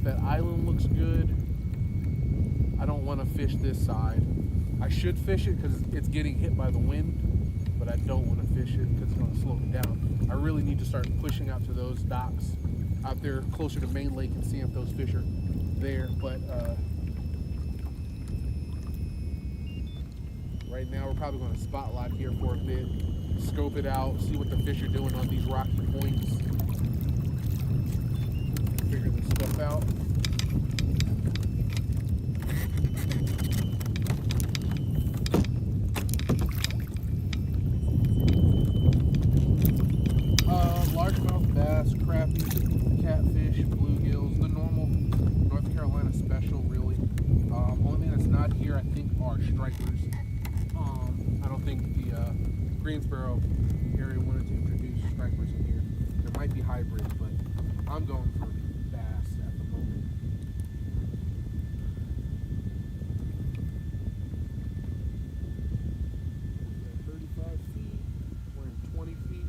That island looks good. I don't want to fish this side. I should fish it because it's getting hit by the wind, but I don't want to fish it because it's going to slow me down. I really need to start pushing out to those docks out there closer to Main Lake and seeing if those fish are there. But right now we're probably going to spotlight here for a bit, scope it out, see what the fish are doing on these rocky points, figure this stuff out. Largemouth bass, crappie, catfish, bluegills, the normal North Carolina special, really. Only thing that's not here, I think, are stripers. I don't think the Greensboro area wanted to introduce stripers in here. There might be hybrids, but I'm going for bass at the moment. We're at 35 feet. We're in 20 feet.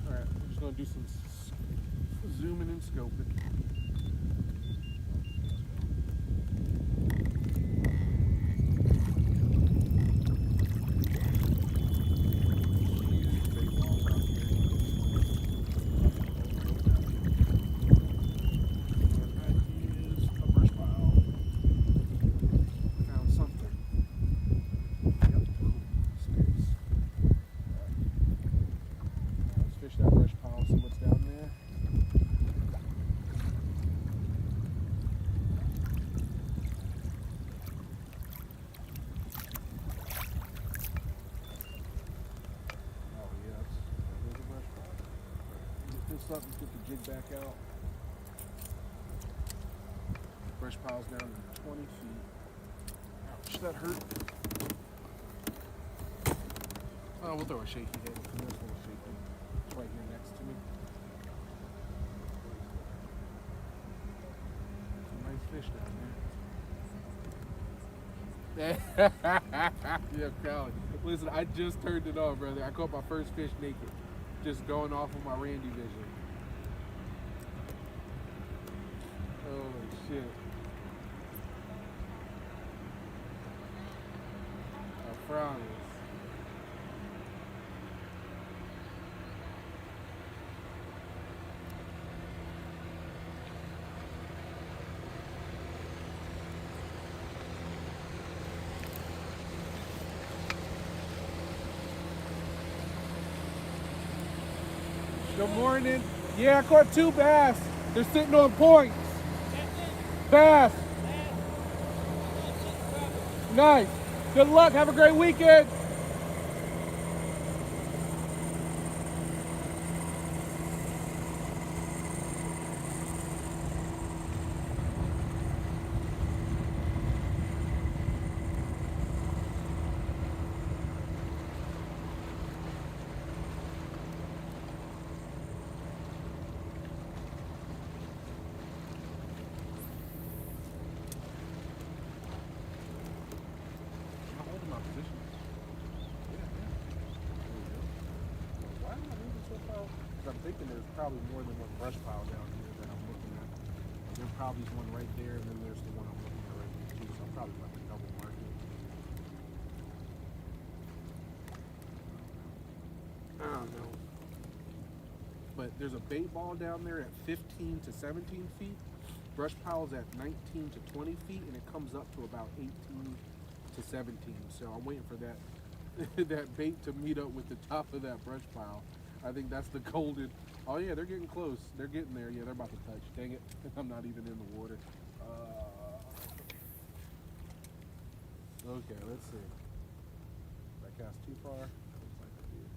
All right, we're just going to do some zooming and scoping. That brush pile, see what's down there. Oh yeah, there's a brush pile. Get this up, let's get the jig back out. Brush pile's down to 20 feet. Ouch, that hurt. Oh, we'll throw a shaky head. This little shaky. It's right here next to me. Some nice fish down there. Yeah, Crowley. Listen, I just turned it on, brother. I caught my first fish naked. Just going off of my Randy vision. Oh, shit. I promise. Good morning. Yeah, I caught 2 bass. They're sitting on points. Bass. Nice. Good luck. Have a great weekend. I'm thinking there's probably more than one brush pile down here that I'm looking at. There probably is one right there, and then there's the one I'm looking at right here too. So I'm probably like a double market. I don't know. But there's a bait ball down there at 15 to 17 feet. Brush pile's at 19 to 20 feet, and it comes up to about 18 to 17. So I'm waiting for that that bait to meet up with the top of that brush pile. I think that's the golden. Oh yeah, they're getting close. They're getting there. Yeah, they're about to touch. Dang it, I'm not even in the water. Okay, let's see. Did I cast too far? Looks like I did.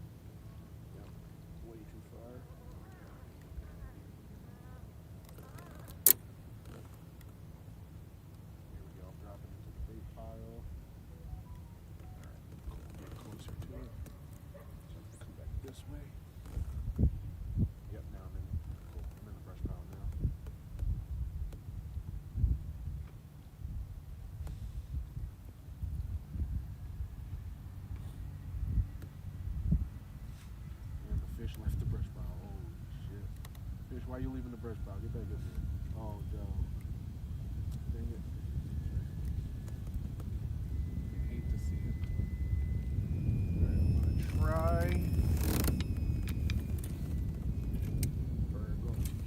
Yep, way too far. Here we go. I'm dropping into the bait pile. Alright, get closer to it. So I'm gonna come back this way. Yep, now I'm in the brush pile now. And the fish left the brush pile. Holy shit. Fish, why are you leaving the brush pile? Get back up here. Oh, no.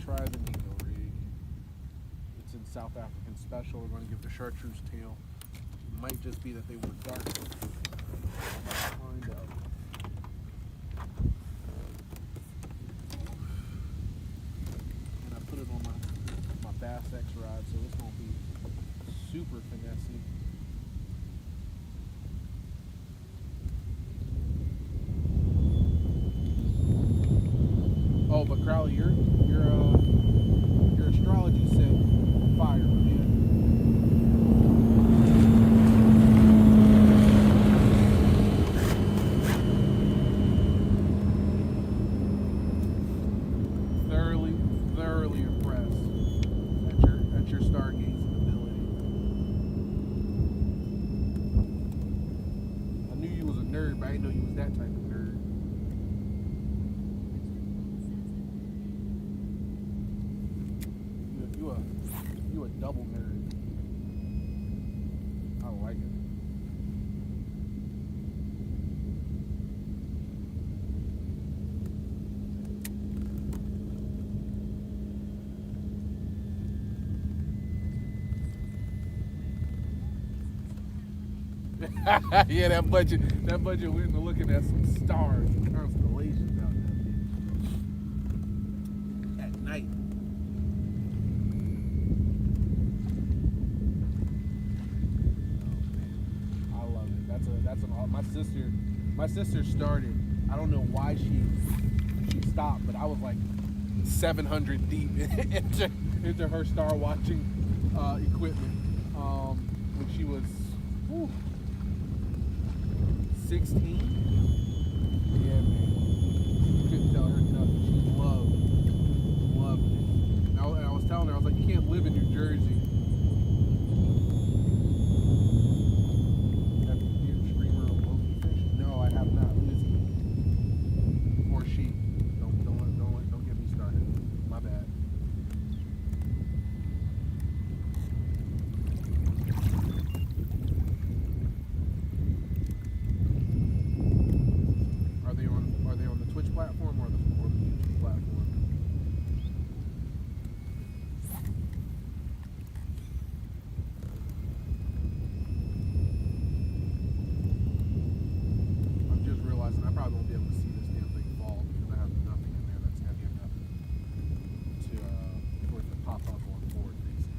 try the Nico rig. It's in South African special. We're going to give the chartreuse tail. It might just be that they were dark. Find out. And I put it on my Bass X rod, so it's going to be super finessey. Oh, but Crowley, your astrology said fire, yeah. Thoroughly impressed at your stargazing ability. I knew you was a nerd, but I didn't know you was that type of nerd. You a double nerd. I like it. Yeah, that budget went into looking at some stars and constellations out there at night. I love it. That's an my sister started. I don't know why she stopped, but I was like 700 deep into her star watching equipment when she was 16. Yeah, man. Couldn't tell her nothing. She loved it. And I was telling her, I was like, you can't live in New Jersey. Have you streamer of Loki fish? No, I have not. Lizzie or she. Don't get me started. My bad. Are they on the Twitch platform or the YouTube platform? I'm just realizing I probably won't be able to see this damn thing fall because I have nothing in there that's heavy enough for it to pop up on forward facing.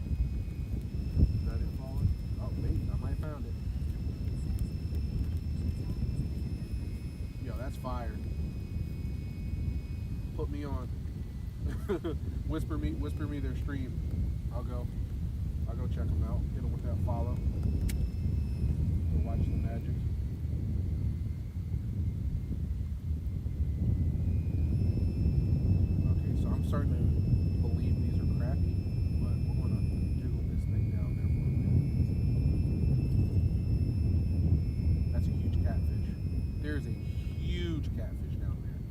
Is that it falling? Oh wait, I might have found it. Yo, that's fire. Put me on. whisper me their stream. I'll go check them out. Hit them with that follow. Go watch the magic. Okay, so I'm starting to believe these are crappy, but we're gonna jiggle this thing down there for a minute. That's a huge catfish. There's a huge catfish down there.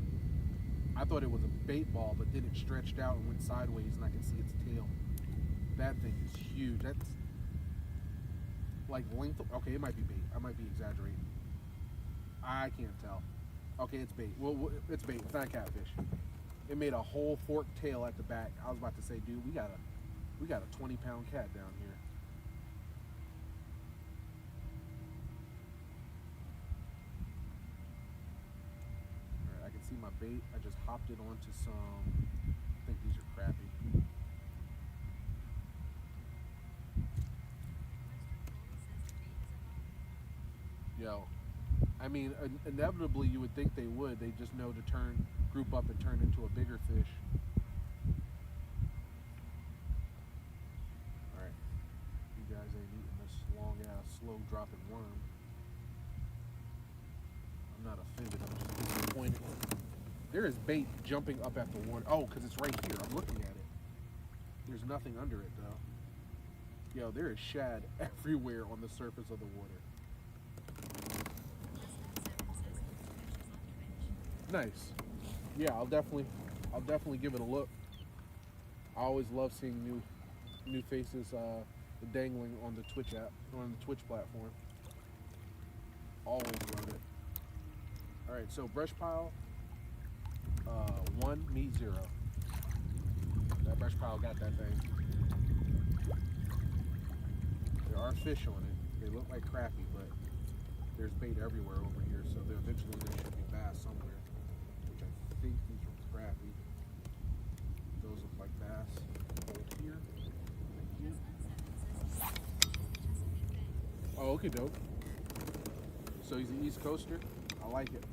I thought it was a bait ball, but then it stretched out and went sideways and I could see its tail. That thing is huge. That's like length. Okay, it might be bait. I might be exaggerating. I can't tell. Okay, it's bait. Well, it's bait. It's not a catfish. It made a whole forked tail at the back. I was about to say, dude, we got a 20-pound cat down here. See my bait. I just hopped it onto some. I think these are crappie. Yo, I mean, inevitably you would think they would. They just know to group up and turn into a bigger fish. All right, you guys ain't eating this long ass, slow dropping worm. I'm not offended. I'm just disappointed. There is bait jumping up at the water. Oh, because it's right here. I'm looking at it. There's nothing under it, though. Yo, there is shad everywhere on the surface of the water. Nice. Yeah, I'll definitely give it a look. I always love seeing new faces dangling on the Twitch app, on the Twitch platform. Always love it. All right, so brush pile. 1, meat 0. That pile got that thing. There are fish on it. They look like crappie, but there's bait everywhere over here, so eventually there should be bass somewhere. Which I think these are crappie. Those look like bass. Hold here. Thank you. Oh, okay, dope. So he's an East Coaster. I like it.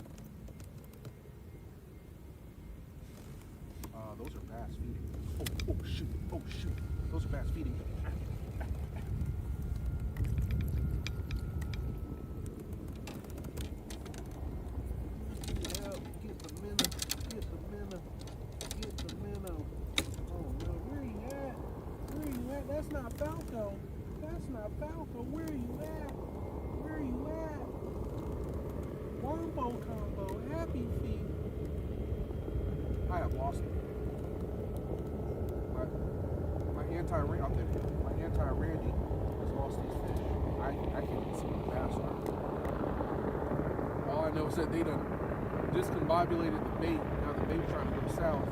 Those are bass feeding. Oh shoot! Oh shoot! Those are bass feeding. Yeah, get the minnow. Get the minnow. Get the minnow. Oh no, where you at? Where you at? That's not Falco. That's not Falco. Where you at? Where you at? Wombo combo. Happy feet. I have lost it. My anti-Randy has lost these fish. I can't even see the bass are. All I know is that they done discombobulated the bait. Now the bait's trying to go south.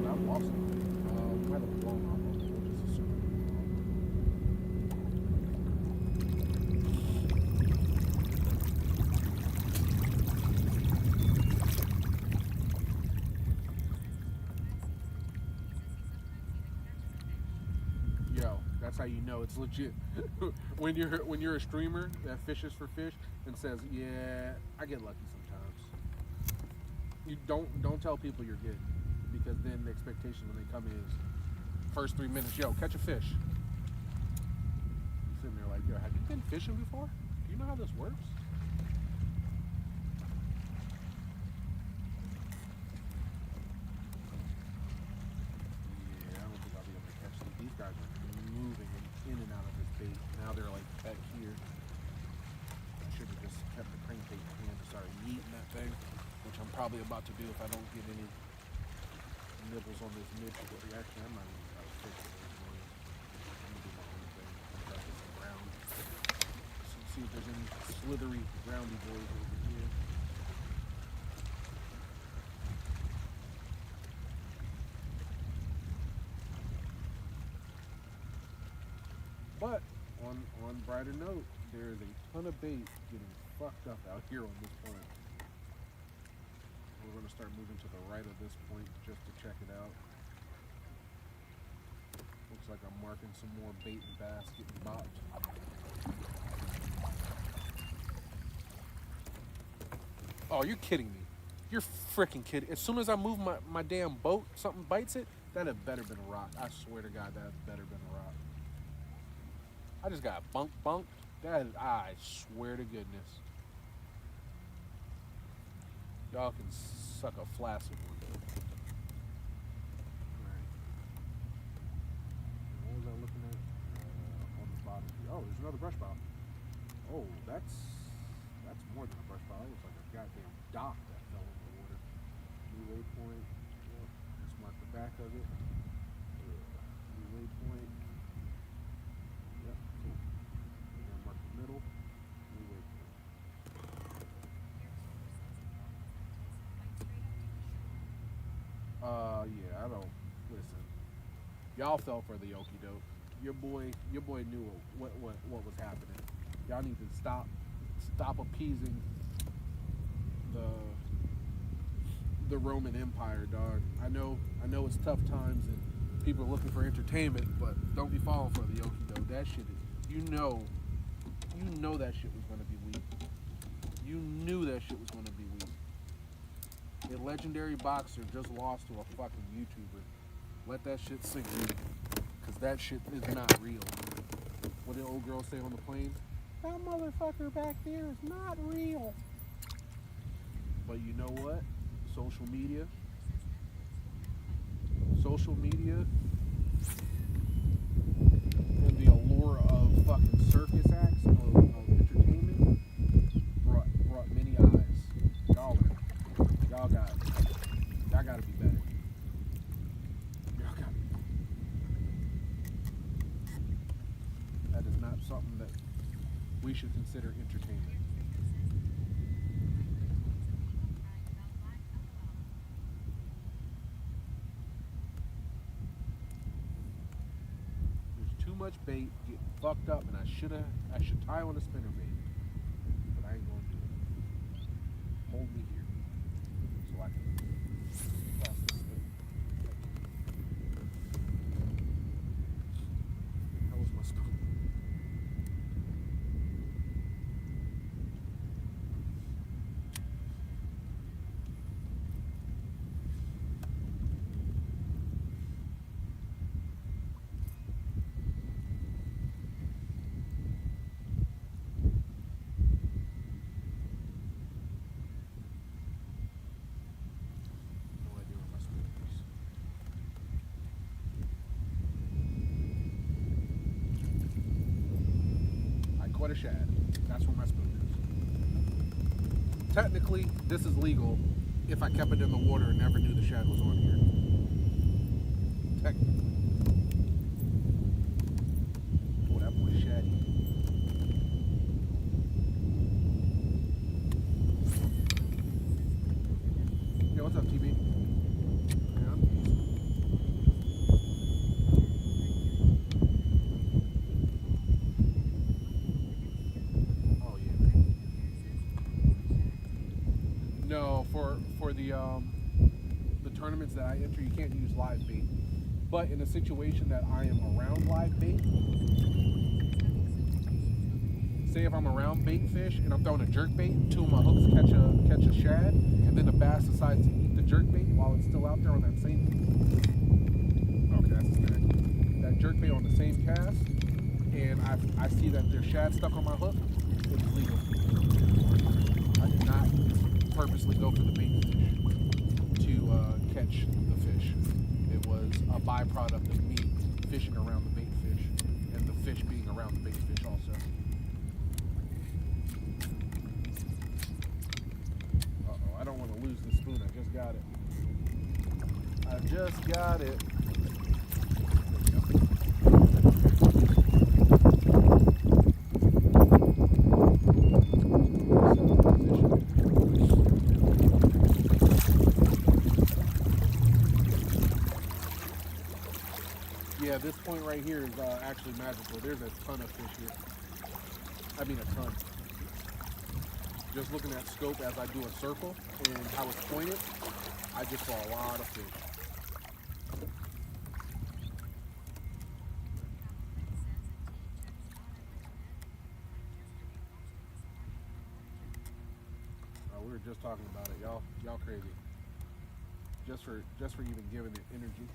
I've lost it. Might have blown off. That's how you know it's legit. when you're a streamer that fishes for fish and says, "Yeah, I get lucky sometimes." You don't tell people you're good, because then the expectation when they come in is first 3 minutes, "Yo, catch a fish." You're sitting there like, "Yo, have you been fishing before? Do you know how this works?" These guys are moving in and out of this bait. Now they're like back here. I should have just kept the crankbait in hand and started yeeting that thing, which I'm probably about to do if I don't get any nibbles on this midge. Actually, I'm not even about to fix it this morning. I'm gonna do my own thing. I'm trying to get some ground. See if there's any slithery groundy boys over here. But on brighter note, there is a ton of bait getting fucked up out here on this point. We're going to start moving to the right of this point just to check it out. Looks like I'm marking some more bait and bass getting bopped. Oh, you're kidding me. You're freaking kidding. As soon as I move my damn boat, something bites it. That had better been a rock. I swear to God, that had better been a rock. I just got bunked. I swear to goodness. Y'all can suck a flaccid one. Alright. What was I looking at? On the bottom here. Oh, there's another brush pile. Oh, that's more than a brush pile. It looks like a goddamn dock that fell in the water. New waypoint. Yep. Let's mark the back of it. New waypoint. Yep, cool. We're gonna mark the middle. New waypoint. Yeah, I don't listen. Y'all fell for the okie doke. Your boy knew what was happening. Y'all need to stop appeasing the Roman Empire, dog. I know it's tough times and people are looking for entertainment, but don't be falling for the okie doke. That shit is, you know that shit was gonna be weak. You knew that shit was gonna be weak. A legendary boxer just lost to a fucking YouTuber. Let that shit sink in, cause that shit is not real. What did old girl say on the plane? That motherfucker back there is not real. But you know what? Social media and the allure of fucking circus acts of entertainment brought many eyes. Y'all gotta be better. Y'all gotta be better. That is not something that we should consider entertainment. There's too much bait, get fucked up, and I should tie on a spinner bait, but I ain't gonna do it. Hold me here so I can toss this spoon. How was my spoon? No idea where my spoon is. I caught a shad. That's where my spoon is. Technically, this is legal if I kept it in the water and never knew the shad was on here. Technically. Oh, that boy's shad. Yeah, what's up, TB? Yeah. Oh yeah. No, for the tournaments that I enter, you can't use live bait. But in a situation that I am around live bait, say if I'm around bait fish and I'm throwing a jerk bait, two of my hooks catch a shad, and then the bass decides to eat the jerk bait while it's still out there on that same. Okay, that's a snag. That jerk bait on the same cast, and I see that there's shad stuck on my hook. It's legal. I did not purposely go for the bait fish to catch the fish. It was a byproduct of me fishing around the bait fish and the fish being around the bait fish also. Uh-oh, I don't want to lose the spoon. I just got it. I just got it. There we go. Yeah, this point right here is actually magical. There's a ton of fish here. I mean a ton. Just looking at scope as I do a circle and how it's pointed, I just saw a lot of fish. We were just talking about it, y'all crazy. Just for even giving it energy.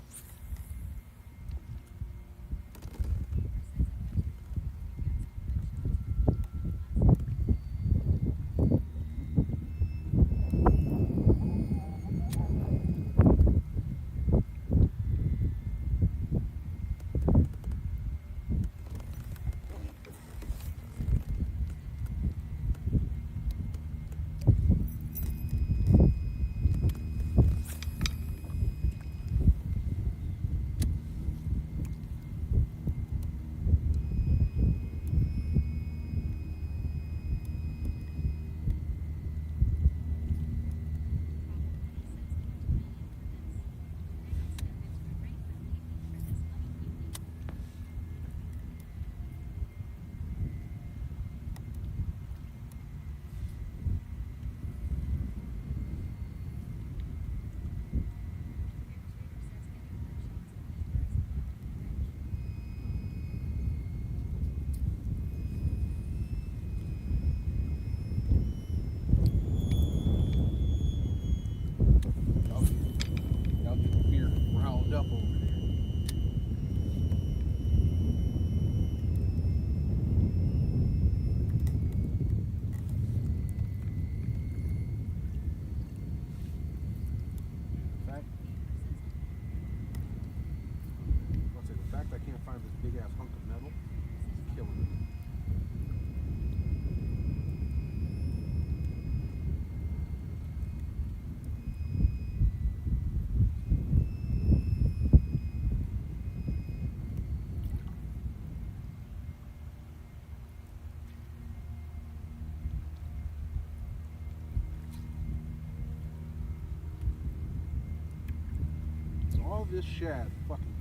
all this shad fucking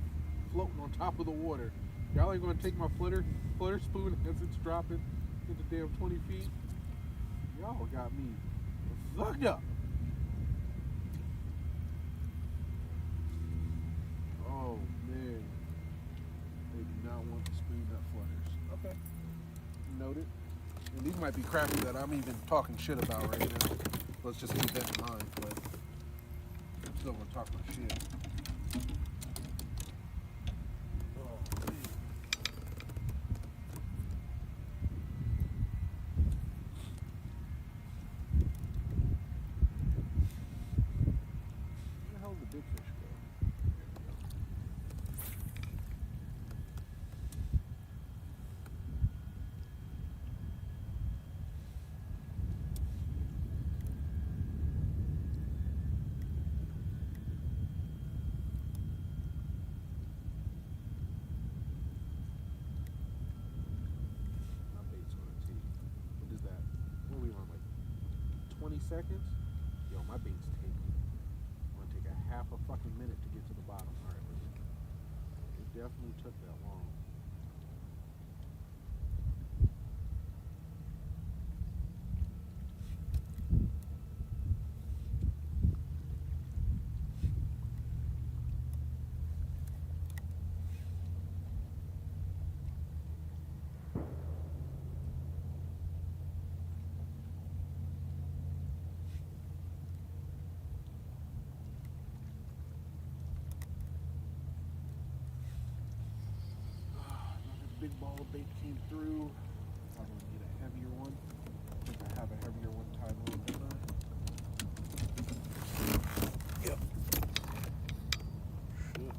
floating on top of the water. Y'all ain't gonna take my flutter spoon as it's dropping into damn 20 feet. Y'all got me fucked up. Oh man. They do not want the spoon that flutters. Okay. Noted. And these might be crappy that I'm even talking shit about right now. Let's just keep that in mind, but I'm still gonna talk my shit. Oh man. Where the hell did the big fish go? My bait's gonna take, what is that? What are we on, like 20 seconds? Yo, my bait's taking. Gonna take a half a fucking minute to get to the bottom. Alright, listen. It definitely took that long. Another big ball of bait came through. Probably need a heavier one. I think I have a heavier one tied on, don't I? Yep. Shit.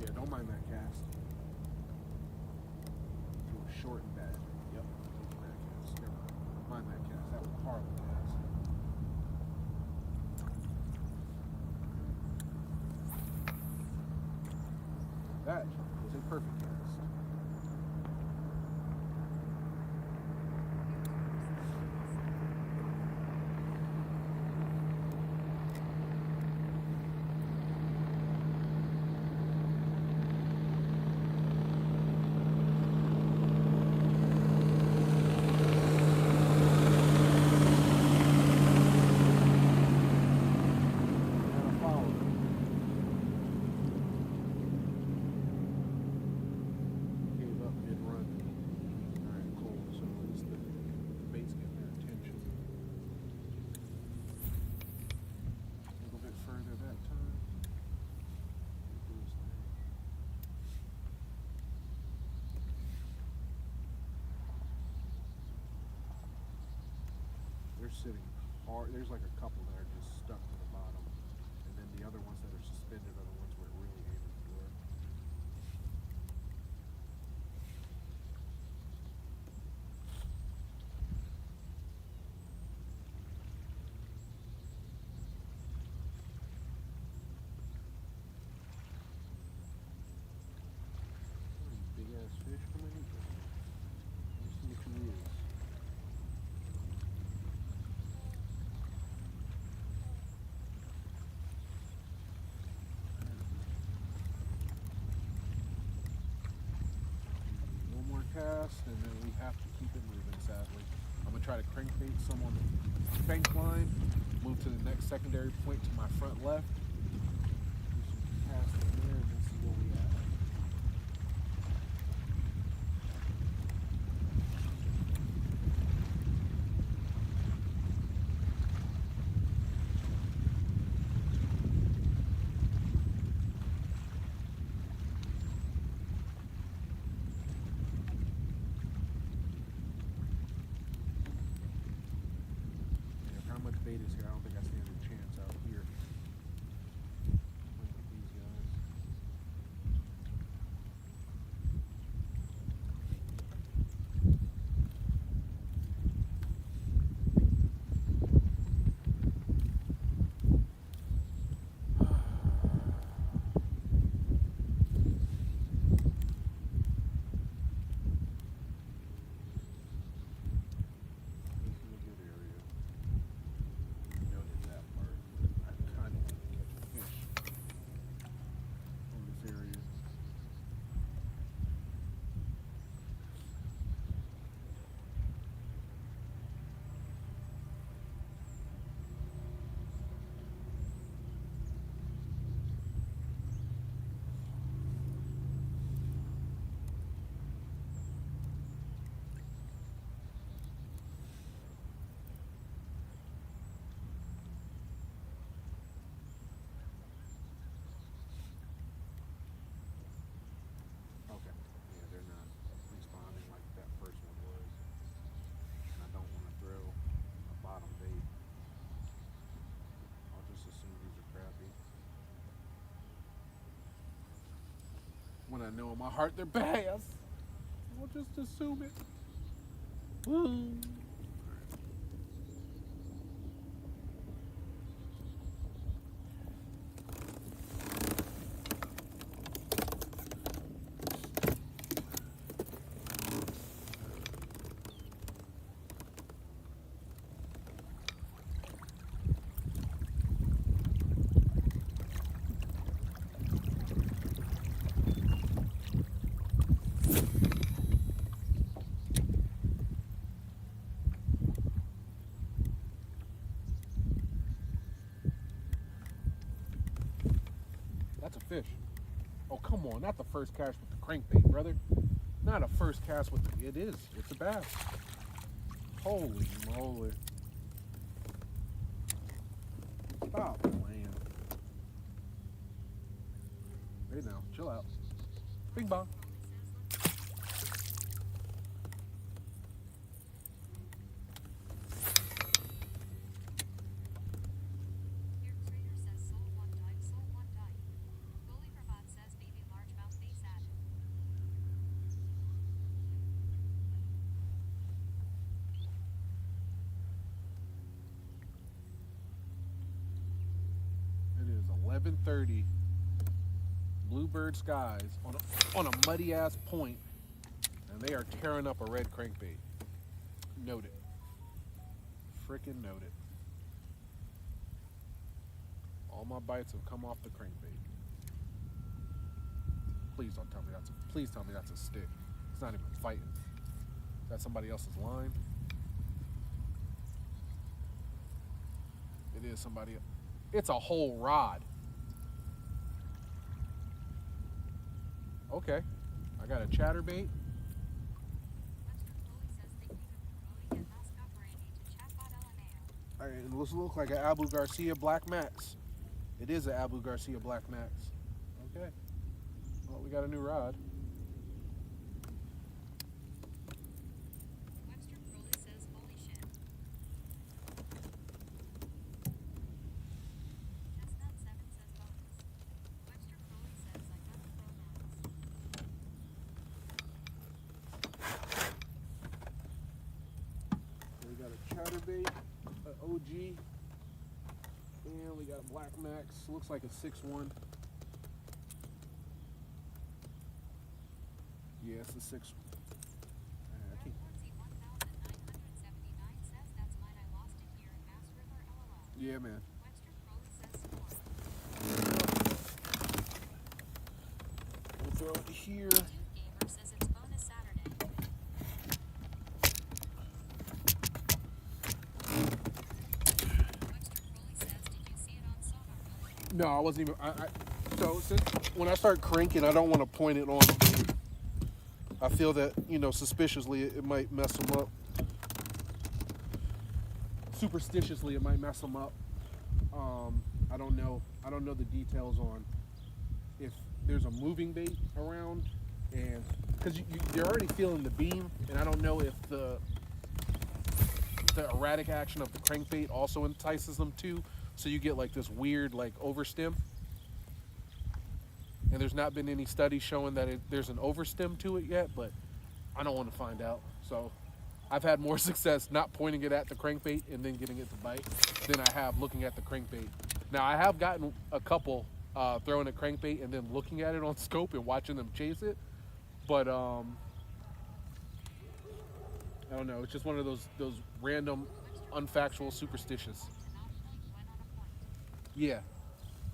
Yeah, don't mind that cast. Threw a short and bad. Yep, taking that cast. Never mind that cast. That was a horrible cast. That was a perfect cast. And a follow. Gave up mid-run. Alright, cool. So at least the bait's getting their attention. A little bit further that time. Do his thing. They're sitting hard. There's like a couple that are just stuck to the bottom. And then the other ones that are suspended are the ones we're really aiming for. Big ass fish coming in. Let's see what he is. One more cast, and then we have to keep it moving, sadly. I'm going to try to crankbait some on the bank line, move to the next secondary point to my front left. Do some casting there, and then see where we at. Yeah, how much bait is here? I don't think I stand a chance out here. Look at these guys. know in my heart they're bass. I'll just assume it. Woo. That's a fish. Oh, come on. Not the first cast with the crankbait, brother. Not a first cast with the... It is. It's a bass. Holy moly. Stop playing. Hey now. Chill out. Bing bong. It is 11:30. Bluebird skies on a muddy ass point, and they are tearing up a red crankbait. Note it. Freaking note it. All my bites have come off the crankbait. Please don't tell me that's please tell me that's a stick. It's not even fighting. Is that somebody else's line? It is somebody. It's a whole rod. Okay, I got a chatterbait. All right, it looks like an Abu Garcia Black Max. It is an Abu Garcia Black Max. Okay, well, we got a new rod. We got a chatterbait, an OG, and we got a Black Max. Looks like a 6'1". Yeah, it's a 6. Yeah, man. We'll throw it here. No, I wasn't even. So since when I start cranking, I don't want to point it on. I feel that, you know, suspiciously it might mess them up. Superstitiously, it might mess them up. I don't know. I don't know the details on if there's a moving bait around, and because you're already feeling the beam, and I don't know if the erratic action of the crankbait also entices them too. So you get like this weird like overstim, and there's not been any studies showing that there's an overstim to it yet, but I don't want to find out. So I've had more success not pointing it at the crankbait and then getting it to bite than I have looking at the crankbait. Now I have gotten a couple throwing a crankbait and then looking at it on scope and watching them chase it, but I don't know. It's just one of those random, unfactual superstitions. Yeah,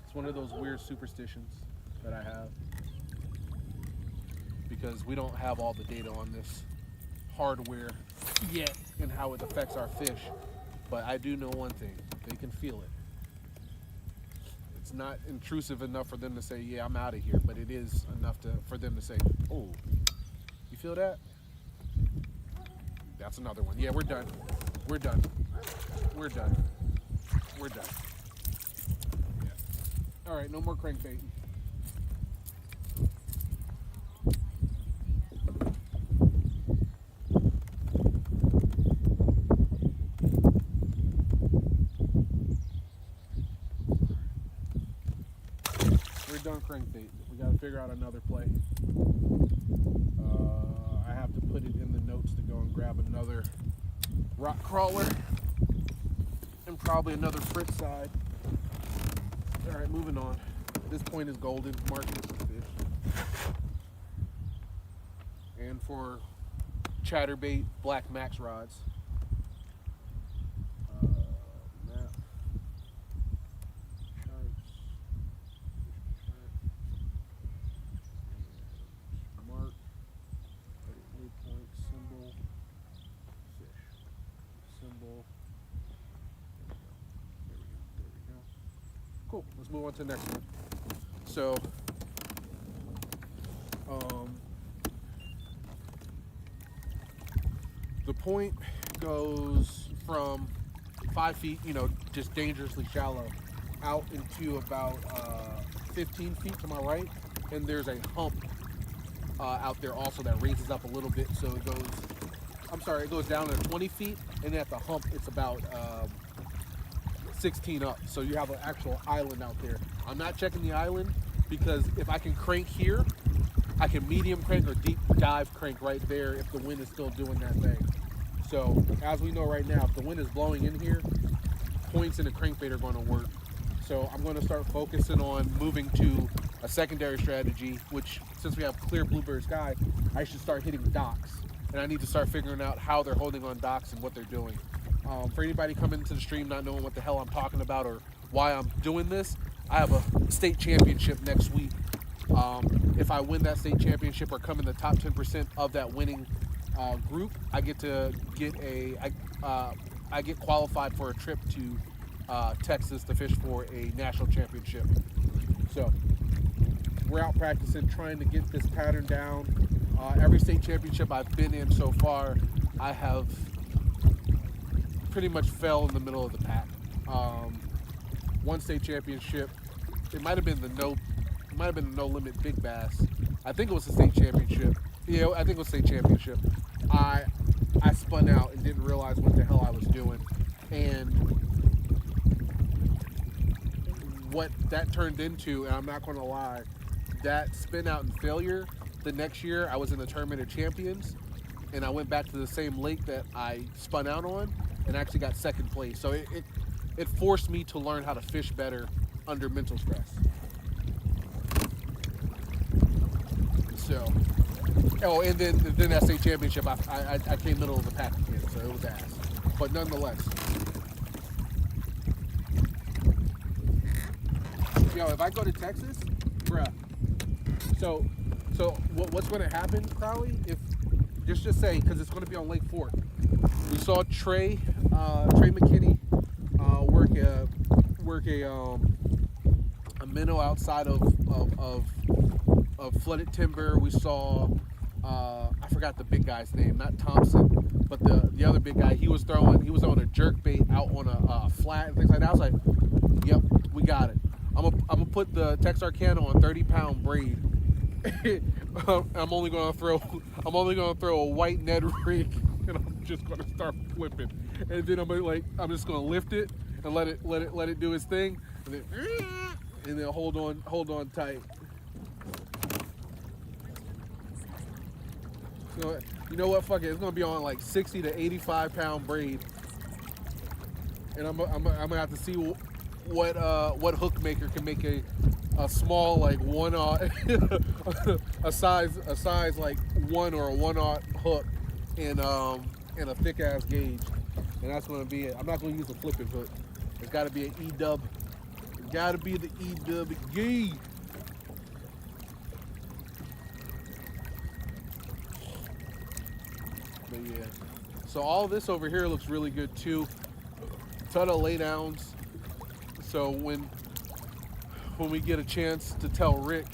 it's one of those weird superstitions that I have because we don't have all the data on this hardware yet and how it affects our fish. But I do know one thing: they can feel it. It's not intrusive enough for them to say, "Yeah, I'm out of here," but it is enough for them to say, "Oh, you feel that?" That's another one. Yeah, we're done. We're done. We're done. We're done. All right, no more crankbait. We're done crankbait. We got to figure out another play. have to put it in the notes to go and grab another rock crawler and probably another fritz side. All right, moving on. This point is golden, marking some fish. And for chatterbait, black max rods. Map, charts, mark, waypoint, symbol, fish, symbol. There we go. Cool. Let's move on to the next one. So, the point goes from 5 feet, just dangerously shallow, out into about 15 feet to my right, and there's a hump out there also that raises up a little bit, so it goes down to 20 feet, and at the hump it's about 16 up, so you have an actual island out there. I'm not checking the island because if I can crank here, I can medium crank or deep dive crank right there if the wind is still doing that thing. So as we know right now, if the wind is blowing in here, points in the crankbait are going to work. So I'm going to start focusing on moving to a secondary strategy, which since we have clear bluebird sky, I should start hitting docks. And I need to start figuring out how they're holding on docks and what they're doing. For anybody coming into the stream not knowing what the hell I'm talking about or why I'm doing this, I have a state championship next week. If I win that state championship or come in the top 10% of that winning group, I get qualified for a trip to Texas to fish for a national championship. So we're out practicing, trying to get this pattern down. Every state championship I've been in so far, I have pretty much fell in the middle of the pack. One state championship, it might have been the no limit big bass. I think it was the state championship. Yeah, I think it was state championship. I spun out and didn't realize what the hell I was doing, and what that turned into, and I'm not going to lie, that spin out and failure. The next year, I was in the Tournament of Champions, and I went back to the same lake that I spun out on, and actually got second place. So it forced me to learn how to fish better under mental stress. So, and then that state championship, I came middle of the pack again, so it was ass. But nonetheless, if I go to Texas, bruh. So what's going to happen, Crowley? If just say, because it's going to be on Lake Fork. We saw Trey McKinney work a minnow outside of flooded timber. We saw I forgot the big guy's name, not Thompson, but the other big guy. He was throwing a jerk bait out on a flat and things like that. I was like, yep, we got it. I'm gonna put the Texarkana on 30-pound braid. I'm only gonna throw a white Ned rig, and I'm just gonna start flipping. And then I'm just gonna lift it and let it do its thing, and then hold on tight. So you know what? Fuck it. It's gonna be on like 60 to 85-pound braid, and I'm gonna have to see what hook maker can make a small like 1/0 a size like 1 or a 1/0 hook in a thick ass gauge, and that's gonna be it. I'm not gonna use a flipping hook. It's got to be an E-dub. It's got to be the E-dub gauge. But yeah, so all this over here looks really good too. Ton of laydowns. So when we get a chance to tell Rick,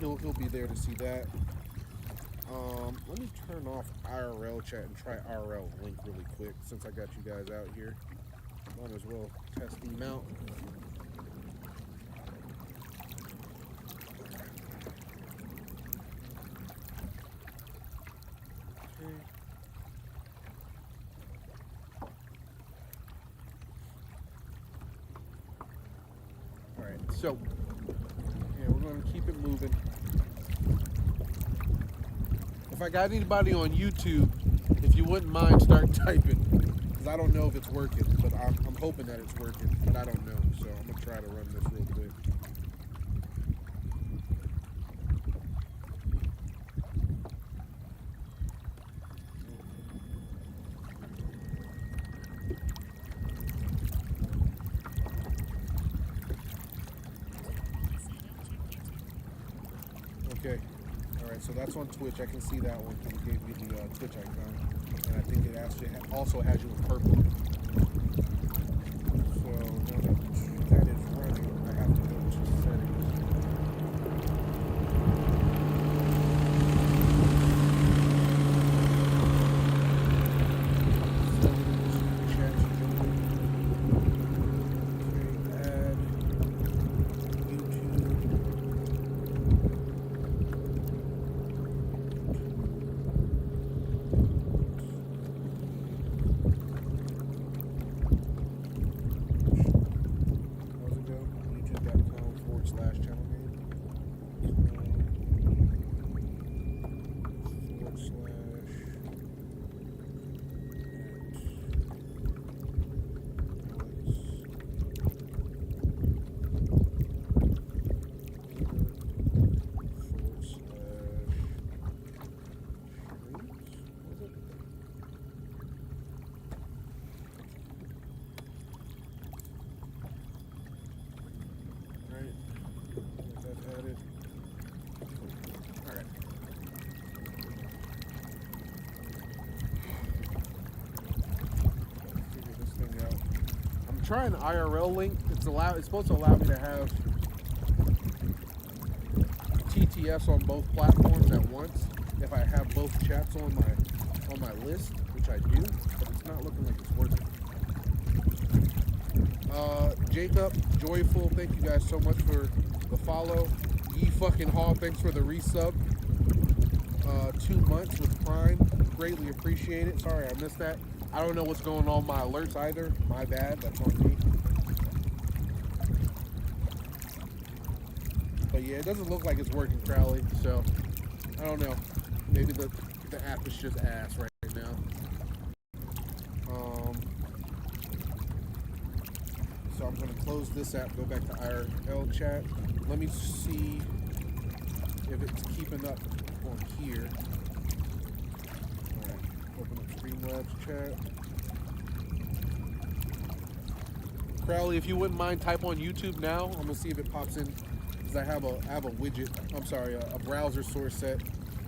he'll be there to see that. Let me turn off IRL chat and try IRL link really quick since I got you guys out here. Might as well test them out. Okay. All right, so yeah, we're going to keep it moving. If I got anybody on YouTube, if you wouldn't mind, start typing. Because I don't know if it's working, but I'm hoping that it's working, but I don't know. So I'm going to try to run this real quick. Okay. All right, so that's on Twitch. I can see that one because it gave me the Twitch icon. And I think it actually also has you in purple. So now that is running, I have to go to settings. Chat. Okay, add YouTube. YouTube.com/channel name. Added. All right. Figure this thing out. I'm trying the IRL link. It's supposed to allow me to have TTS on both platforms at once if I have both chats on my list, which I do, but it's not looking like it's working. Jacob, Joyful, thank you guys so much for the follow. Ye fucking Hall, thanks for the resub. 2 months with Prime, greatly appreciate it. Sorry I missed that. I don't know what's going on with my alerts either. My bad, that's on me. But yeah, it doesn't look like it's working, Crowley. So I don't know. Maybe the app is just ass right now. So I'm gonna close this app, go back to IRL chat. Let me see if it's keeping up on here. Alright, open up Streamlabs chat. Crowley, if you wouldn't mind, type on YouTube now. I'm gonna see if it pops in. Because I have a widget, I'm sorry, a browser source set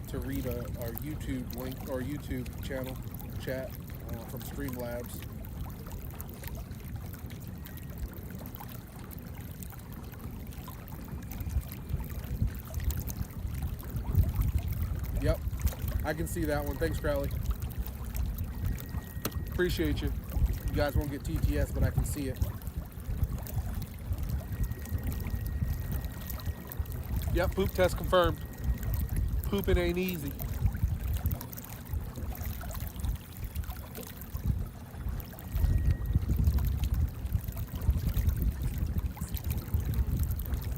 to read our YouTube link or YouTube channel chat from Streamlabs. Yep, I can see that one. Thanks, Crowley. Appreciate you. You guys won't get TTS, but I can see it. Yep, poop test confirmed. Pooping ain't easy.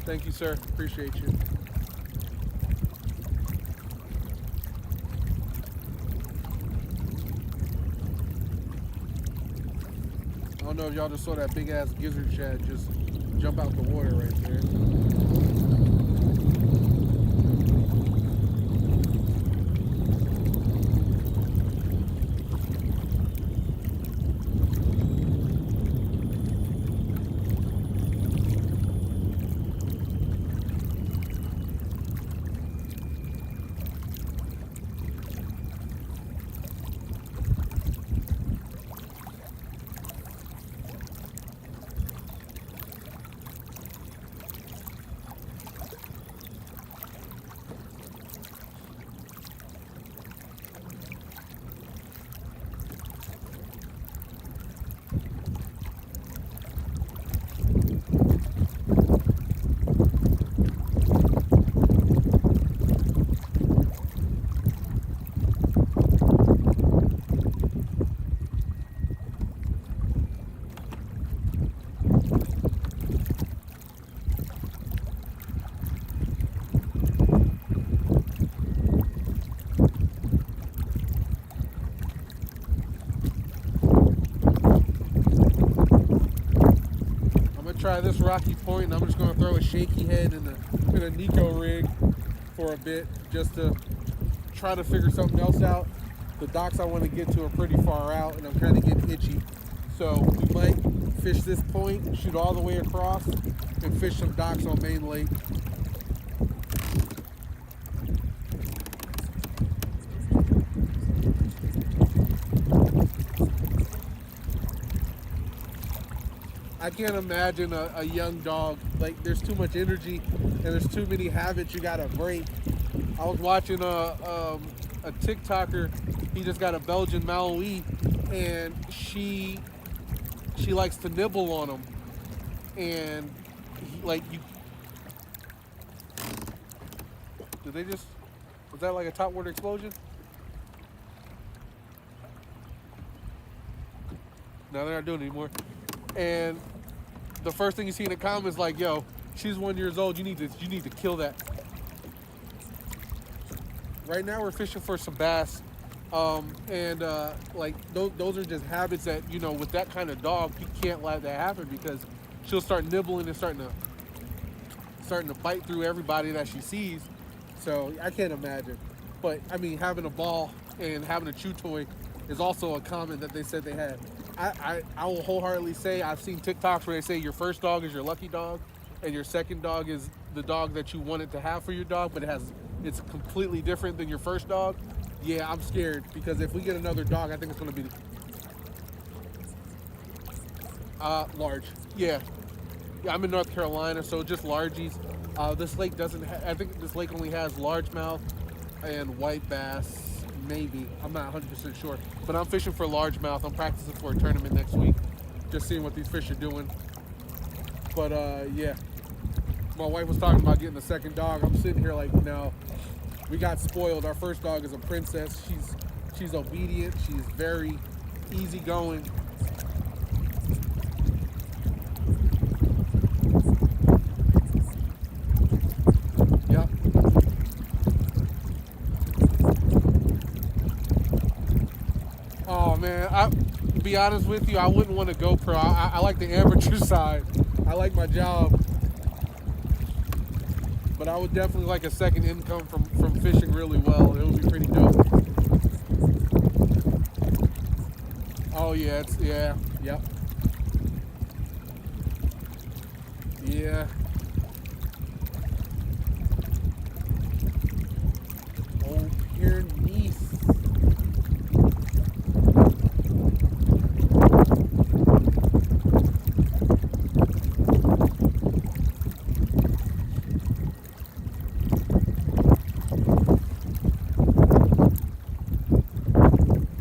Thank you, sir. Appreciate you. I don't know if y'all just saw that big ass gizzard shad just jump out the water right there. try this rocky point, and I'm just gonna throw a shaky head in a Nico rig for a bit, just to try to figure something else out. The docks I want to get to are pretty far out, and I'm kind of getting itchy. So we might fish this point, shoot all the way across, and fish some docks on Main Lake. I can't imagine a young dog. Like, there's too much energy and there's too many habits you gotta break. I was watching a TikToker. He just got a Belgian Maui, and she likes to nibble on him. And you. Did they just? Was that like a top water explosion? No, they're not doing it anymore. And the first thing you see in the comments, like, yo, she's 1 year old. You need to kill that. Right now we're fishing for some bass, and those are just habits that, you know, with that kind of dog, you can't let that happen, because she'll start nibbling and starting to bite through everybody that she sees. So I can't imagine. But I mean, having a ball and having a chew toy is also a comment that they said they had. I will wholeheartedly say, I've seen TikToks where they say your first dog is your lucky dog, and your second dog is the dog that you wanted to have for your dog, but it's completely different than your first dog. Yeah, I'm scared, because if we get another dog, I think it's going to be large. Yeah, I'm in North Carolina, so just largies. This lake doesn't. I think this lake only has largemouth and white bass. Maybe, I'm not 100% sure, but I'm fishing for largemouth. I'm practicing for a tournament next week, just seeing what these fish are doing. But yeah, my wife was talking about getting a second dog. I'm sitting here like, no, we got spoiled. Our first dog is a princess. She's obedient. She's very easygoing. Yep. Oh man, to be honest with you, I wouldn't want to go pro. I like the amateur side. I like my job. But I would definitely like a second income from fishing really well. It would be pretty dope. Oh yeah, yep. Yeah. Oh, here niece.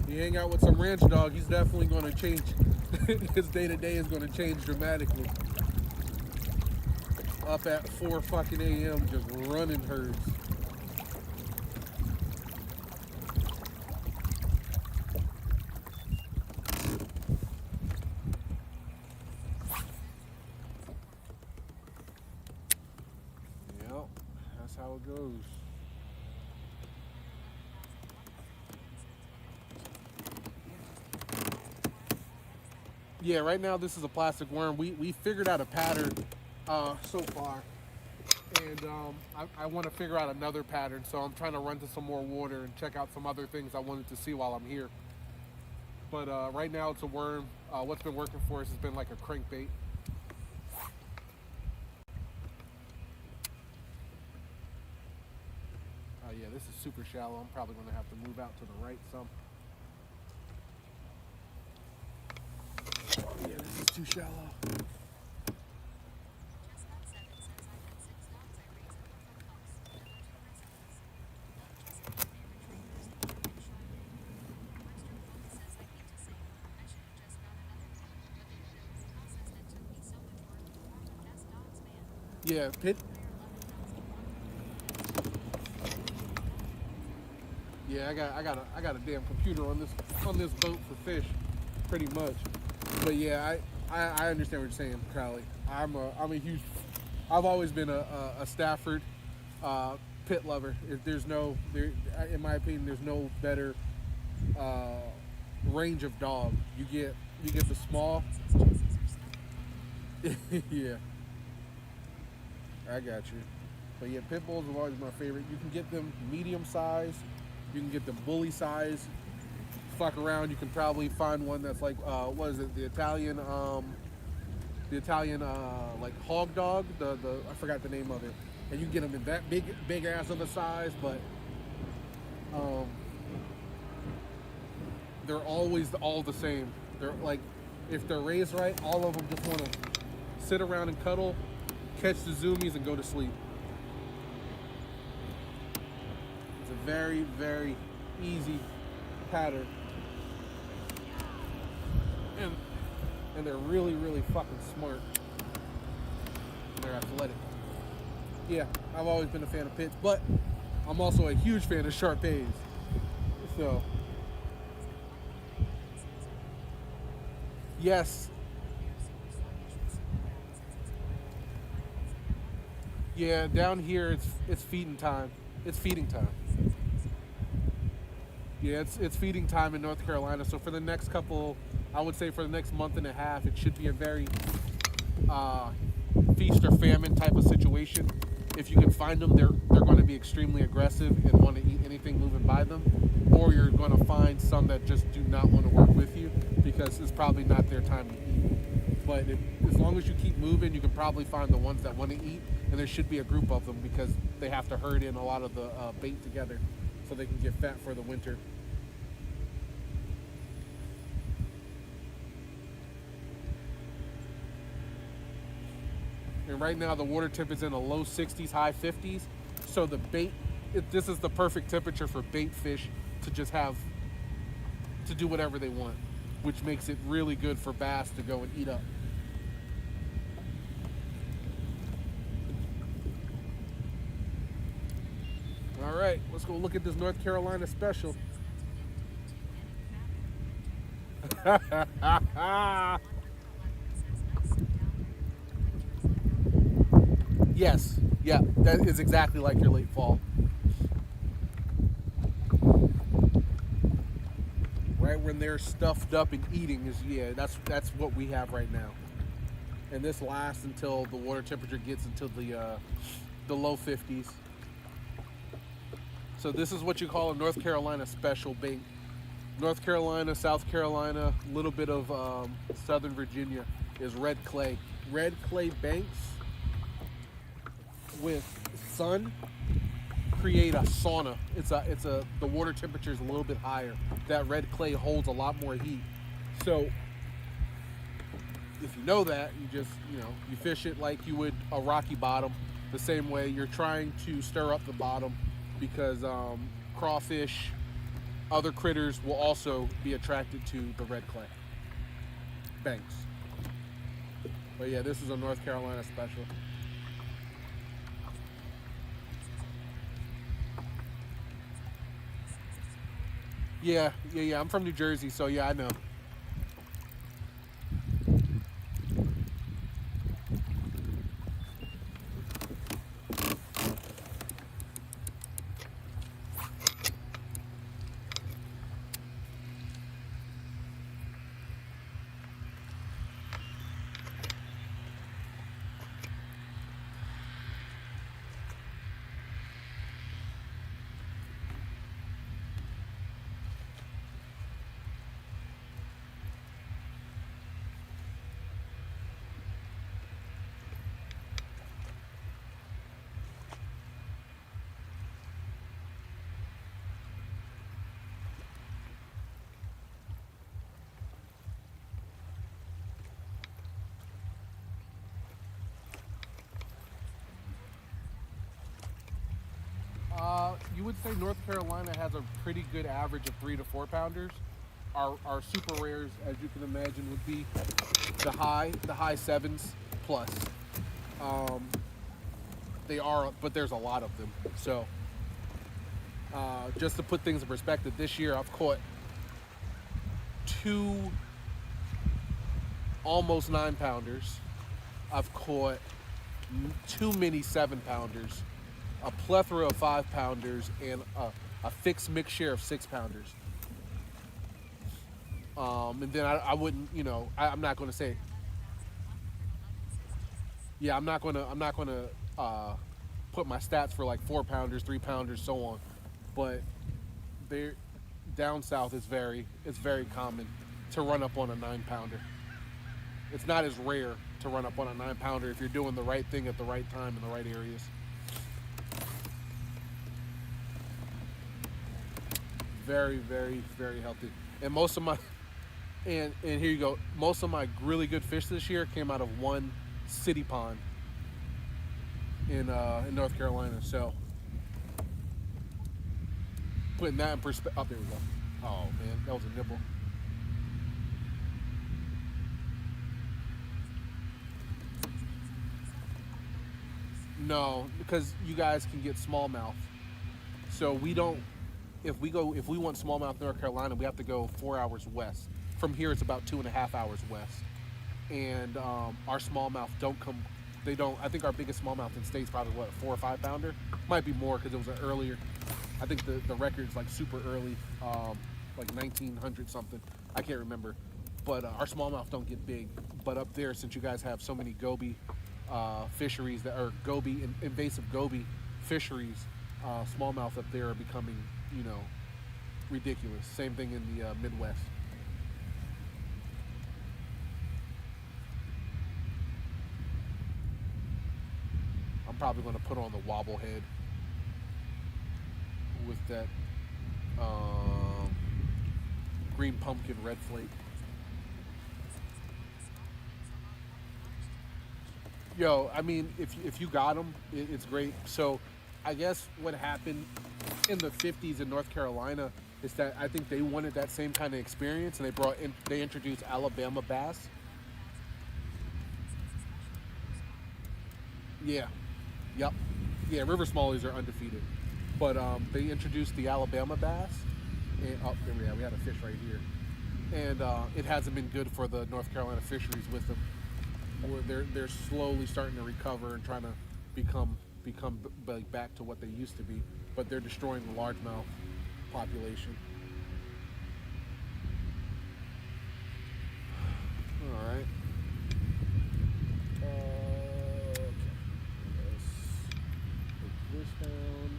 Hang out with some ranch dog, he's definitely going to change. His day-to-day is going to change dramatically. Up at 4 fucking a.m. just running herds. Yep, that's how it goes. Yeah, right now this is a plastic worm. We figured out a pattern so far, and I want to figure out another pattern. So I'm trying to run to some more water and check out some other things I wanted to see while I'm here. But right now it's a worm. What's been working for us has been like a crankbait. Oh yeah, this is super shallow. I'm probably going to have to move out to the right some. Yeah, this is too shallow. Yeah, pit. Yeah, I got a damn computer on this boat for fish, pretty much. But yeah, I understand what you're saying, Crowley. I'm a huge. I've always been a Stafford pit lover. In my opinion, there's no better range of dog. You get the small. Yeah, I got you. But yeah, pit bulls are always my favorite. You can get them medium size. You can get them bully size. Fuck around, you can probably find one that's like what is it? The Italian like hog dog. The I forgot the name of it. And you can get them in that big ass of a size, but um, they're always all the same. They're like, if they're raised right, all of them just want to sit around and cuddle, catch the zoomies, and go to sleep. It's a very, very easy pattern, and they're really, really fucking smart. And they're athletic. Yeah, I've always been a fan of pits, but I'm also a huge fan of Shar-Peis. So, yes, yeah, down here it's feeding time. It's feeding time. Yeah, it's feeding time in North Carolina. So for the next couple, I would say for the next month and a half, it should be a very uh, feast or famine type of situation. If you can find them, they're going to be extremely aggressive and want to eat anything moving by them, or you're going to find some that just do not want to work with you because it's probably not their time to eat. But as long as you keep moving, you can probably find the ones that want to eat, and there should be a group of them because they have to herd in a lot of the bait together so they can get fat for the winter. And right now the water temp is in the low 60s, high 50s. So the bait, this is the perfect temperature for bait fish to just have to do whatever they want, which makes it really good for bass to go and eat up. All right, let's go look at this North Carolina special. Yes, yeah, that is exactly like your late fall. Right when they're stuffed up and eating is, yeah, that's what we have right now. And this lasts until the water temperature gets into the low 50s. So this is what you call a North Carolina special bait. North Carolina, South Carolina, a little bit of Southern Virginia is red clay. Red clay banks with sun create a sauna. It's a the water temperature is a little bit higher. That red clay holds a lot more heat. So if you know that, you fish it like you would a rocky bottom, the same way you're trying to stir up the bottom because crawfish, other critters will also be attracted to the red clay banks. But yeah, this is a North Carolina special. Yeah. I'm from New Jersey, so yeah, I know. You would say North Carolina has a pretty good average of 3 to 4 pounders. Our super rares, as you can imagine, would be the high sevens plus. Um, they are, but there's a lot of them. So just to put things in perspective, this year I've caught two almost 9 pounders. I've caught too many 7 pounders, a plethora of 5 pounders, and a fixed mixture of 6 pounders. And then I wouldn't, I'm not going to say, Yeah, I'm not gonna put my stats for like 4 pounders, 3 pounders, so on. But there, down south, it's very common to run up on a 9 pounder. It's not as rare to run up on a 9 pounder if you're doing the right thing at the right time in the right areas. Very, very, very healthy. And most of my and here you go. Most of my really good fish this year came out of one city pond in North Carolina. So putting that in perspective. Oh, there we go. Oh man, that was a nibble. No, because you guys can get smallmouth. So we don't. If we want smallmouth North Carolina, we have to go 4 hours west. From here, it's about 2.5 hours west. And our smallmouth don't come. They don't. I think our biggest smallmouth in state's probably what, 4 or 5 pounder. Might be more because it was an earlier. I think the record's like super early, like 1900 something. I can't remember. But our smallmouth don't get big. But up there, since you guys have so many goby fisheries that are goby invasive goby fisheries, smallmouth up there are becoming, you know, ridiculous. Same thing in the Midwest. I'm probably going to put on the wobble head with that um, green pumpkin red flake. Yo, I mean, if you got them, it's great. So, I guess what happened in the '50s in North Carolina is that I think they wanted that same kind of experience, and they introduced Alabama bass. Yeah, yep, yeah. River smallies are undefeated, but they introduced the Alabama bass, and oh, there we are. We had a fish right here, and it hasn't been good for the North Carolina fisheries with them. They're slowly starting to recover and trying to become like back to what they used to be, but they're destroying the largemouth population. All right. Okay. Let's put this down.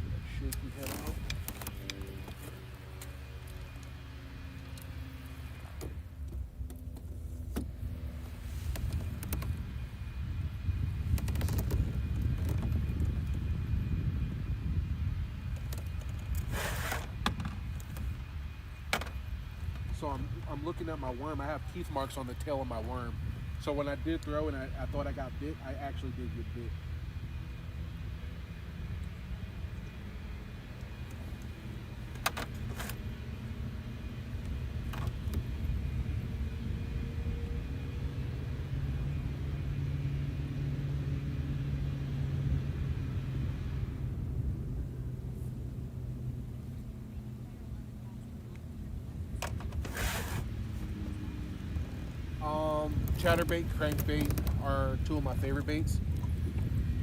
Get that shaky head out. So I'm looking at my worm. I have teeth marks on the tail of my worm. So when I did throw and I thought I got bit, I actually did get bit. Chatterbait, crankbait are two of my favorite baits.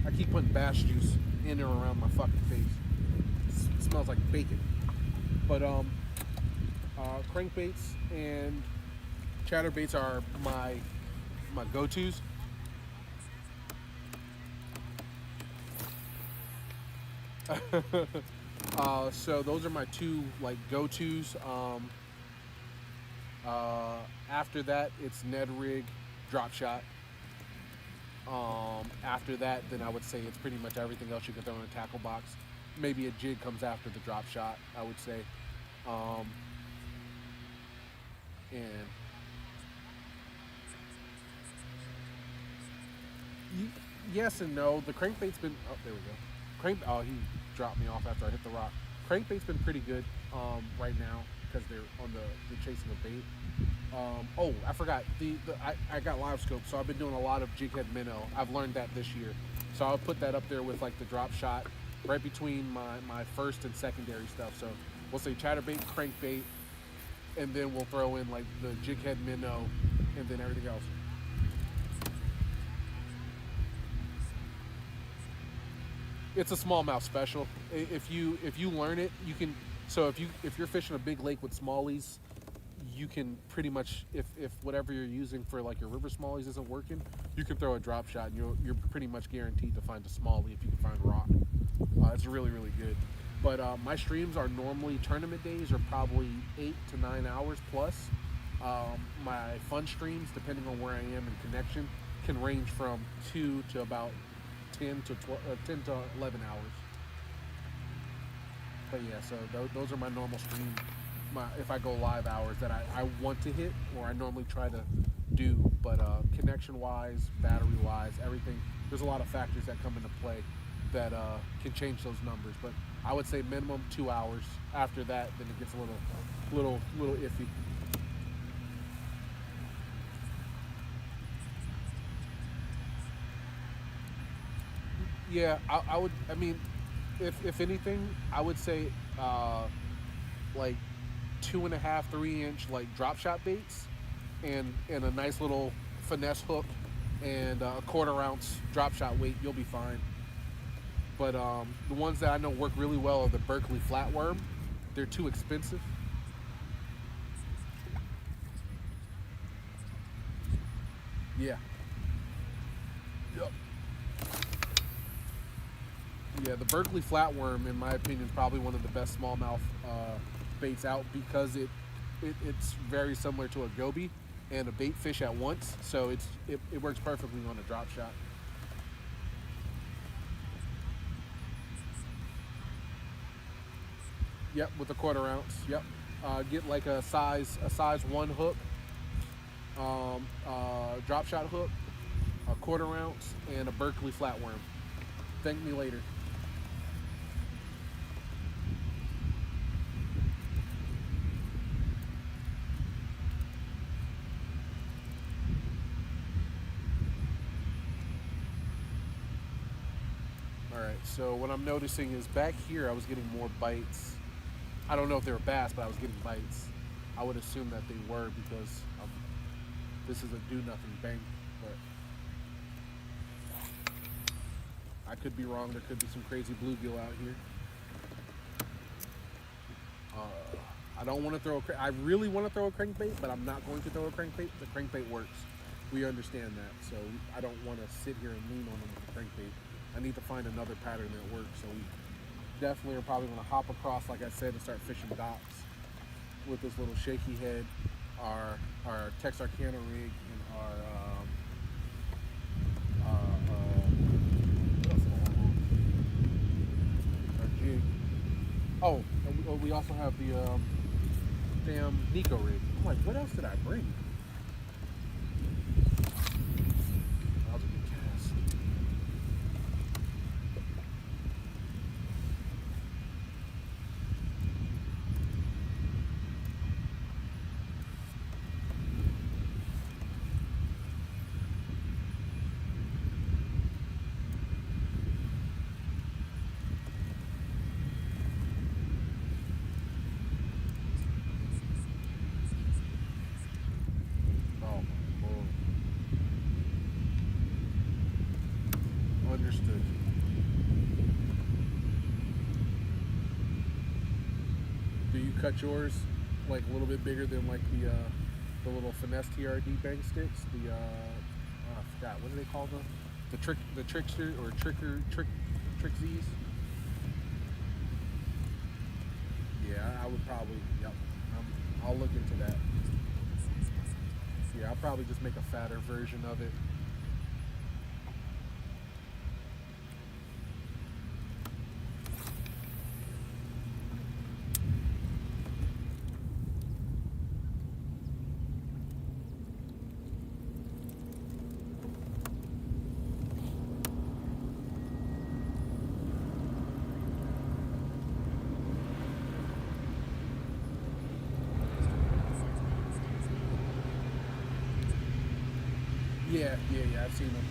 I keep putting bass juice in or around my fucking face. It smells like bacon. But crankbaits and chatterbaits are my go-tos. So those are my two like go-tos. After that, it's Ned rig, drop shot. After that, then I would say it's pretty much everything else you can throw in a tackle box. Maybe a jig comes after the drop shot, I would say. Um, and yes and no. The crankbait's been. Oh, there we go. Oh, he dropped me off after I hit the rock. Crankbait's been pretty good right now because they're on the chasing a bait. Oh, I forgot. I got live scope, so I've been doing a lot of jig head minnow. I've learned that this year, so I'll put that up there with like the drop shot, right between my first and secondary stuff. So we'll say chatterbait, crankbait, and then we'll throw in like the jig head minnow, and then everything else. It's a smallmouth special. If you learn it, you can. So if you're fishing a big lake with smallies, you can pretty much, if whatever you're using for like your river smallies isn't working, you can throw a drop shot and you're pretty much guaranteed to find a smallie if you can find rock. It's really really good. But my streams are normally tournament days are probably 8 to 9 hours plus. My fun streams, depending on where I am in connection, can range from 2 to about 10 to 11 hours. But yeah, so those are my normal stream. If I go live hours that I want to hit or I normally try to do. But connection wise, battery wise, everything. There's a lot of factors that come into play that can change those numbers. But I would say minimum 2 hours. After that, then it gets a little iffy. Yeah, I would. I mean, if anything, I would say like 2.5, 3 inch like drop shot baits, and a nice little finesse hook, and a 1/4 ounce drop shot weight. You'll be fine. But the ones that I know work really well are the Berkeley flatworm. They're too expensive. Yeah. Yep. Yeah, the Berkeley flatworm, in my opinion, is probably one of the best smallmouth baits out because it's very similar to a goby and a bait fish at once. So it works perfectly on a drop shot. Yep, with a 1/4 ounce. Yep. Get like a size 1 hook, drop shot hook, a 1/4 ounce, and a Berkeley flatworm. Thank me later. All right. So what I'm noticing is back here I was getting more bites. I don't know if they were bass, but I was getting bites. I would assume that they were because this is a do nothing bank, but I could be wrong. There could be some crazy bluegill out here. I don't want to throw I really want to throw a crankbait, but I'm not going to throw a crankbait. The crankbait works. We understand that, so I don't want to sit here and lean on them with the crankbait. I need to find another pattern that works. So we definitely are probably going to hop across, like I said, and start fishing docks with this little shaky head, our Texarkana rig, and our what else do I have? Our jig. Oh, and we also have the damn Nico rig. I'm like, what else did I bring? That was a good cast. Oh, Lord. Understood. Do you cut yours like a little bit bigger than like the little finesse TRD bang sticks? I forgot, what do they call them? The trickster or trick Z's? Yeah, I would probably. Yep. I'll look into that. Yeah, I'll probably just make a fatter version of it. Yeah, I've seen them.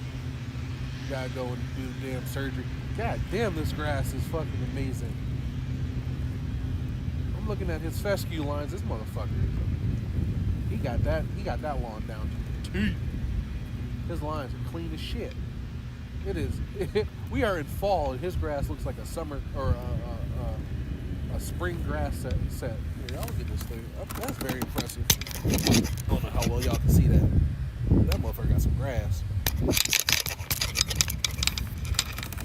You gotta go and do damn surgery. God damn, this grass is fucking amazing. I'm looking at his fescue lines. This motherfucker, he got that lawn down to the T. His lines are clean as shit. It is. We are in fall, and his grass looks like a summer or a spring grass set. here. I'll get this thing. That's very impressive. I don't know how well y'all can see that. That motherfucker got some grass.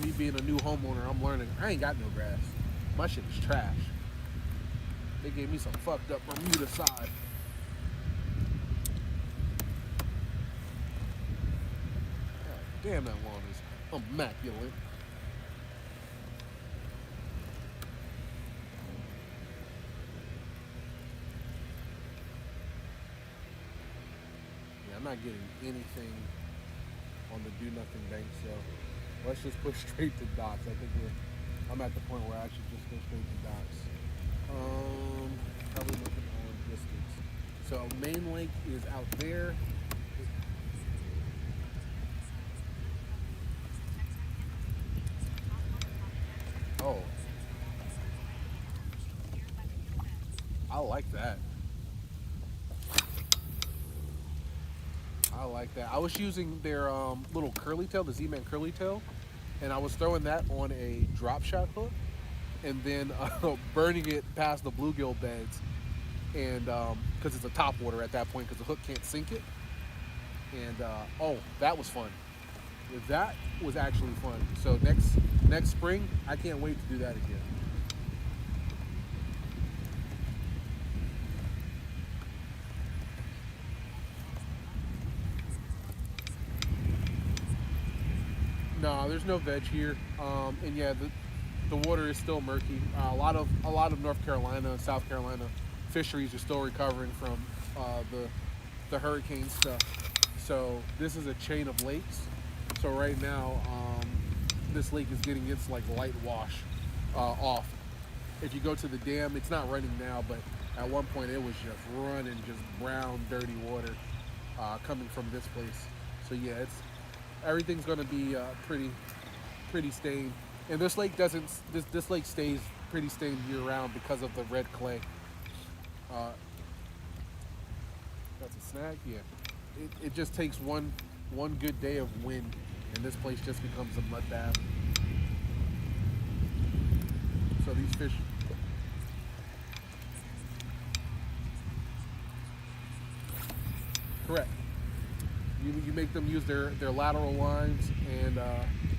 Me being a new homeowner, I'm learning. I ain't got no grass. My shit is trash. They gave me some fucked up Bermuda side. God damn, that lawn is immaculate. Yeah, I'm not getting anything on the do nothing bank, so let's just push straight to docks. I think I'm at the point where I should just go straight to docks. Probably looking on distance. So main lake is out there. Oh, I like that. I like that. I was using their little curly tail, the Z-Man curly tail, and I was throwing that on a drop shot hook, and then burning it past the bluegill beds, and because it's a top water at that point, because the hook can't sink it. And oh, that was fun. That was actually fun. So next spring, I can't wait to do that again. No, there's no veg here, and yeah, the water is still murky. A lot of North Carolina and South Carolina fisheries are still recovering from the hurricane stuff. So this is a chain of lakes. So right now, this lake is getting its like light wash off. If you go to the dam, it's not running now, but at one point it was just running, just brown, dirty water coming from this place. So yeah, it's everything's going to be pretty stained. And this lake doesn't. This lake stays pretty stained year round because of the red clay. Uh, that's a snag. Yeah. It just takes one good day of wind, and this place just becomes a mud bath. So these fish. Correct. You make them use their lateral lines and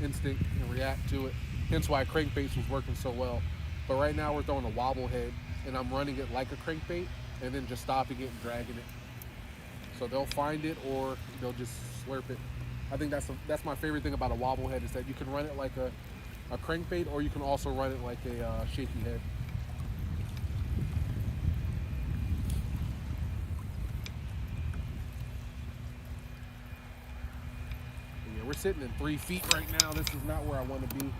instinct and react to it. Hence why crankbaits was working so well. But right now we're throwing a wobble head, and I'm running it like a crankbait, and then just stopping it and dragging it. So they'll find it or they'll just slurp it. I think that's my favorite thing about a wobble head is that you can run it like a crankbait, or you can also run it like a shaky head. Yeah, we're sitting in 3 feet right now. This is not where I want to be.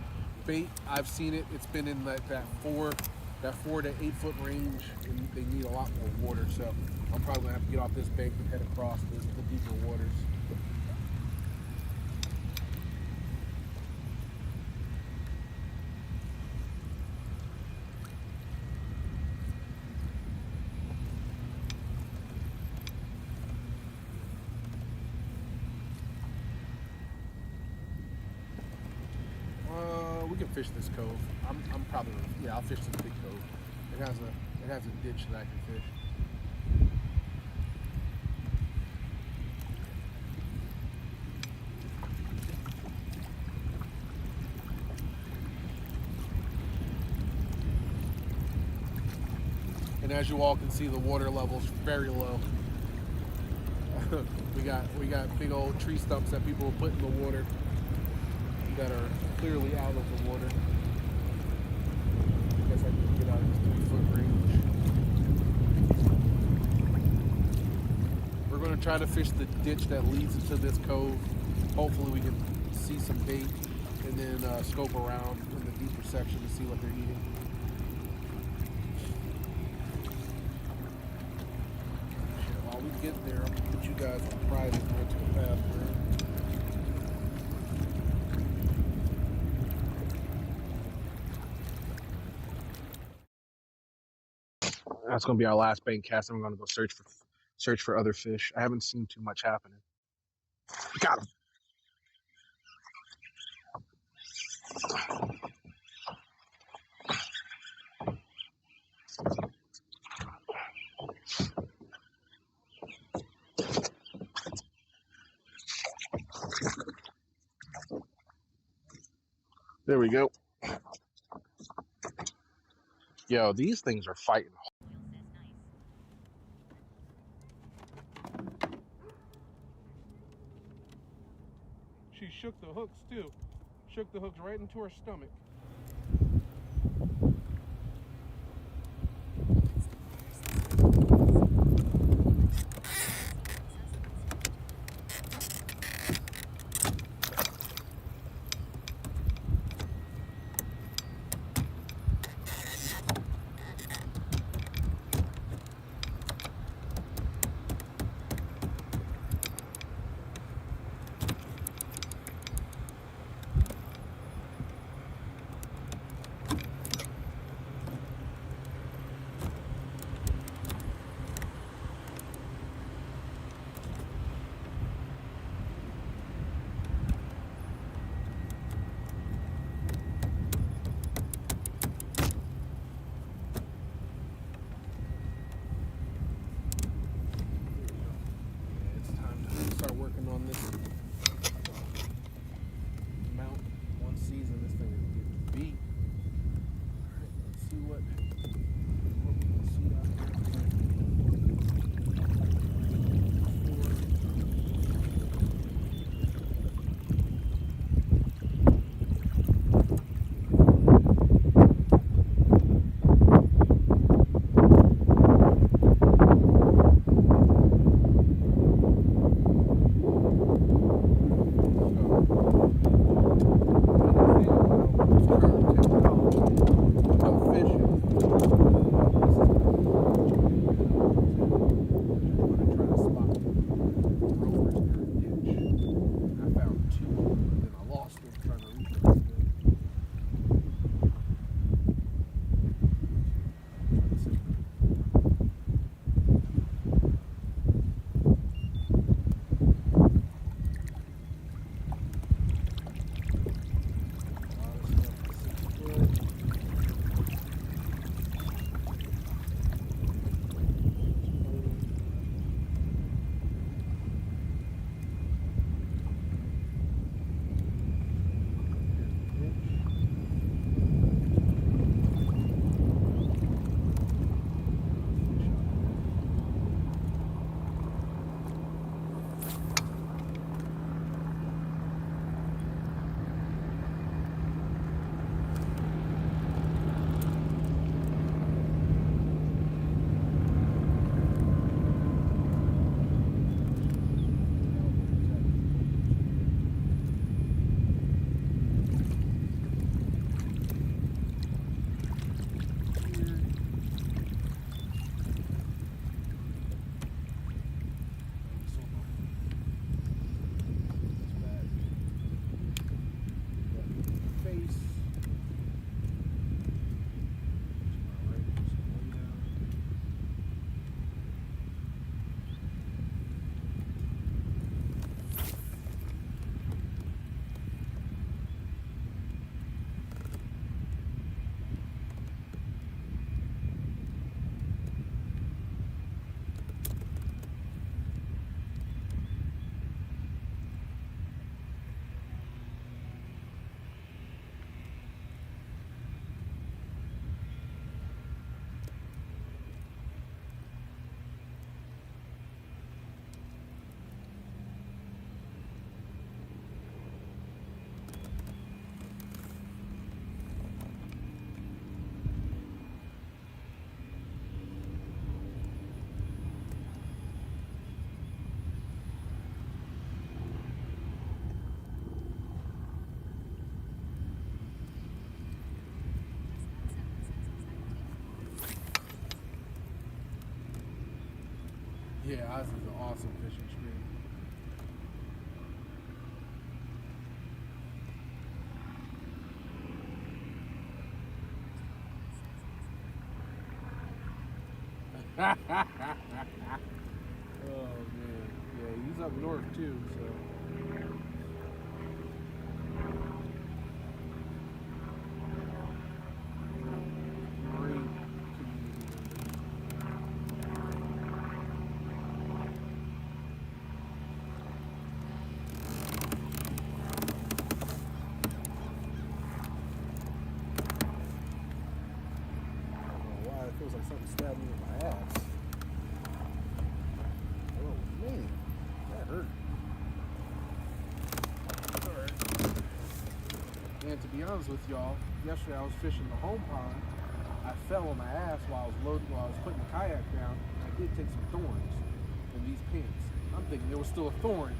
Bait, I've seen it. It's been in that 4 to 8 foot range, and they need a lot more water. So I'm probably gonna have to get off this bank and head across the deeper waters. We can fish this cove. I'm probably yeah. I'll fish this big cove. It has a ditch that I can fish. And as you all can see, the water level's very low. we got big old tree stumps that people put in the water that are clearly out of the water. I guess I need to get out of this 3 foot range. We're going to try to fish the ditch that leads into this cove. Hopefully we can see some bait and then scope around in the deeper section to see what they're eating. While we get there, I'm going to put you guys on private and go to the bathroom. That's gonna be our last bait cast. I'm gonna go search for other fish. I haven't seen too much happening. Got him. There we go. Yo, these things are fighting. She shook the hooks too. Shook the hooks right into her stomach. Start working on this mount. One season, this thing is getting beat. Alright, let's see what we can see out Yeah, Oz is an awesome fishing stream. Oh man, yeah, he's up north too, so. And to be honest with y'all, yesterday I was fishing the home pond. I fell on my ass while I was putting the kayak down. And I did take some thorns in these pants. I'm thinking there was still a thorn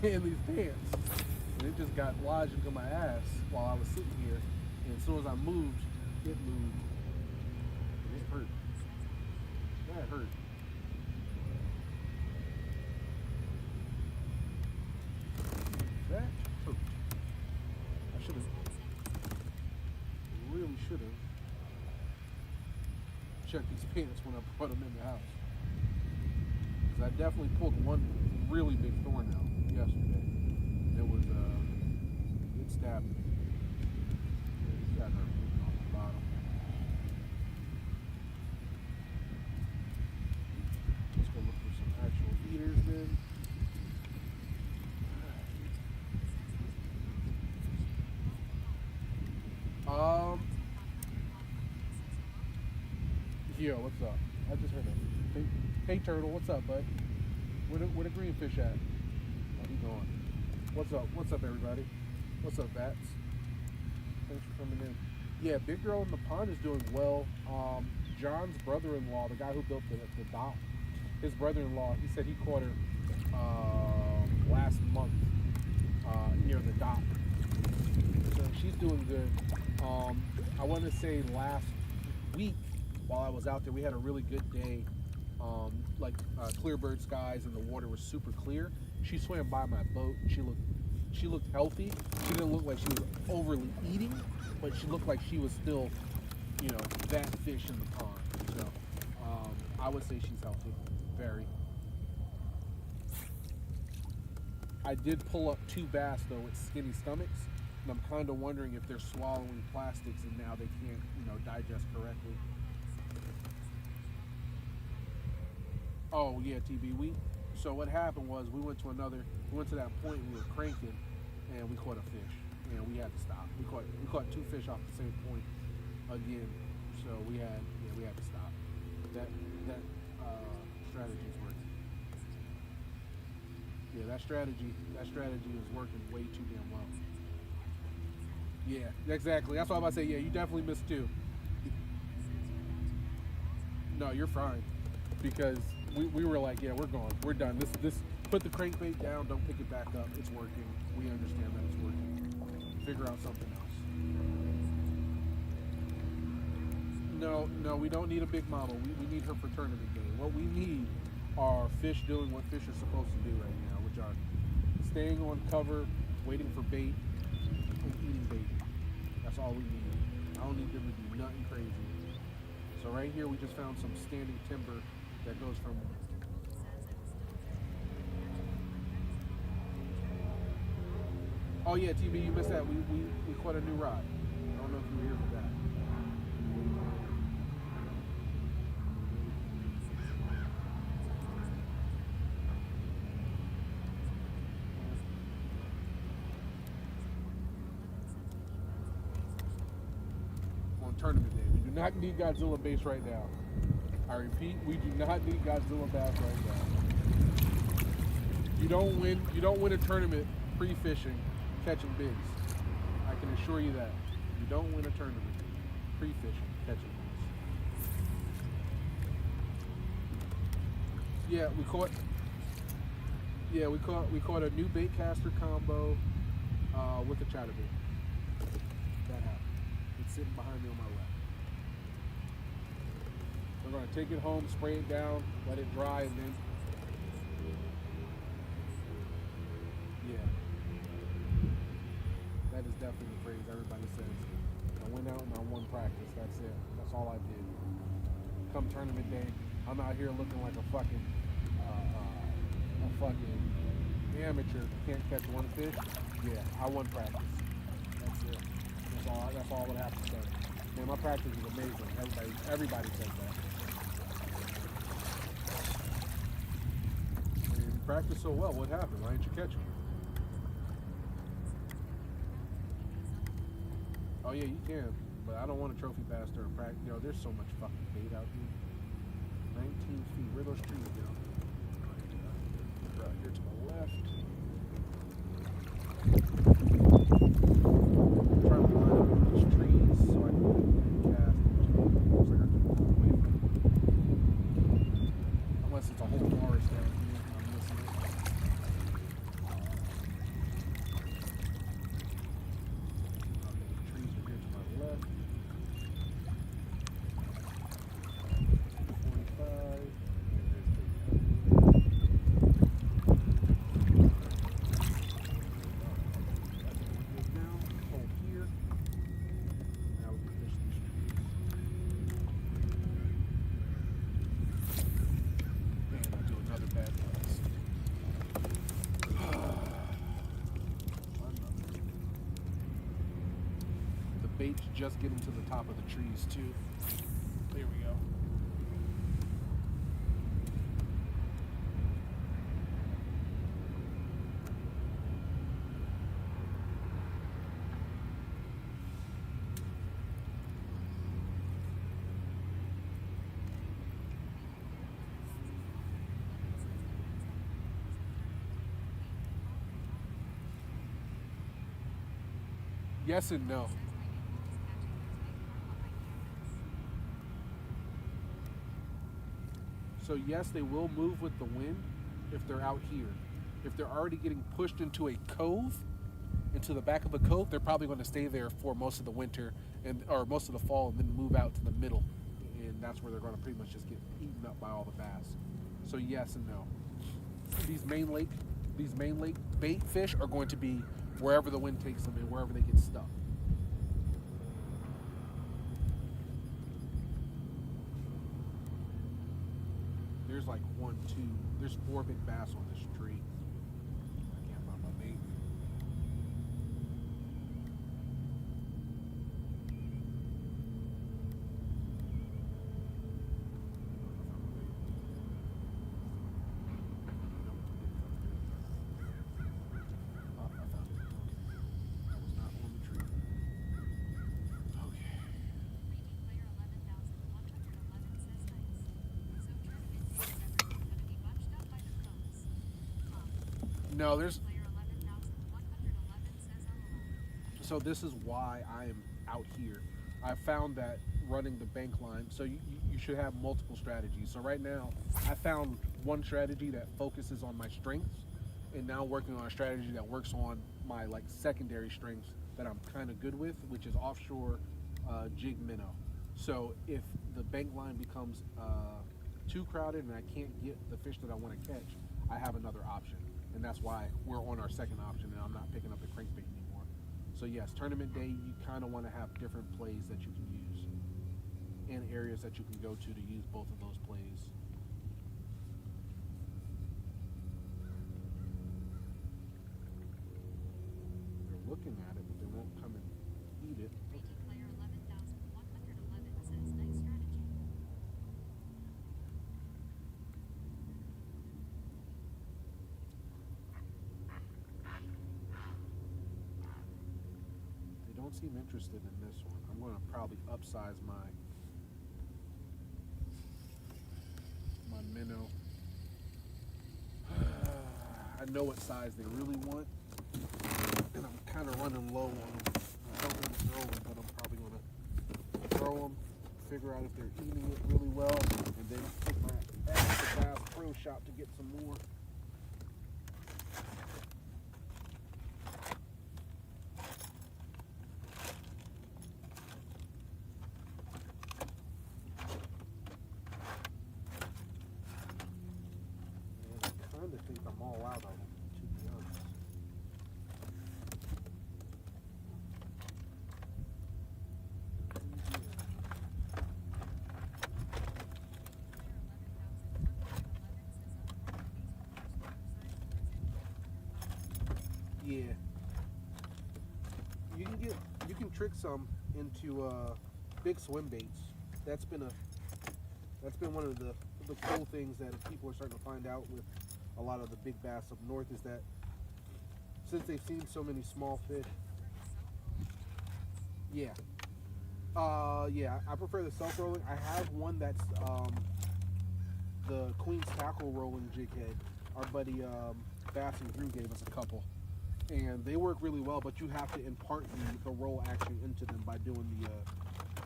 in these pants. And it just got lodged into my ass while I was sitting here. And as soon as I moved, it moved. And it hurt. That hurt. That hurt. I should have, really should have checked these pants when I brought them in the house. Because I definitely pulled one really big thorn out yesterday. It was, it stabbed me. It got her on the bottom. Let's go look for some actual eaters then. Yo, what's up? I just heard it. Hey Turtle, what's up, bud? Where the greenfish at? Oh, he gone. What's up? What's up, everybody? What's up, Bats? Thanks for coming in. Yeah, Big Girl in the Pond is doing well. John's brother-in-law, the guy who built the dock, his brother-in-law, he said he caught her last month near the dock. So she's doing good. I want to say last week while I was out there, we had a really good day. Clear bird skies and the water was super clear. She swam by my boat. She looked healthy. She didn't look like she was overly eating, but she looked like she was still, that fish in the pond. So I would say she's healthy, very. I did pull up 2 bass though with skinny stomachs, and I'm kind of wondering if they're swallowing plastics and now they can't, digest correctly. Oh yeah, TB. So what happened was we went to that point and we were cranking, and we caught a fish, and we had to stop. We caught 2 fish off the same point again, so we had to stop. That strategy's working. Yeah, that strategy is working way too damn well. Yeah, exactly. That's what I'm about to say. Yeah, you definitely missed 2. No, you're fine, because we were like, yeah, we're gone. We're done. This put the crankbait down, don't pick it back up. It's working. We understand that it's working. Figure out something else. No, we don't need a big mama. We need her for tournament day. What we need are fish doing what fish are supposed to do right now, which are staying on cover, waiting for bait, and eating bait. That's all we need. I don't need them to do nothing crazy. So right here we just found some standing timber that goes from oh yeah, TB, you missed that. We caught a new rod. I don't know if you were here for that. On tournament day, we do not need Godzilla base right now. I repeat, we do not need Godzilla bass right now. You don't win a tournament pre-fishing, catching bigs. I can assure you that. You don't win a tournament pre-fishing, catching bigs. Yeah, we caught a new bait caster combo with a chatterbait. That happened. It's sitting behind me on my left. We're going to take it home, spray it down, let it dry, and then, yeah. That is definitely the phrase everybody says. I went out and I won practice. That's it. That's all I did. Come tournament day, I'm out here looking like a fucking amateur. Can't catch one fish. Yeah, I won practice. That's it. That's all I would have to say. Man, my practice is amazing. Everybody says that. You practice so well. What happened? Why didn't you catch them? Oh yeah, you can, but I don't want a trophy bass during practice. There's so much fucking bait out here. 19 feet. Where those trees go? Right here to the left. bait's just getting to the top of the trees too. There we go. Yes and no. So yes, they will move with the wind if they're out here. If they're already getting pushed into a cove, into the back of a cove, they're probably going to stay there for most of the winter and or most of the fall, and then move out to the middle, and that's where they're going to pretty much just get eaten up by all the bass. So yes and no. These main lake, bait fish are going to be wherever the wind takes them and wherever they get stuck. There's like one, two, there's 4 big bass on this tree. I can't find my bait. No, there's. So this is why I am out here. I found that running the bank line, so you should have multiple strategies. So right now, I found one strategy that focuses on my strengths, and now working on a strategy that works on my like secondary strengths that I'm kind of good with, which is offshore jig minnow. So if the bank line becomes too crowded and I can't get the fish that I want to catch, I have another option, and that's why we're on our second option, and I'm not picking up the crankbait anymore. So yes, tournament day, you kind of want to have different plays that you can use and areas that you can go to use both of those plays. They're looking at it, but they won't come and eat it. Player 11,111 says nice strategy. They don't seem interested in this one. I'm going to probably upsize my minnow. I know what size they really want, and I'm kind of running low on them. I don't want to throw them, but I'm probably going to throw them, figure out if they're eating it really well, and then take my extra Bass Pro Shop to get some more. I think I'm all out of them, to be honest. Yeah. You can trick some into big swim baits. That's been one of the cool things that people are starting to find out with a lot of the big bass up north, is that since they've seen so many small fish. Yeah. Yeah, I prefer the self-rolling. I have one that's the Queen's Tackle rolling jig head. Our buddy Bass and Drew gave us a couple, and they work really well, but you have to impart the roll action into them by doing the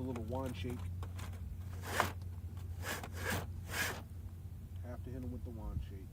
little wand shake. Have to hit them with the wand shake.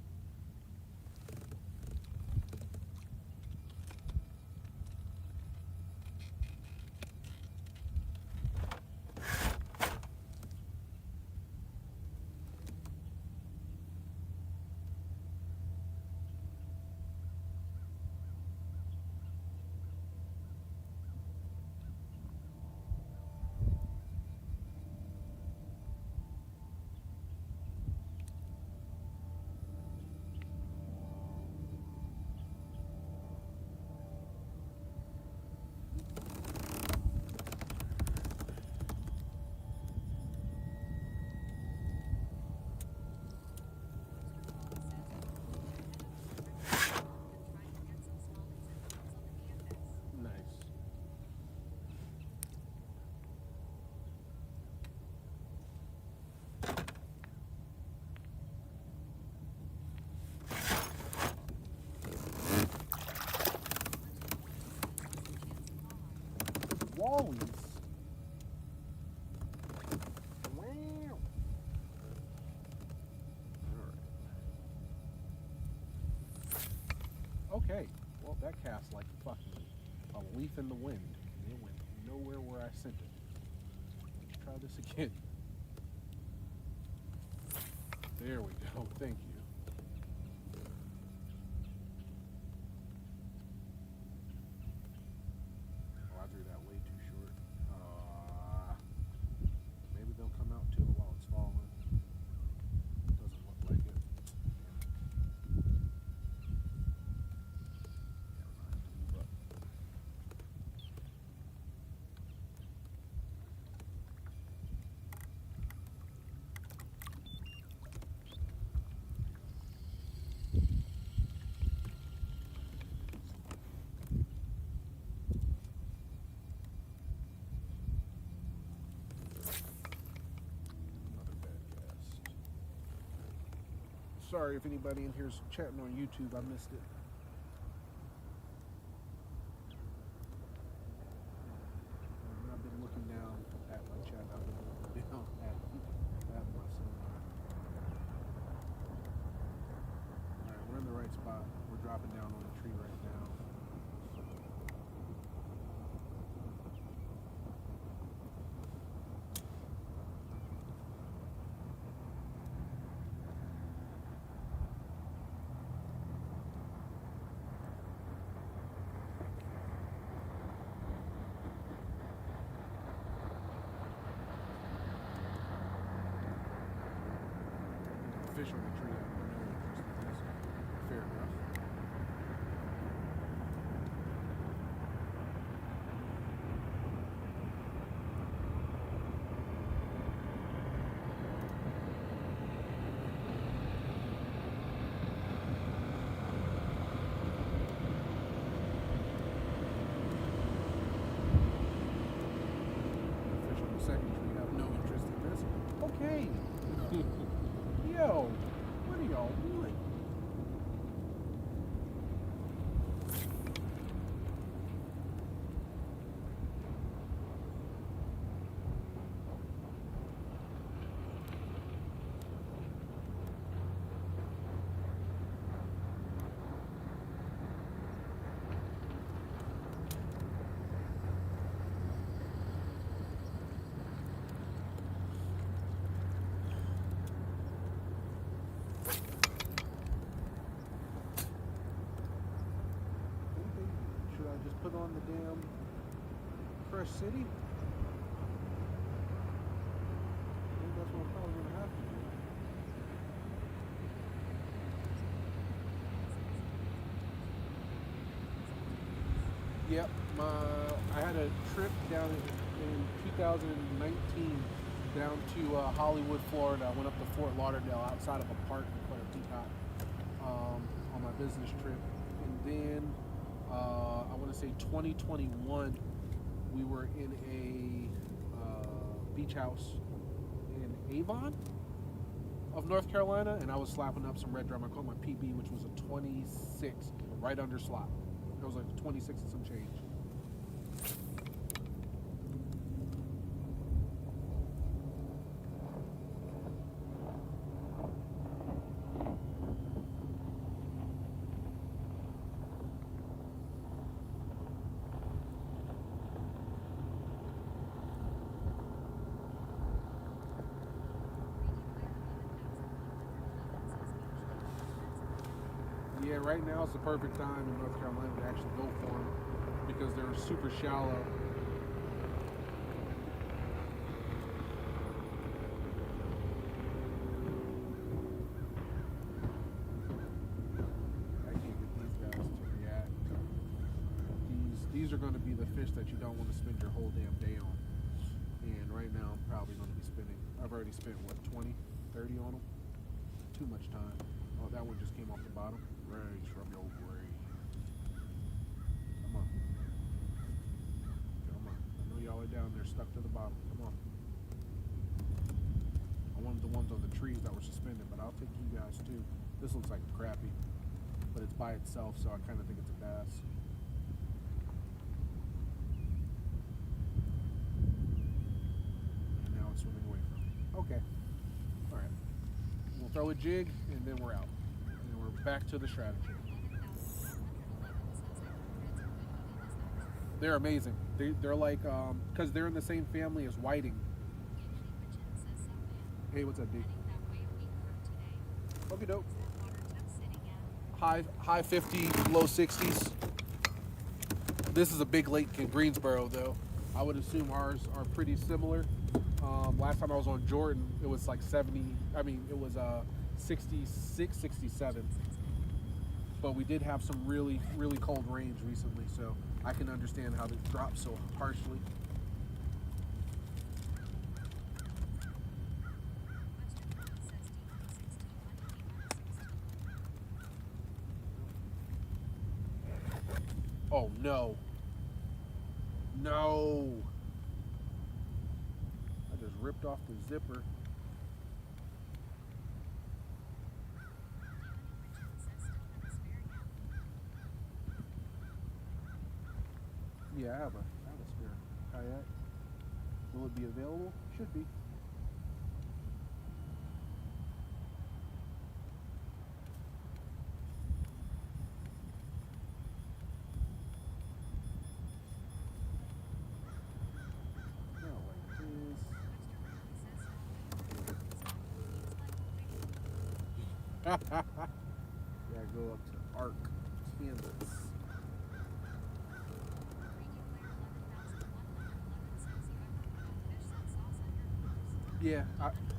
wallies. Wow. Alright. Okay. Well, that cast like fucking a leaf in the wind. It went nowhere where I sent it. Let's try this again. There we go. Thank you. Oh, I threw that way too short. Maybe they'll come out to it while it's falling. Doesn't look like it. Yeah, I'm gonna have to move up. Another bad cast. Sorry if anybody in here's chatting on YouTube. I missed it. I've been looking down at my chat. I've been looking down at my sonar. Alright, we're in the right spot. We're dropping down on the tree right now. Fish on the tree. I have no interest in this. Fair enough. Fish on the second tree. I have no interest in this. Okay. Yo, what are y'all doing? Should I just put on the damn Crush City? I think that's what I'm probably gonna have to do. Yep, I had a trip down in 2019 down to Hollywood, Florida. I went up to Fort Lauderdale outside of a park in front of Teapot on my business trip. And then I want to say 2021, we were in a beach house in Avon of North Carolina, and I was slapping up some red drum. I caught my PB, which was a 26, right under slot. It was like 26 and some change. Yeah, right now is the perfect time in North Carolina to actually go for them because they're super shallow. I can't get these guys to react. These are going to be the fish that you don't want to spend your whole damn day on. And right now I'm probably going to be spending, I've already spent what, 20, 30 on them? Too much time. Oh, that one just came off the bottom. Rage from your brain. Come on. Come on. I know y'all are down there stuck to the bottom. Come on. I wanted the ones on the trees that were suspended, but I'll take you guys too. This looks like a crappie, but it's by itself, so I kind of think it's a bass. throw a jig, and then we're out. And we're back to the strategy. 11,111 says I heard reds are good eating. Is that true? They're amazing. They're like, because they're in the same family as whiting. Angie Richin says sup man. Hey, what's up, D? Heading that way a week from today. Okay, dope. What's that water temp sitting at? High 50s, low 60s. This is a big lake in Greensboro, though. I would assume ours are pretty similar. Last time I was on Jordan, it was like 70. I mean, it was 66, 67. But we did have some really, really cold rains recently, so I can understand how it dropped so harshly. Western Road says D161, D116. Oh no. No. I just ripped off the zipper. Richin says still have a spare yet. Yeah, I have a spare kayak. Will it be available? Should be. No, like this. Western Road says no way. Yeah, go up to Arc, Kansas. 3D player 11,111 says you ever put on fish since sauce on your lures? Yeah, Angie Richin says no. If not, I can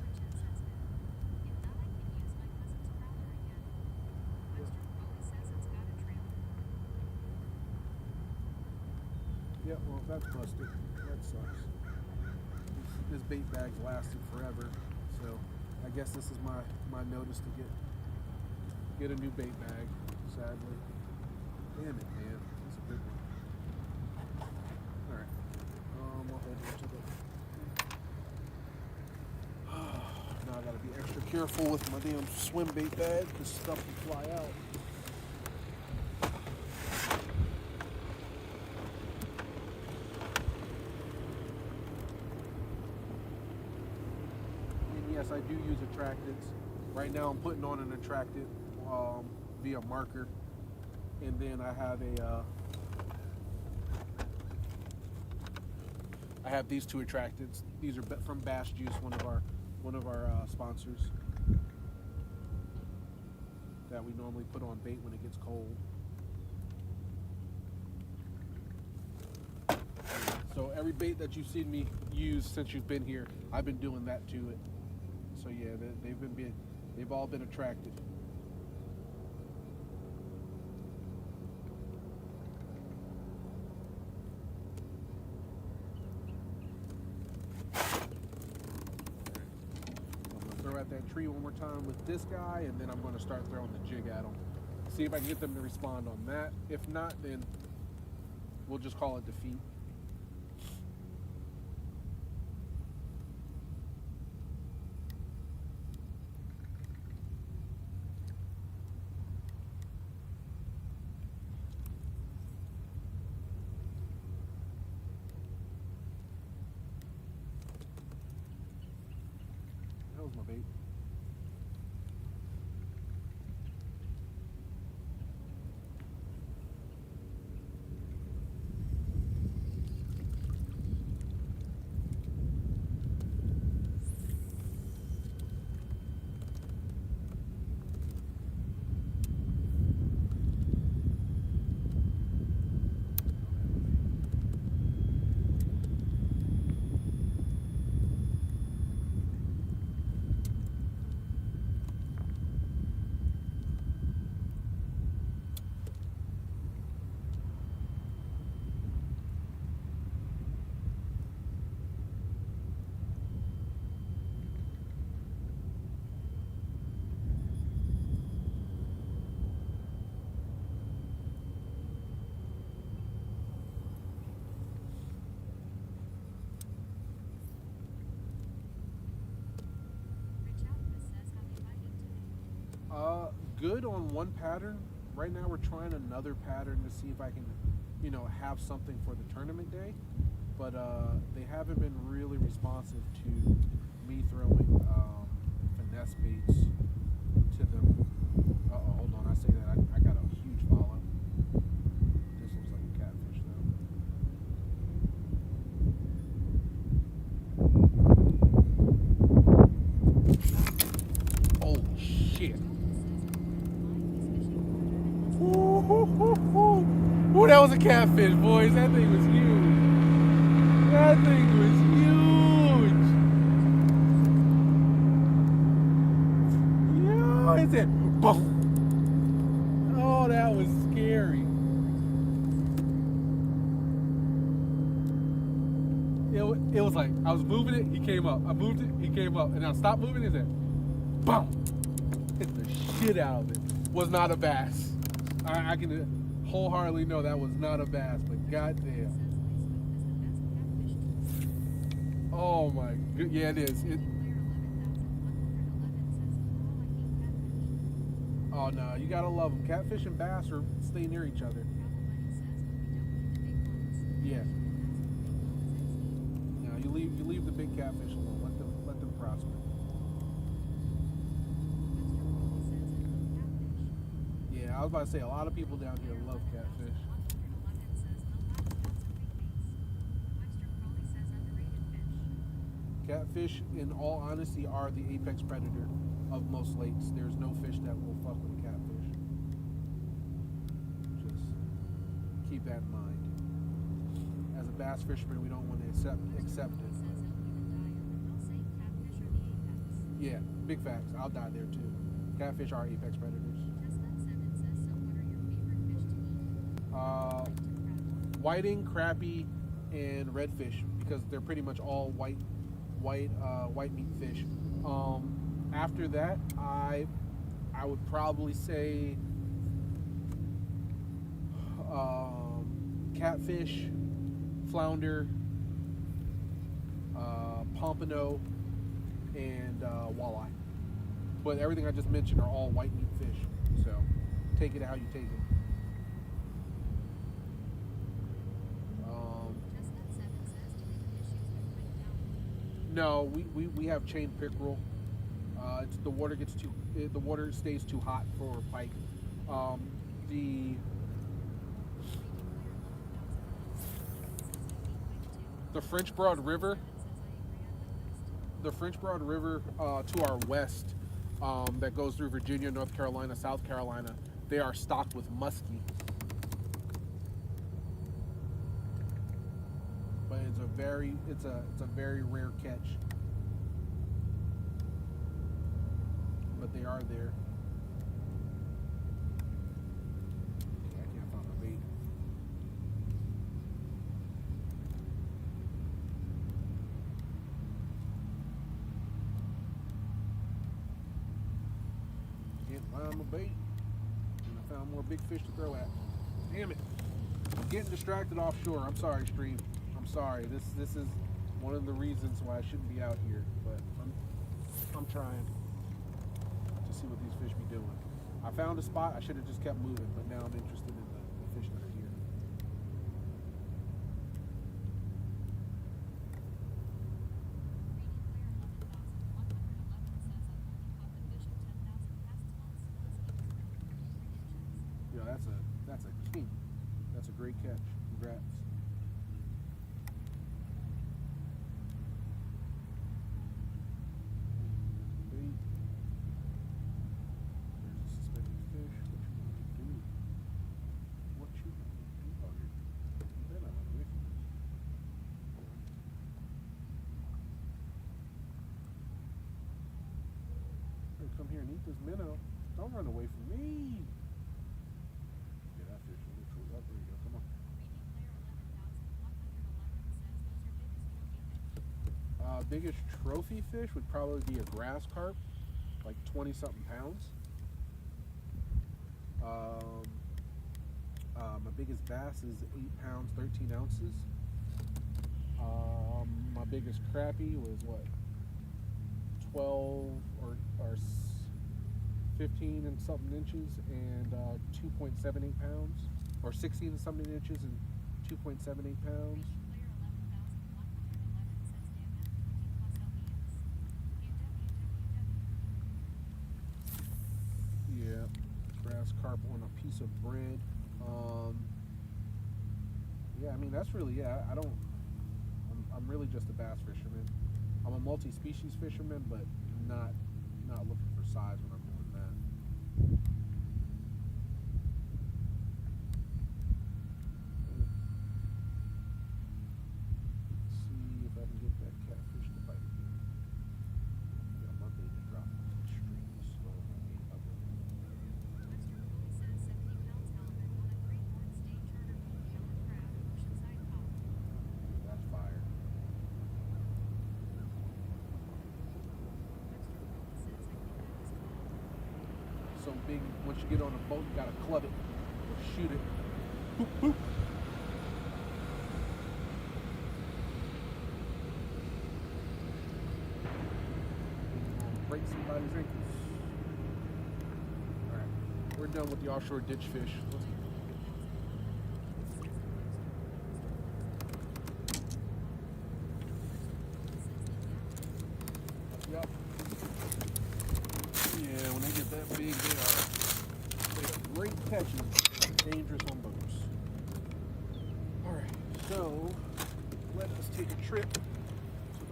use my cousin's growler again. Western Road says it's got a trailer. yeah. Well, that's busted. That sucks. This bait bag's lasted forever, so I guess this is my notice to get a new bait bag. Sadly, damn it, man. That's a big one. All right. I'll hold on to the. Now I gotta be extra careful with my damn swim bait bag because stuff will fly out. And yes, I do use attractants. Right now I'm putting on an attractant via marker. And then I have I have these two attractants. These are from Bass Juice, one of our sponsors that we normally put on bait when it gets cold. So every bait that you've seen me use since you've been here, I've been doing that to it. So yeah, they've all been attracted. I'm gonna throw at that tree one more time with this guy, and then I'm gonna start throwing the jig at them. See if I can get them to respond on that. If not, then we'll just call it defeat. That was my bait. Rich Alpha says how you find it today. Good on one pattern. Right now we're trying another pattern to see if I can, have something for the tournament day. But they haven't been really responsive to me throwing finesse baits to them. Hold on. I say that. I got a huge follow. This looks like a catfish, though. Holy shit. Ooh, that was a catfish, boys. That thing was huge. That thing was huge. Yo, it said, boom. Oh, that was scary. It was like, I was moving it, he came up. I moved it, he came up. And I stopped moving it, and boom. Hit the shit out of it. Was not a bass. I can wholeheartedly know that was not a bass, but goddamn. Oh my good, yeah, it is. Oh no, you gotta love them. Catfish and bass are stay near each other. Yeah. No, you leave the big catfish alone. Let them prosper. Yeah, I was about to say a lot of people down here love catfish. Catfish, in all honesty, are the apex predator of most lakes. There's no fish that will fuck with a catfish. Just keep that in mind. As a bass fisherman, we don't want to accept it. But yeah, big facts. I'll die there too. Catfish are apex predators. Whiting, crappie, and redfish, because they're pretty much all white meat fish. After that, I would probably say catfish, flounder, pompano, and walleye. But everything I just mentioned are all white meat fish. So take it how you take it. No, we have chain pickerel. The water stays too hot for pike. The French Broad River, to our west, that goes through Virginia, North Carolina, South Carolina, they are stocked with muskie. But it's a very rare catch. But they are there. I can't find my bait. Can't find my bait. And I found more big fish to throw at. Damn it. I'm getting distracted offshore. I'm sorry, stream. I'm sorry. This is one of the reasons why I shouldn't be out here. But I'm trying to see what these fish be doing. I found a spot. I should have just kept moving, but now I'm interested in the fish that are here. Yo, that's a king. That's a great catch. Congrats. Come here and eat this minnow. Don't run away from me. Yeah, that fish is literally up. There you go. Come on. Biggest trophy fish would probably be a grass carp, like 20-something pounds. My biggest bass is 8 pounds, 13 ounces. My biggest crappie was what? 12 or 15 and something inches and 2.78 pounds, or 16 and something inches and 2.78 pounds. grass carp on a piece of bread. Yeah, I mean that's really I don't. I'm really just a bass fisherman. I'm a multi-species fisherman, but not looking for size when I'm doing that. Let's see if I can get that catfish to bite again. Yeah, my bait is dropping extremely slow. Western Philly says 70 pounds halibut on a three-horn state charter boat beyond the crowd in Oceanside, Colorado. That's fire. Western Philly says I think that was cool. So big, once you get on a boat, you gotta club it or shoot it. Boop, boop. Break somebody's ankles. Alright, we're done with the offshore ditch fish. Yep. Yeah, when they get that big, they are great catches, dangerous on boats. Alright, so let us take a trip to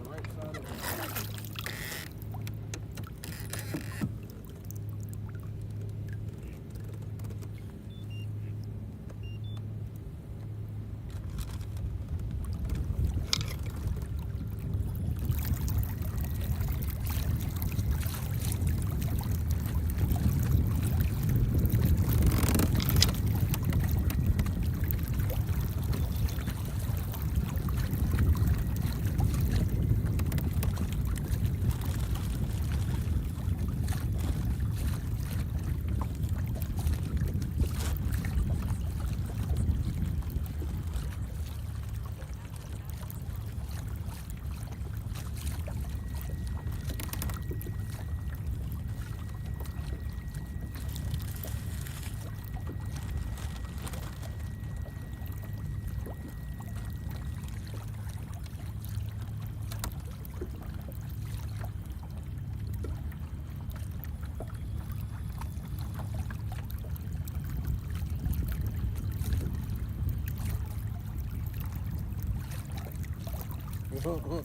the right side of the boat.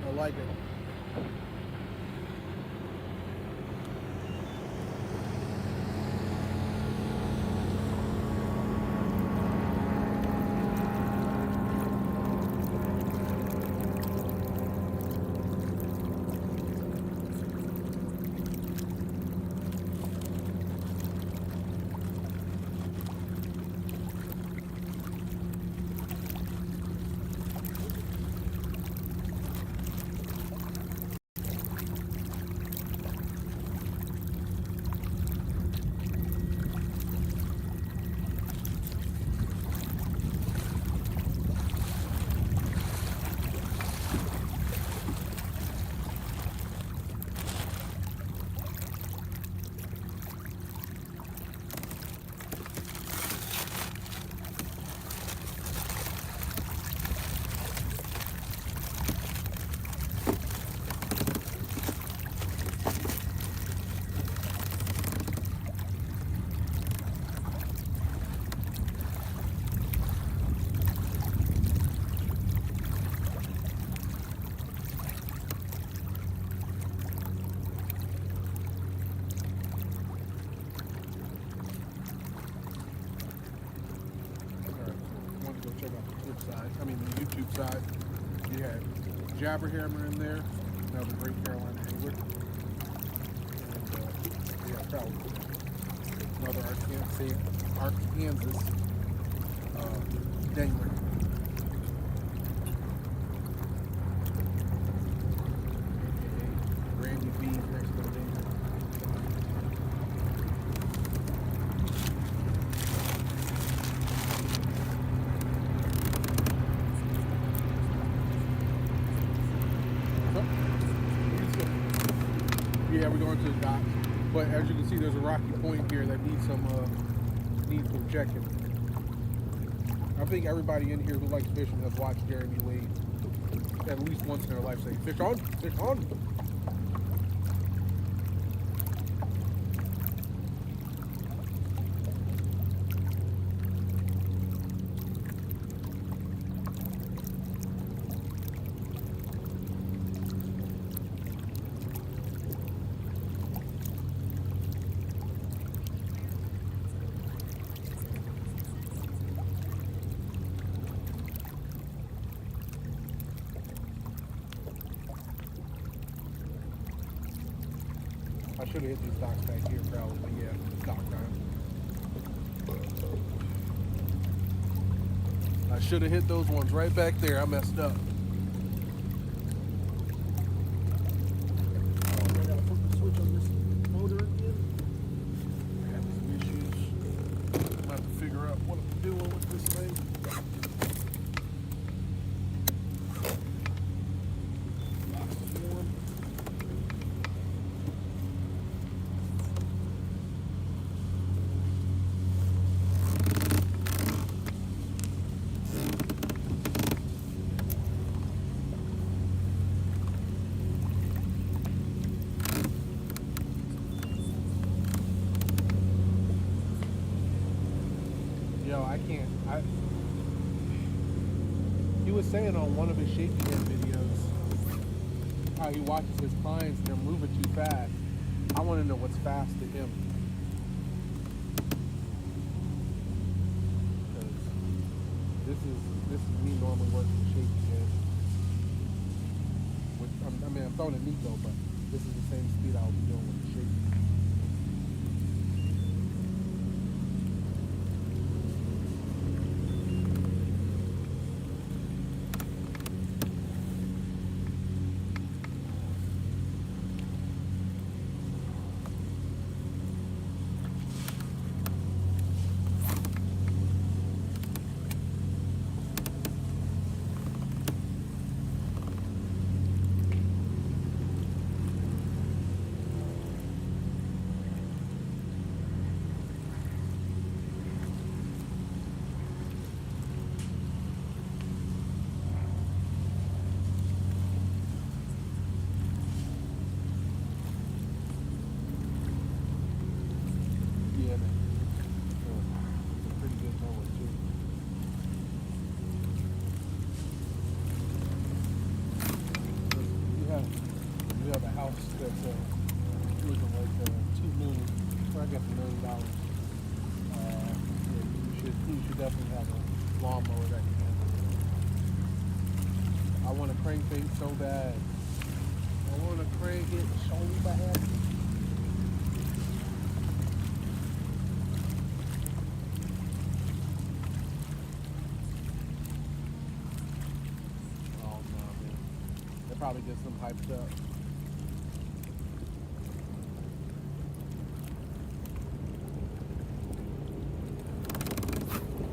I like it. YouTube side. You had Jabberhammer in there, another great Carolina angler. And yeah, probably another Arkansas Dangler. Randy B next to the Dangler. Yeah, we're going to the docks. But as you can see, there's a rocky point here that needs some checking. I think everybody in here who likes fishing has watched Jeremy Wade at least once in their life say, "Fish on, fish on." I should have hit these docks back here probably, but yeah, dock time. I should have hit those ones right back there. I messed up. Oh, I gotta put the switch on this motor again. I have some issues. I'm about to figure out what I'm doing with this thing. Yo, I can't. He was saying on one of his shaky head videos how he watches his clients and they're moving too fast. I want to know what's fast to him. Because this is me normally working shaky head. I mean, I'm throwing a Nico, but this is the same speed I'll be doing with the shaky. That's looking like $2 million, or I guess $1 million. Yeah, you should definitely have a lawnmower that can handle it. I want a crankbait so bad. I want to crank it so bad. Oh no, man. They probably get some hyped up.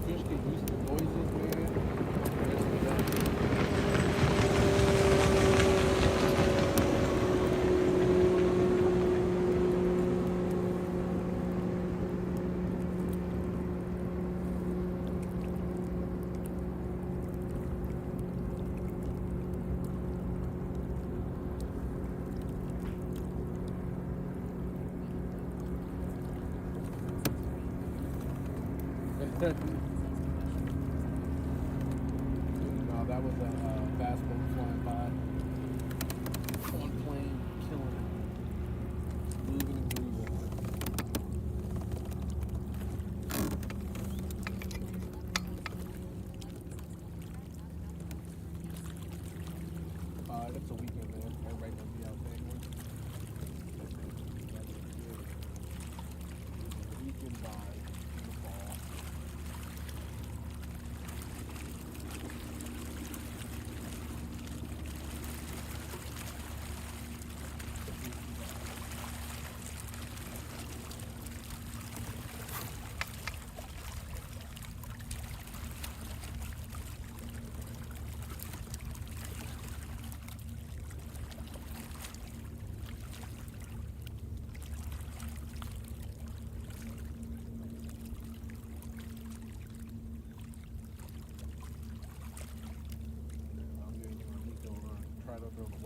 Fish get used to noises, man. No, that was a bass boat flying by. On plane, killing it. Moving and grooving.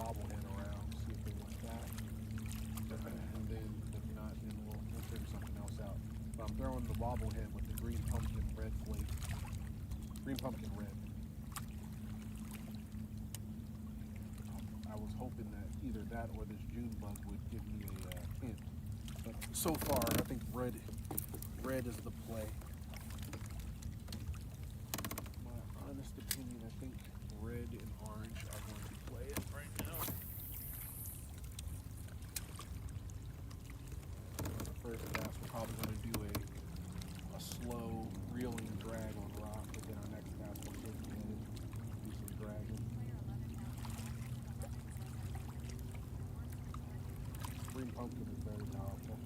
bobblehead around, see if they want that. And then if not, then we'll figure something else out. But I'm throwing the bobblehead with the green pumpkin red flake. Green pumpkin red. I was hoping that either that or this June bug would give me a hint. But so far, I think red is the play. My honest opinion, I think red and orange are going to play it right now. The first cast, we're probably going to do a slow reeling drag on rock, but then our next cast we'll take it and do some dragging. Green pumpkin is very powerful.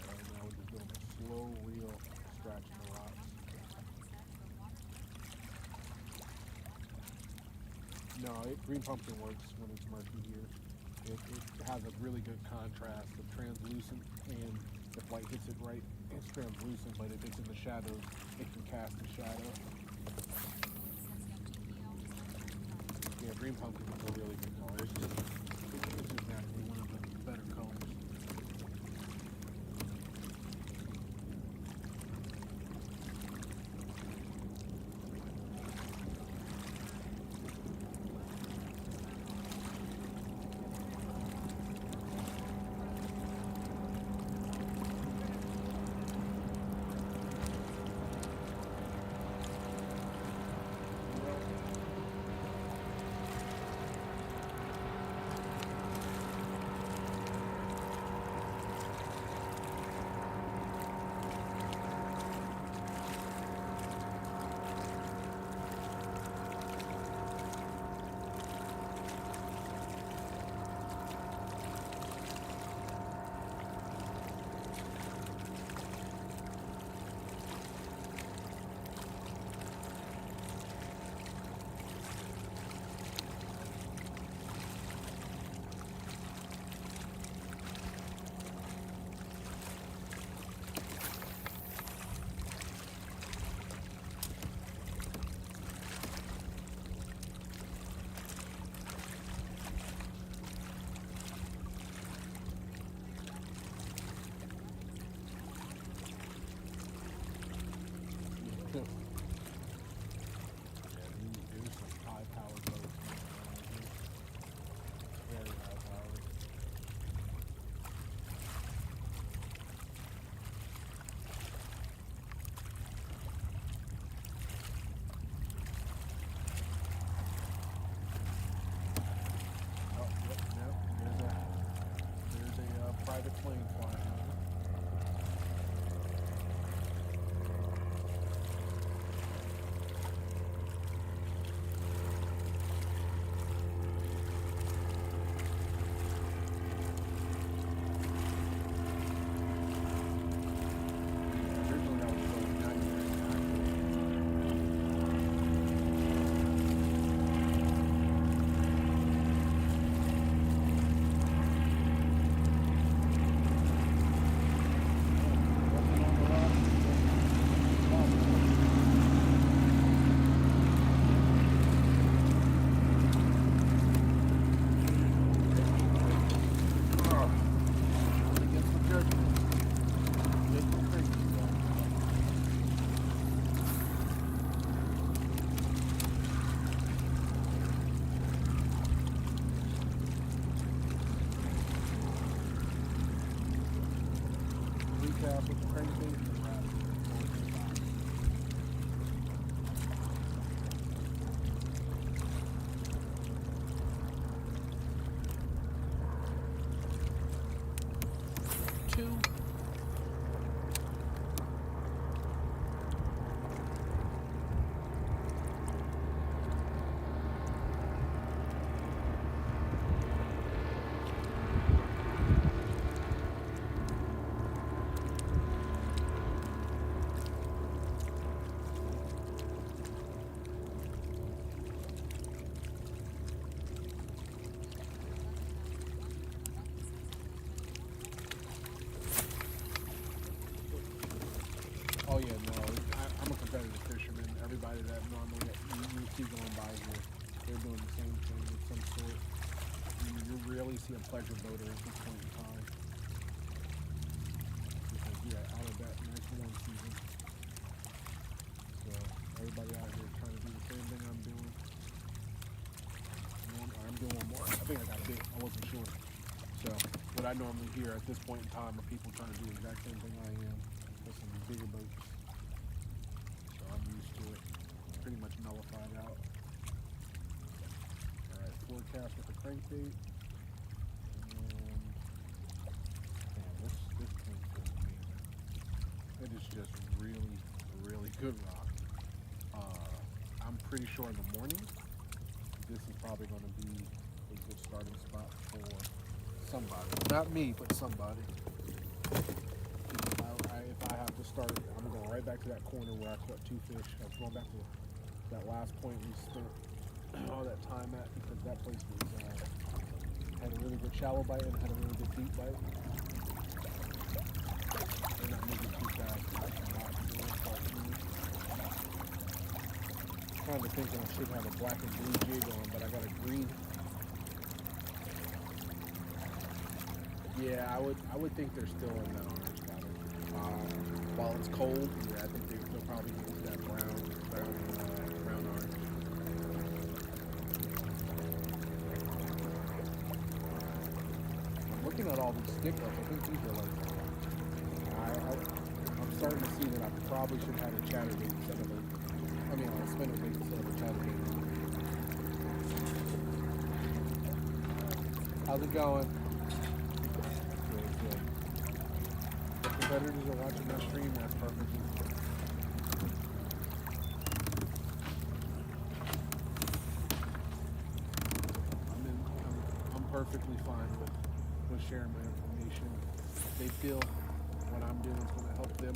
Right now we're just doing a slow reel, scratching the rocks. No, green pumpkin works when it's murky here. It has a really good contrast of translucent, and if light hits it right, it's translucent, but if it's in the shadows, it can cast a shadow. Yeah, green pumpkin is a really good color. It's just naturally one of the better colors. There's some high-powered boats around here. Very high-powered. Oh, yep, no, there's a private plane flying over. Originally I was going 90 minutes an hour. Wasn't on the rock. Against the judgment. Just the crazy stuff. Recap with the crankbait and the rod. Two. really see a pleasure boater at this point in time. Because we are out of that nice warm season. So everybody out here trying to do the same thing I'm doing. I'm doing one more. I think I got a bit. I wasn't sure. So what I normally hear at this point in time are people trying to do the exact same thing I am with some bigger boats. So I'm used to it. Pretty much nullified out. Alright, forecast with the crankbait. And man, this thing feels amazing. It is just really, really good rock. I'm pretty sure in the morning this is probably going to be a good starting spot for somebody. Not me, but somebody. If I have to start, I'm going right back to that corner where I caught 2 fish. I was going back to that last point we spent all that time at because that place was had a really good shallow bite and had a really good deep bite. They're not moving too fast. Kind of thinking I should have a black and blue jig on, but I got a green. Yeah, I would think they're still in that orange color. While it's cold, yeah, I think they'll probably use that brown orange. I'm looking at all these stick ups. I think these are like. I'm starting to see that I probably should have a chatterbait instead of a spinnerbait instead of a chatterbait. How's it going? Good. If competitors are watching my stream, that's perfectly fine. I'm perfectly fine with sharing my information. If they feel what I'm doing is going to help them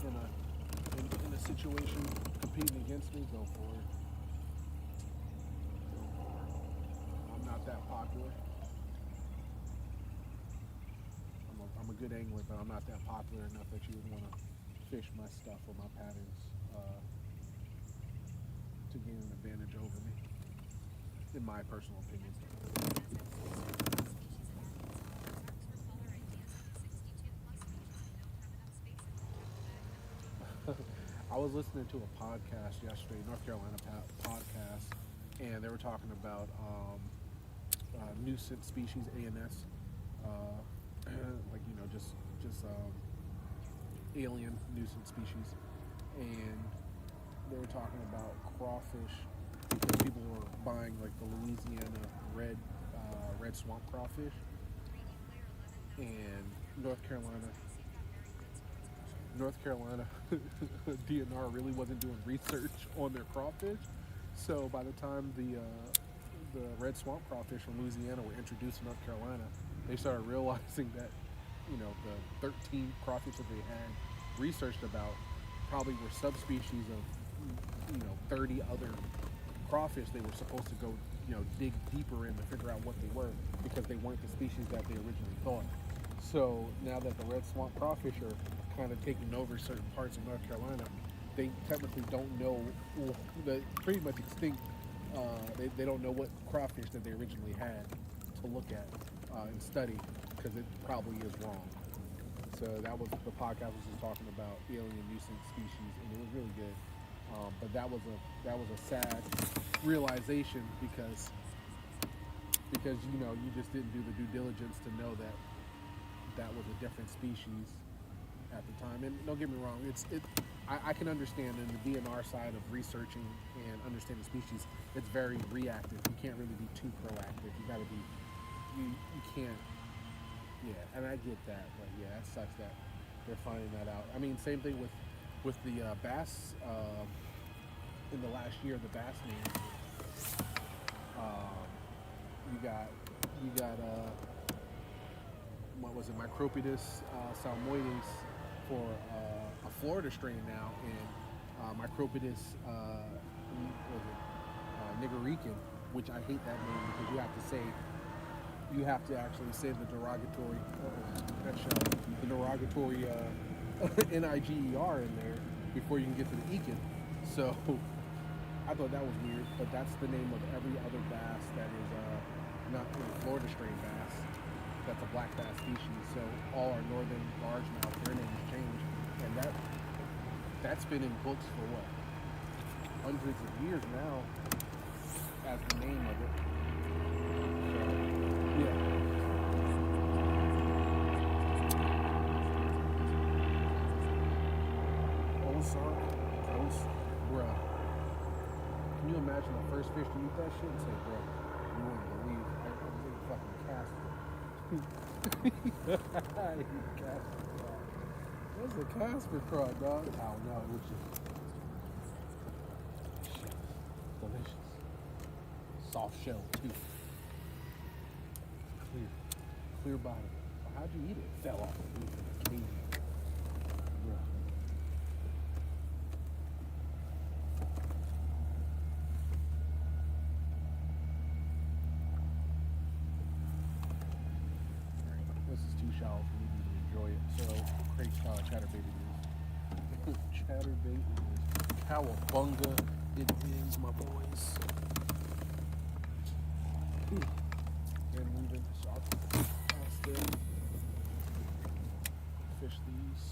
in a situation competing against me, go for it. I'm not that popular. I'm a good angler, but I'm not that popular enough that you would want to fish my stuff or my patterns to gain an advantage over me, in my personal opinion. I was listening to a podcast yesterday, North Carolina podcast, and they were talking about nuisance species, ANS, like just alien nuisance species, and they were talking about crawfish because people were buying like the Louisiana red swamp crawfish, and North Carolina DNR really wasn't doing research on their crawfish. So by the time the red swamp crawfish from Louisiana were introduced to North Carolina, they started realizing that the 13 crawfish that they had researched about probably were subspecies of 30 other crawfish. They were supposed to go dig deeper in to figure out what they were because they weren't the species that they originally thought. So now that the red swamp crawfish are kind of taking over certain parts of North Carolina, they technically don't know, they're pretty much extinct. They don't know what crawfish that they originally had to look at and study because it probably is wrong. So that was the podcast was just talking about alien nuisance species, and it was really good. But that was a sad realization because you just didn't do the due diligence to know that was a different species at the time. And don't get me wrong, I can understand in the DNR side of researching and understanding species, it's very reactive. You can't really be too proactive. You gotta be, you can't, yeah, and I get that, but yeah, it sucks that they're finding that out. I mean, same thing with the bass, in the last year, the bass names, you got what was it, Micropidus salmoides for a Florida strain now, and Micropidus nigerican, which I hate that name because you have to actually say the derogatory the derogatory NIGER in there before you can get to the Ekin. So I thought that was weird, but that's the name of every other bass that is not Florida strain bass. That's a black bass species. So all our northern largemouth, their names change, and that's been in books for what, hundreds of years now as the name of it. So yeah. Ozark, bruh. Can you imagine the first fish to eat that shit and say, bro, you wouldn't believe I was in fucking Casper. What's a Casper craw, dog? I don't know. It was just shit, delicious. Soft shell too. Clear bottom. How'd you eat it? Fell off the roof of the cage. Bruh. This is too shallow for me to even enjoy it. So, great style chatterbait it is. Chatterbait it is. Cowabunga it is, my boys. And moving sharp past them. Fish these.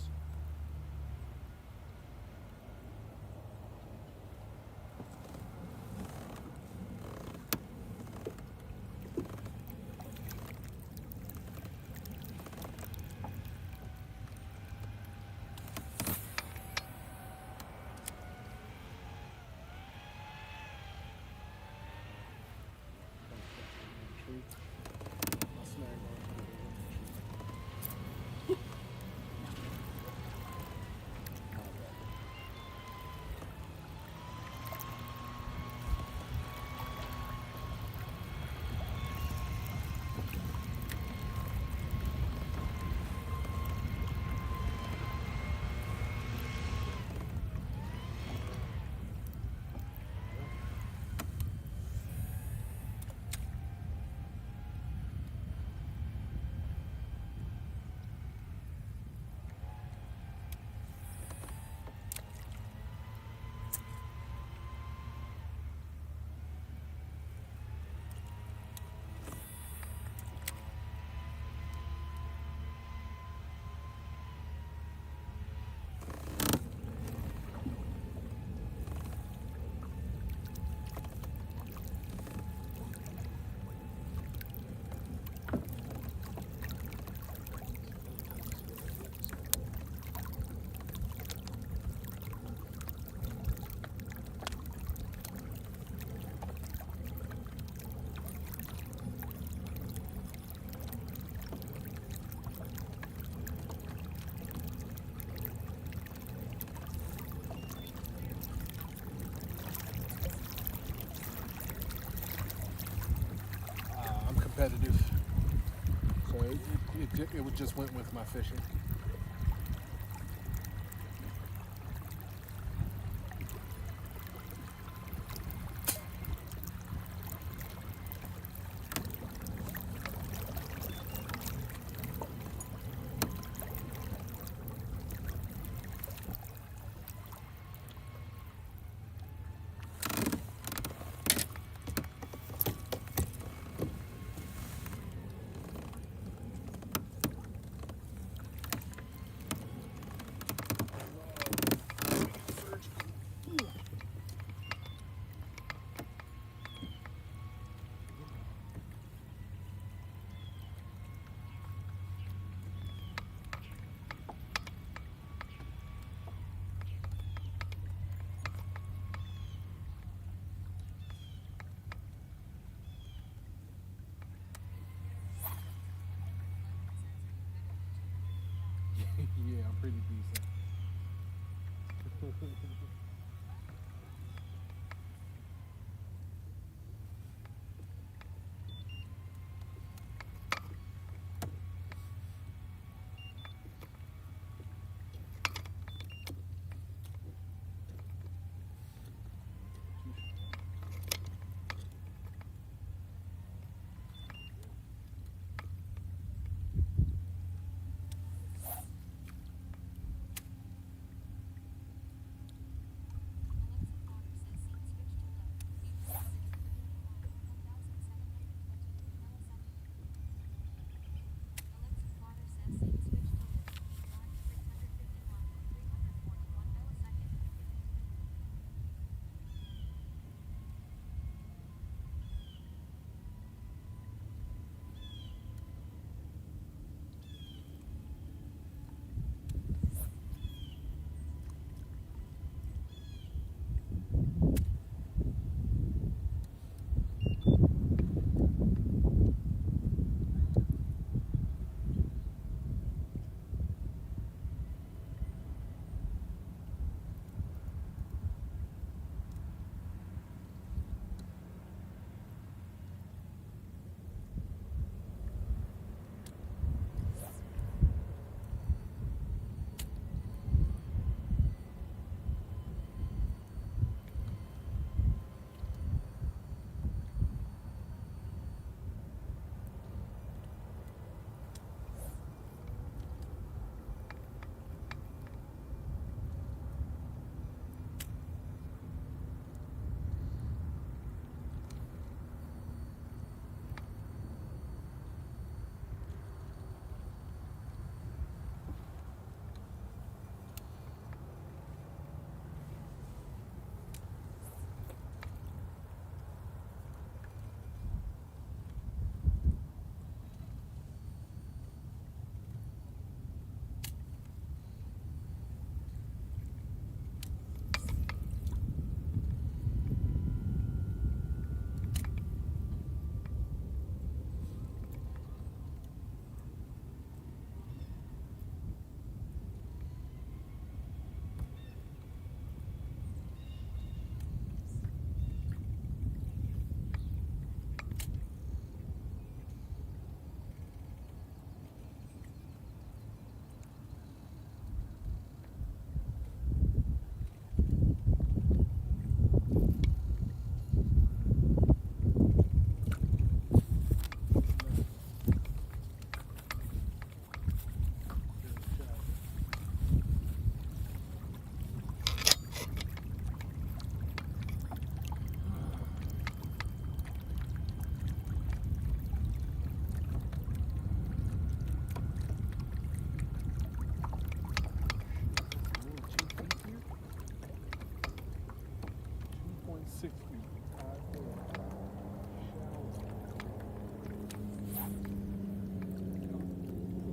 Competitive, so it just went with my fishing. Yeah, I'm pretty decent.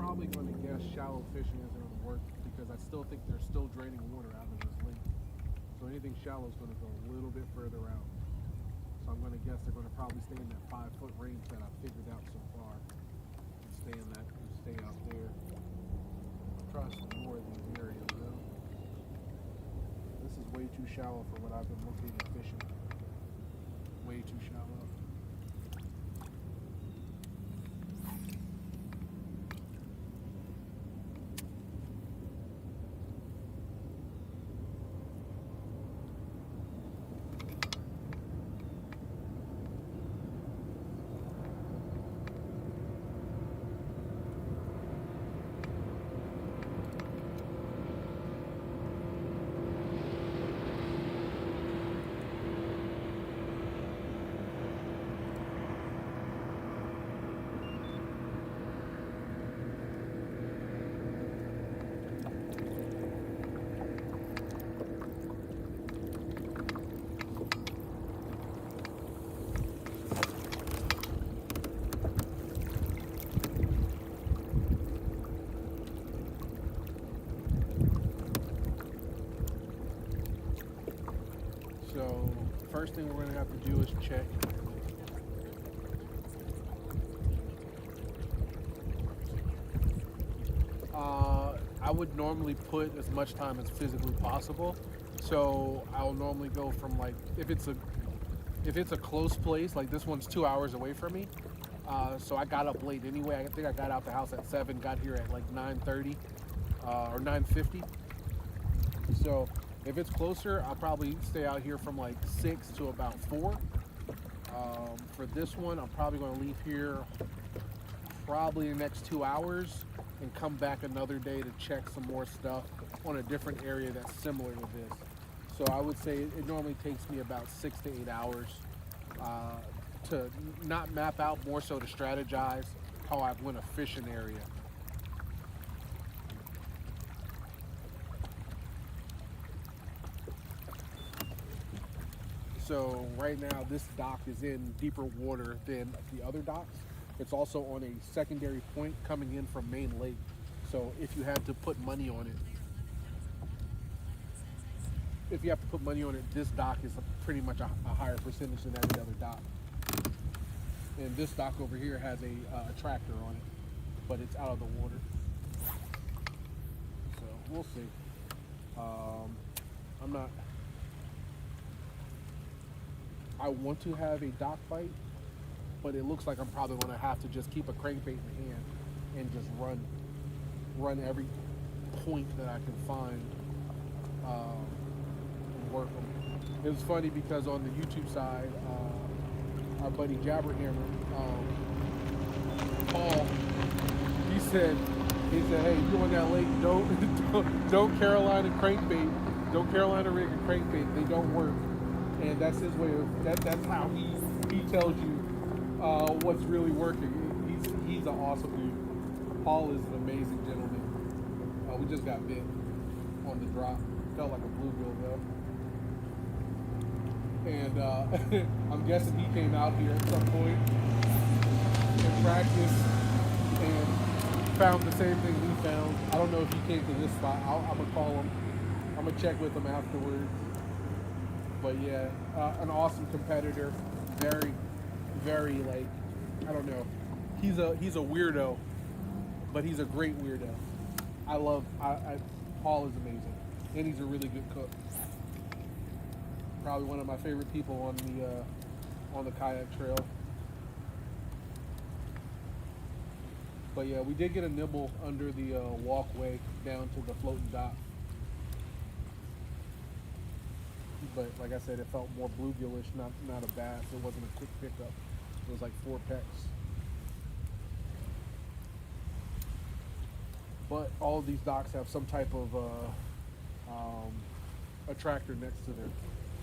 probably going to guess shallow fishing isn't going to work because I still think they're still draining water out of this lake. So anything shallow is going to go a little bit further out. So I'm going to guess they're going to probably stay in that 5-foot range that I've figured out so far. And stay in that and stay out there. Try some more of these areas though. This is way too shallow for what I've been looking at fishing. Way too shallow. So first thing we're going to have to do is check. I would normally put as much time as physically possible. So I'll normally go from like if it's a close place, like this one's 2 hours away from me. So I got up late anyway. I think I got out the house at 7, got here at like 9:30 or 9:50. So if it's closer, I'll probably stay out here from like 6 to about 4. For this one, I'm probably going to leave here probably the next 2 hours and come back another day to check some more stuff on a different area that's similar to this. So I would say it normally takes me about 6 to 8 hours to not map out, more so to strategize how I want to fish an area. So right now this dock is in deeper water than the other docks. It's also on a secondary point coming in from Main Lake. So if you had to put money on it, this dock is pretty much a higher percentage than every other dock. And this dock over here has a tractor on it, but it's out of the water. So we'll see. I want to have a dock bite, but it looks like I'm probably going to have to just keep a crankbait in hand and just run every point that I can find and work them. It was funny because on the YouTube side, our buddy Jabberhammer, Paul, he said, hey, you on that lake, don't Carolina crankbait, don't Carolina rig and crankbait, they don't work. And that's his way of that's how he tells you what's really working. He's an awesome dude. Paul is an amazing gentleman. We just got bit on the drop. Felt like a bluegill though. And I'm guessing he came out here at some point and practiced and found the same thing we found. I don't know if he came to this spot. I'm gonna call him. I'm gonna check with him afterwards. But yeah, an awesome competitor. Very, very like, I don't know. He's a weirdo, but he's a great weirdo. Paul is amazing, and he's a really good cook. Probably one of my favorite people on the kayak trail. But yeah, we did get a nibble under the walkway down to the floating dock. But like I said, it felt more bluegillish, not a bass. It wasn't a quick pickup. It was like 4 pecks. But all of these docks have some type of attractor next to them,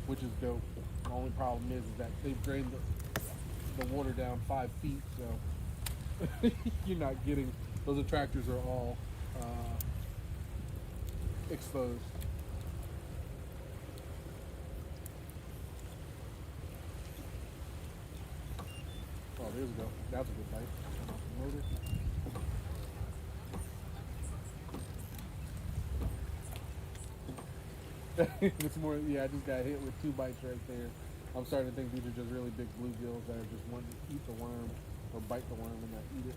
which is dope. The only problem is that they've drained the water down 5 feet, so you're not getting, those attractors are all exposed. Oh, there we go. That's a good bite. Motor. It's more, yeah, I just got hit with 2 bites right there. I'm starting to think these are just really big bluegills that are just wanting to eat the worm or bite the worm and not eat it.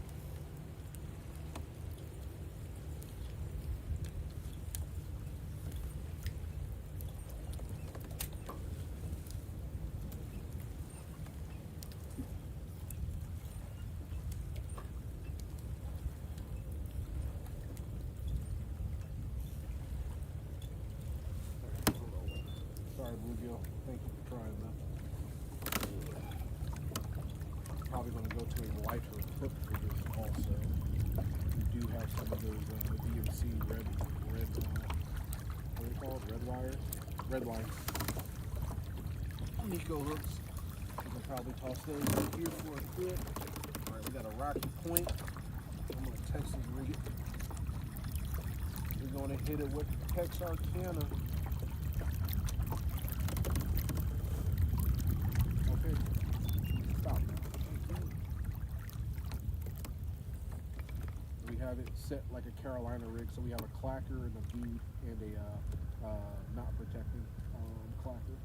Sorry, bluegill. Thank you for trying though. Probably going to go to a lighter hook for this also. We do have some of those DMC red, what are they called? Red wire Nico hooks. We can probably toss those right here for a bit. All right, we got a rocky point. I'm going to Texas rig it. We're going to hit it with Texarkana. Okay, stop. We have it set like a Carolina rig, so we have a clacker and a bead and a knot protecting clacker.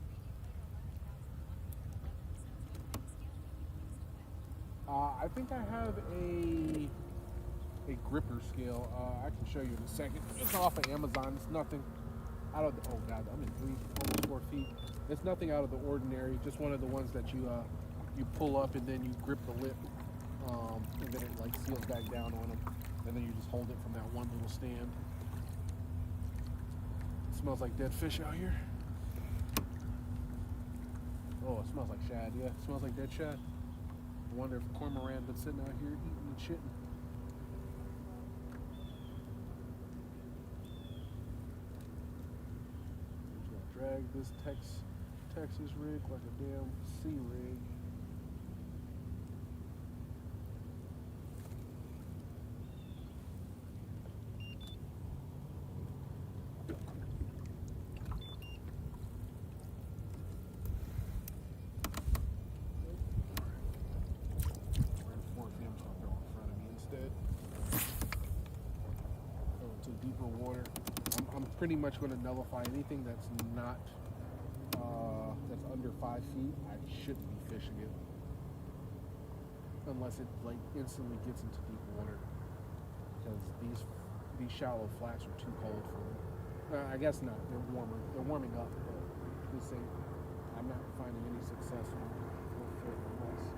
I think I have a gripper scale. I can show you in a second. It's off of Amazon. It's nothing out of the, oh god, I'm in almost 4 feet. It's nothing out of the ordinary. Just one of the ones that you pull up and then you grip the lip, and then it like seals back down on them, and then you just hold it from that one little stand. It smells like dead fish out here. Oh, it smells like shad. Yeah, it smells like dead shad. I wonder if cormorant been sitting out here eating and shitting. Just gonna drag this Texas rig like a damn sea rig. Deeper water. I'm pretty much going to nullify anything that's not that's under 5 feet. I shouldn't be fishing it unless it like instantly gets into deep water, because these shallow flats are too cold for them. I guess not. They're warmer. They're warming up, but this ain't. I'm not finding any success on it unless.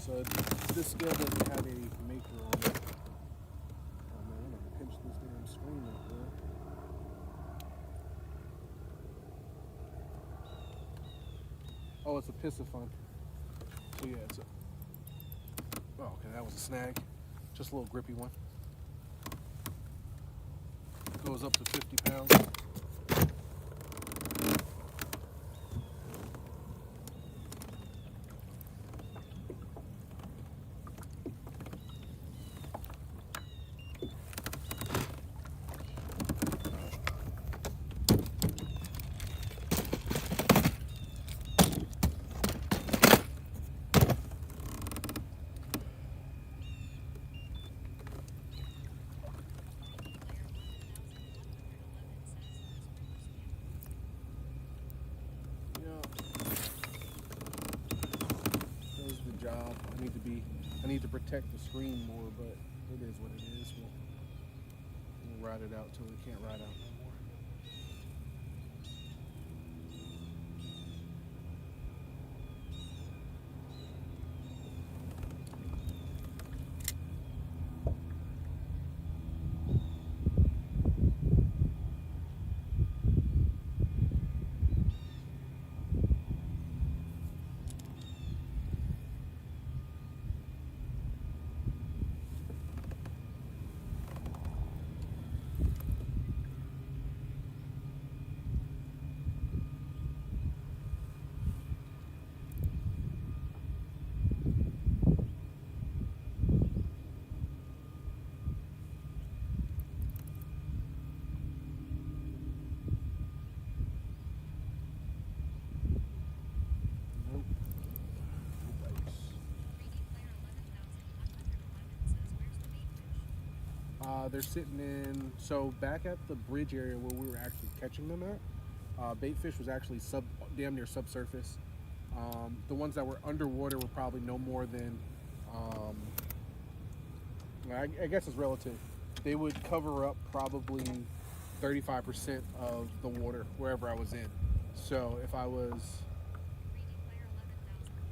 So this scale doesn't have a maker on it. Oh man, I'm gonna pinch this damn screen up there. Oh, it's a Piscifun. So yeah, it's a. Oh, okay, that was a snag. Just a little grippy one. Goes up to 50 pounds. Job. I need to protect the screen more, but it is what it is. We'll ride it out till we can't ride out no more. They're sitting in, so back at the bridge area where we were actually catching them at, bait fish was actually damn near subsurface. The ones that were underwater were probably no more than, I guess it's relative. They would cover up probably 35% of the water wherever I was in. So if I was,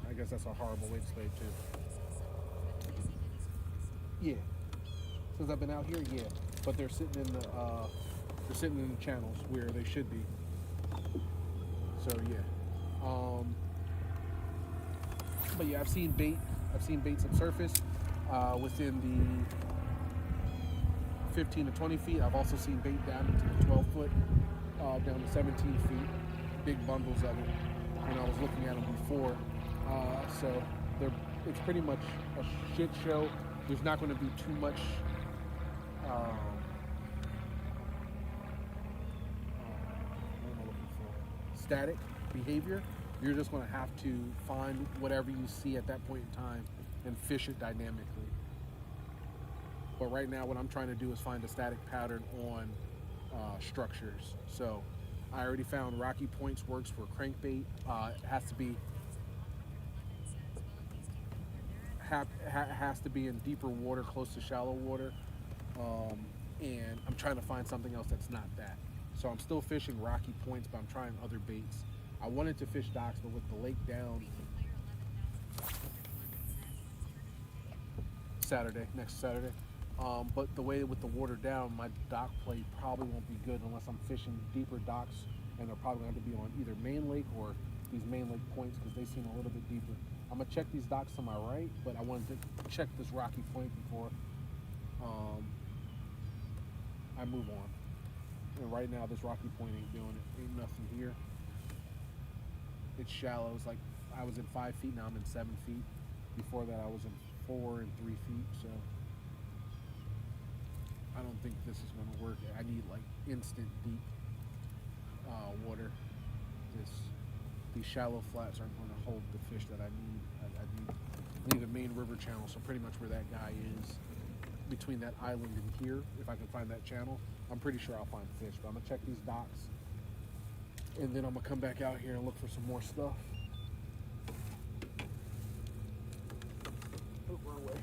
I guess that's a horrible way to say it too. Yeah, since I've been out here, yeah. But they're sitting in the channels where they should be. So yeah. But yeah, I've seen bait subsurface within the 15 to 20 feet. I've also seen bait down into the 12 foot, down to 17 feet. Big bundles of it. And I was looking at them before. So it's pretty much a shit show. There's not going to be too much what am I looking for? Static behavior. You're just going to have to find whatever you see at that point in time and fish it dynamically. But right now what I'm trying to do is find a static pattern on structures. So I already found Rocky Points works for crankbait. It has to be in deeper water, close to shallow water. And I'm trying to find something else that's not that. So I'm still fishing Rocky Points, but I'm trying other baits. I wanted to fish docks, but with the lake down, next Saturday. But the way with the water down, my dock play probably won't be good unless I'm fishing deeper docks, and they're probably going to be on either main lake or these main lake points because they seem a little bit deeper. I'm gonna check these docks to my right, but I wanted to check this Rocky Point before I move on. And right now, this Rocky Point ain't doing it. Ain't nothing here. It's shallow. It's like I was in 5 feet, now I'm in 7 feet. Before that, I was in 4 and 3 feet. So I don't think this is going to work. I need like instant deep water. These shallow flats aren't going to hold the fish that I need. I need a main river channel. So pretty much where that guy is, between that island and here, if I can find that channel, I'm pretty sure I'll find fish. But I'm gonna check these docks, and then I'm gonna come back out here and look for some more stuff. Oh, wrong way.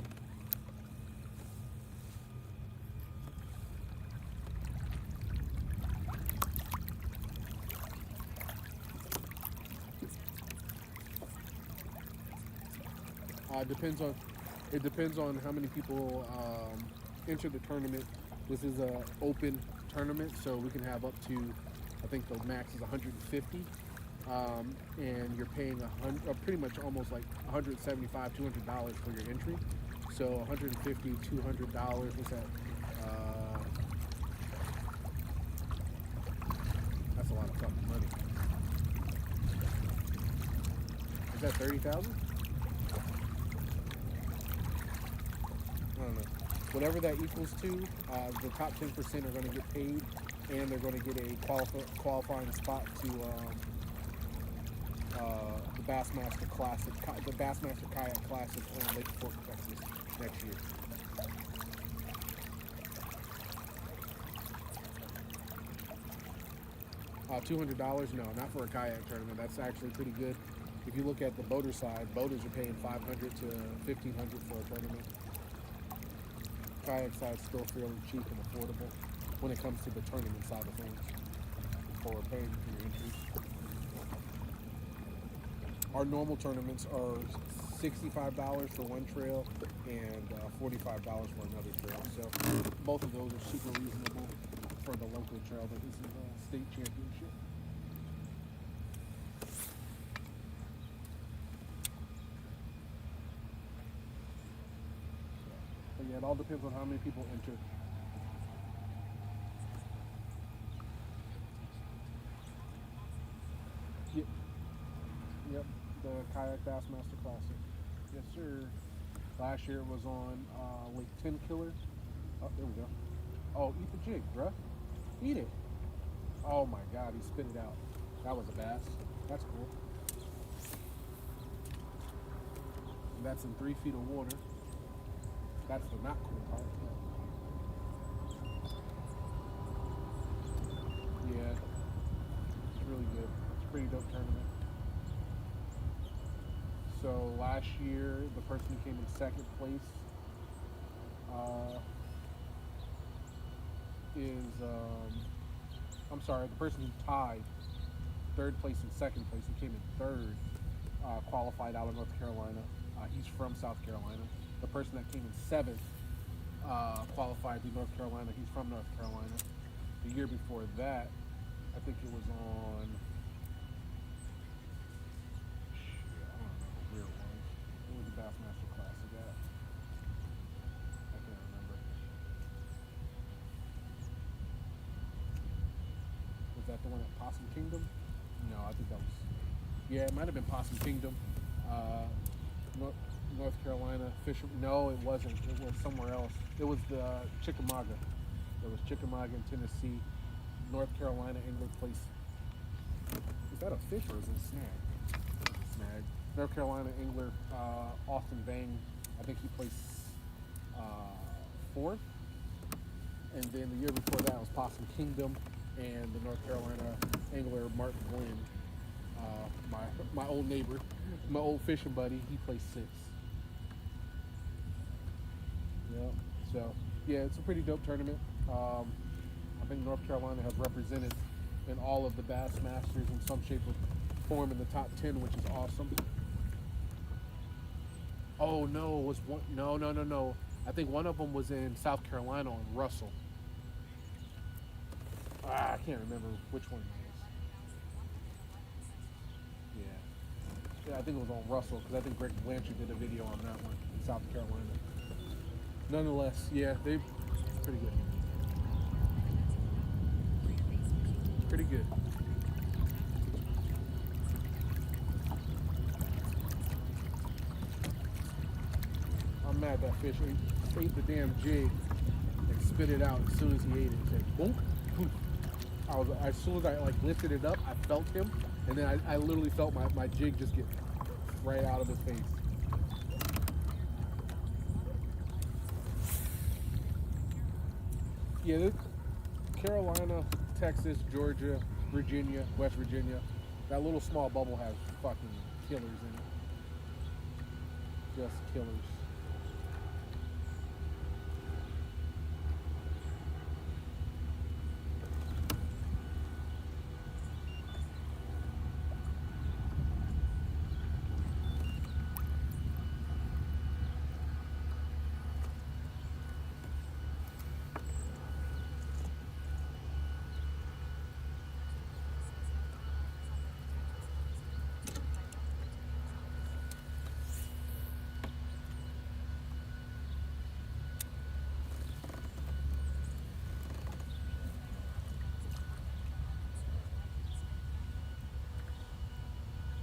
It depends on how many people enter the tournament. This is a open tournament, so we can have up to, I think the max is 150, and you're paying pretty much almost like $175, $200 for your entry. So $150, $200. What's that? That's a lot of fucking money. Is that 30,000? I don't know. Whatever that equals to, the top 10% are going to get paid, and they're going to get a qualifying spot to the Bassmaster Classic, the Bassmaster Kayak Classic on Lake Fork, Texas next year. $200? No, not for a kayak tournament. That's actually pretty good. If you look at the boater side, boaters are paying $500 to $1,500 for a tournament. Kayak side is still fairly cheap and affordable when it comes to the tournament side of things for paying for your entries. Our normal tournaments are $65 for one trail and $45 for another trail. So both of those are super reasonable for the local trail, but this is a state championship. But yeah, it all depends on how many people enter. Yep, the Kayak Bassmaster Classic. Yes, sir. Last year it was on Lake 10 Killer. Oh, there we go. Oh, eat the jig, bruh. Eat it. Oh my God, he spit it out. That was a bass. That's cool. And that's in 3 feet of water. That's the not cool part. Yeah, it's really good. It's a pretty dope tournament. So last year, the person who came in second place is, I'm sorry, the person who tied third place and second place, who came in third, qualified out of North Carolina. He's from South Carolina. The person that came in seventh qualified to North Carolina. He's from North Carolina. The year before that, I think it was on. Shit, I don't remember where it was. It was a Bassmaster Classic at. I can't remember. Was that the one at Possum Kingdom? No, I think that was. Yeah, it might have been Possum Kingdom. North Carolina Fisher. No, it wasn't. It was somewhere else. It was the Chickamauga. There was Chickamauga in Tennessee. North Carolina Angler place. Is that a fish or is it a snag? It's a snag. North Carolina Angler Austin Bang. I think he placed fourth. And then the year before that was Possum Kingdom, and the North Carolina Angler Martin Glenn, my old neighbor, my old fishing buddy. He placed sixth. Yeah. So yeah, it's a pretty dope tournament. I think North Carolina have represented in all of the Bass Masters in some shape or form in the top 10, which is awesome. Oh no, it was one? No. I think one of them was in South Carolina on Russell. I can't remember which one it was. Yeah, I think it was on Russell because I think Greg Blanchard did a video on that one in South Carolina. Nonetheless, yeah, they pretty good. Pretty good. I'm mad that fish ate the damn jig and spit it out as soon as he ate it. It said boom, boom. As soon as I like lifted it up, I felt him, and then I literally felt my jig just get right out of his face. Yeah, Carolina, Texas, Georgia, Virginia, West Virginia, that little small bubble has fucking killers in it. Just killers.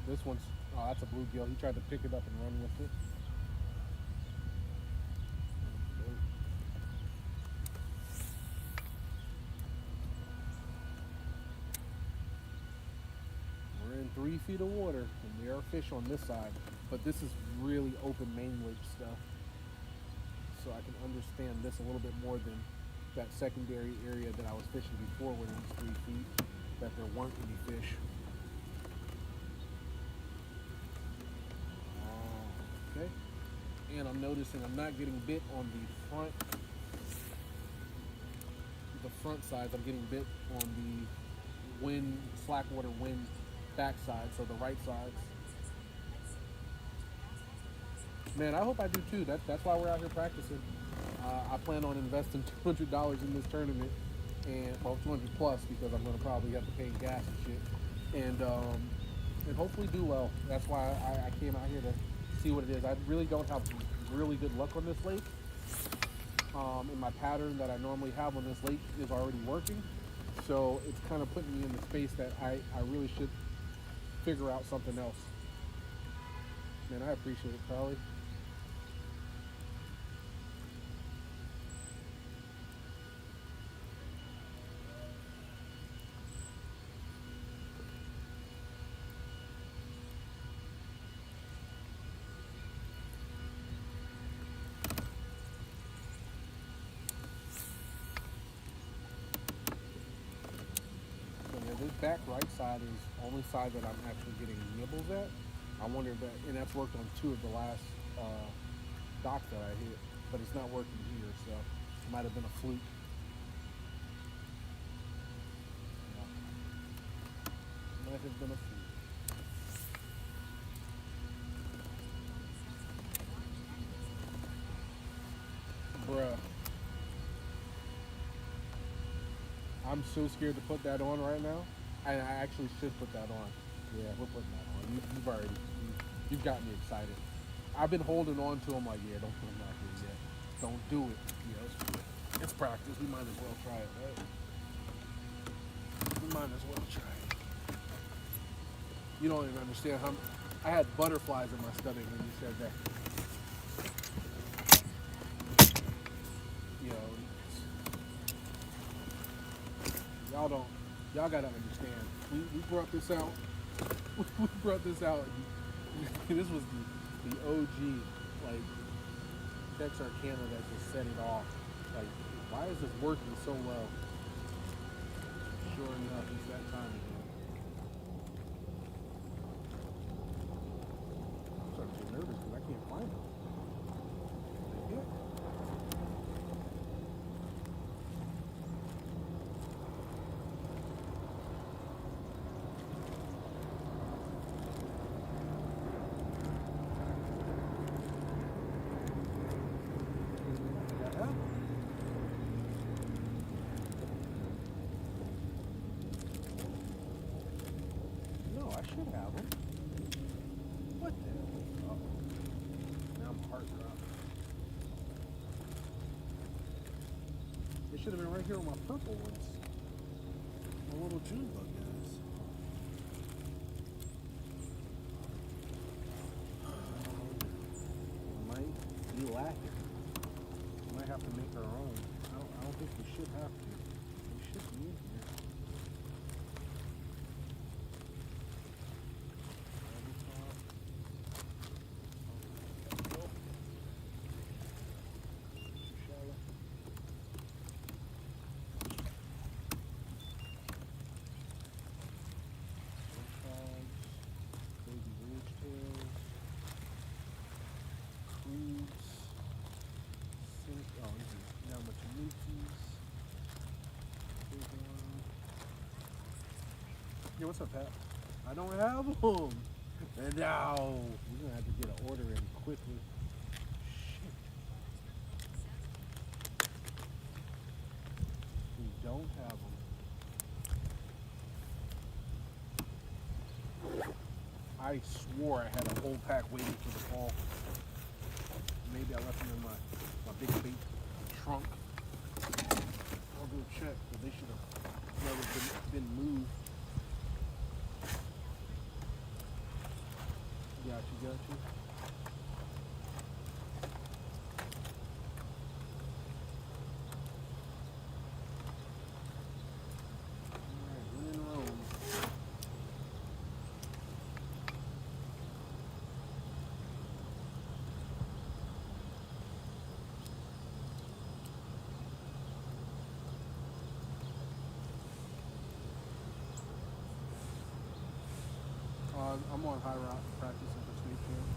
This one's, oh, that's a bluegill. He tried to pick it up and run with it. We're in 3 feet of water, and there are fish on this side, but this is really open main lake stuff. So I can understand this a little bit more than that secondary area that I was fishing before when it was 3 feet, that there weren't any fish. Okay, and I'm noticing I'm not getting bit on the front sides. I'm getting bit on the slack water wind backside, so the right sides. Man, I hope I do too. That's why we're out here practicing. I plan on investing $200 in this tournament, and well, 200 plus because I'm going to probably have to pay gas and shit, and hopefully do well. That's why I came out here to see what it is. I really don't have really good luck on this lake. And my pattern that I normally have on this lake is already working, so it's kind of putting me in the space that I really should figure out something else. Man, I appreciate it, Carly. back right side is the only side that I'm actually getting nibbles at. I wonder if that, and that's worked on 2 of the last docks that I hit, but it's not working here, so it might have been a fluke. Yeah. Might have been a fluke. Bruh. I'm so scared to put that on right now. I actually should put that on. Yeah, we're putting that on. You've already, you've got me excited. I've been holding on to him like, yeah, don't put him out here yet. Don't do it. Yeah, it's practice. We might as well try it, right? We might as well try it. You don't even understand how I had butterflies in my stomach when you said that. You know, y'all gotta understand. We brought this out. We brought this out. This was the OG, like, Texarkana that just set it off. Like, why is this working so well? Sure enough, it's that time again. I'm starting to get nervous because I can't find it. Yeah. No, I should have them. What the hell? Uh-oh. Now I'm heart dropping. It should have been right here on my purple ones. My little June bug guys. Might be lacking. We might have to make our own. I don't think we should have to. We should be in here. Yeah, what's up, Pat? I don't have them. And now we're gonna have to get an order in quickly. Shit. We don't have them. I swore I had a whole pack waiting for the fall. Maybe I left them in my big bait trunk. I'll go check, but they should have never been moved. Got you. Alright, we're in Rome. I'm on high rock practicing for state camp.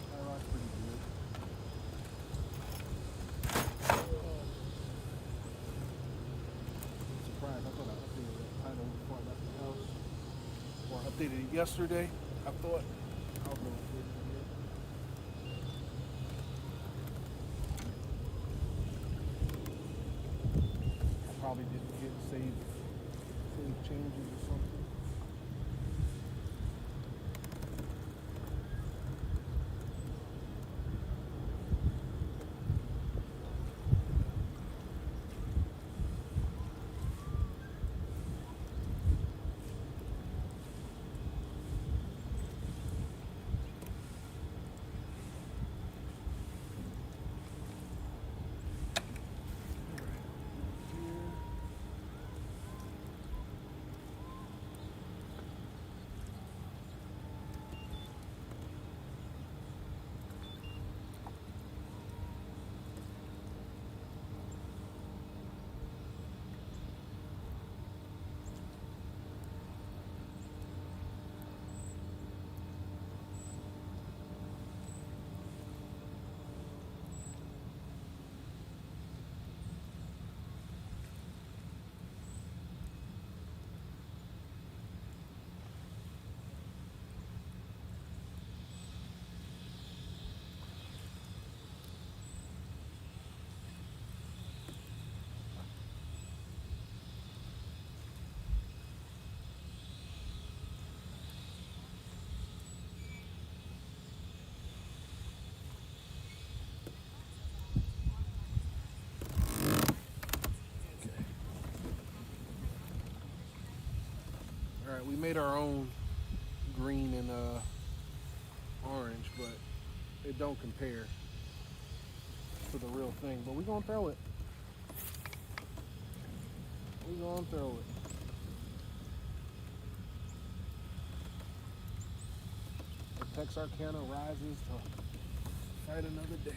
High rock's pretty good. Surprised. I thought I updated that title before I left the house. Or I updated it yesterday. I thought I'll go update it again. I probably didn't hit save changes or something. Alright, we made our own green and orange, but it don't compare to the real thing. But we gonna throw it. We gonna throw it. The Texarkana rises to fight another day.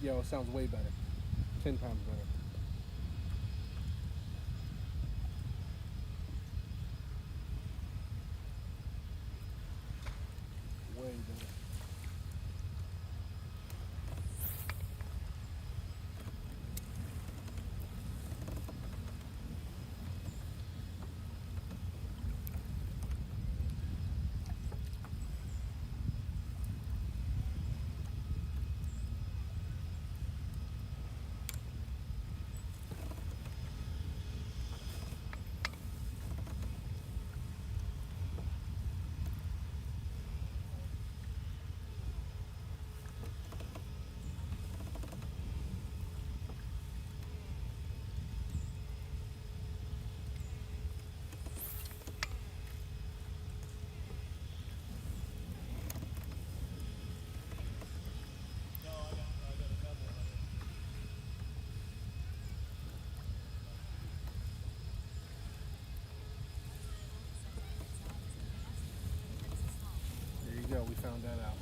Yo, it sounds way better. 10 times better. Way better. There you go, we found that out.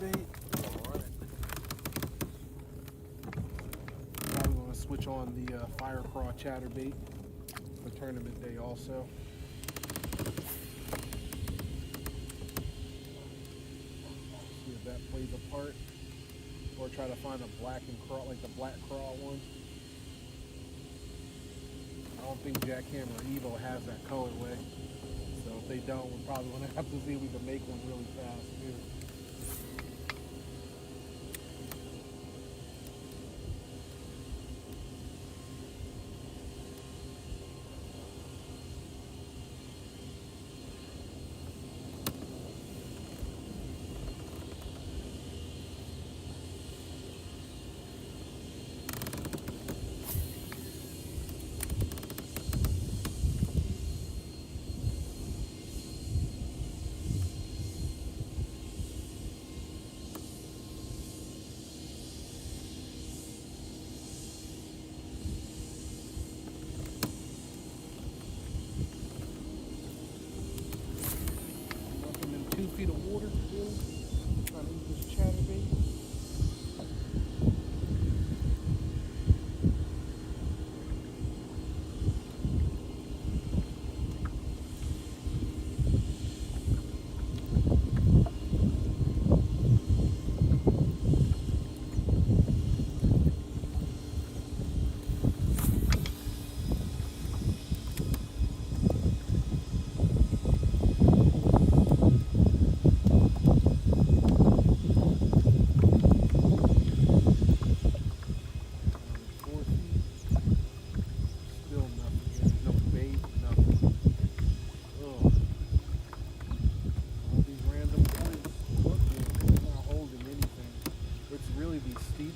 chatterbait. Alright. Now I'm going to switch on the fire craw chatterbait for tournament day also. See if that plays a part. Or try to find a black and craw, like the black craw one. I don't think Jackhammer or Evo has that colorway. So if they don't, we're probably going to have to see if we can make one really fast too. Nothing in 2 feet of water, really. Trying to eat this chatterbait.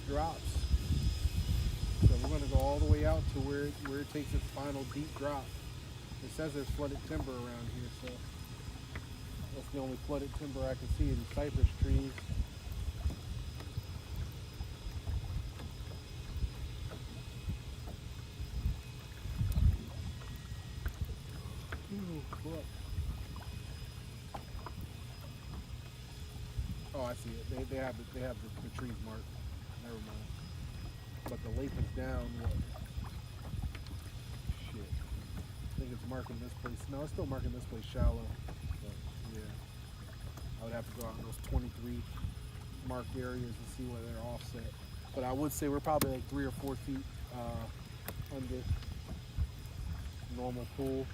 Drops. So we're going to go all the way out to where it takes its final deep drop. It says there's flooded timber around here, so that's the only flooded timber I can see in cypress trees. Ooh, look. Oh, I see it. They have the trees marked. Never mind. But the lake is down. What? Shit. I think it's marking this place. No, it's still marking this place shallow. But yeah, I would have to go out in those 23 marked areas and see where they're offset. But I would say we're probably like 3 or 4 feet under normal pool.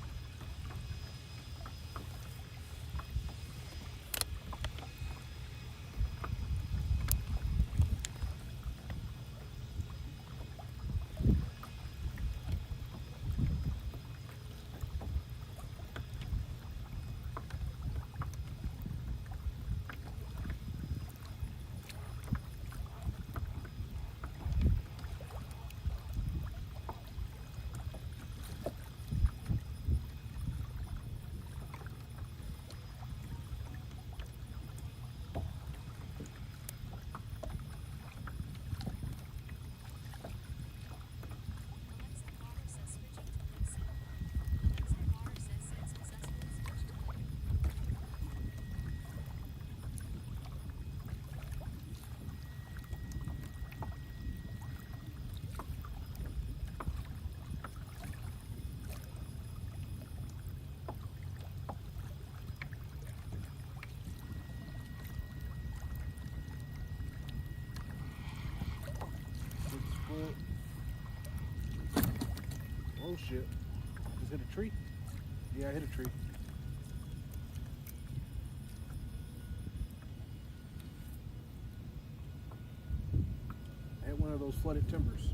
Oh shit. Just hit a tree? Yeah, I hit a tree. I hit one of those flooded timbers.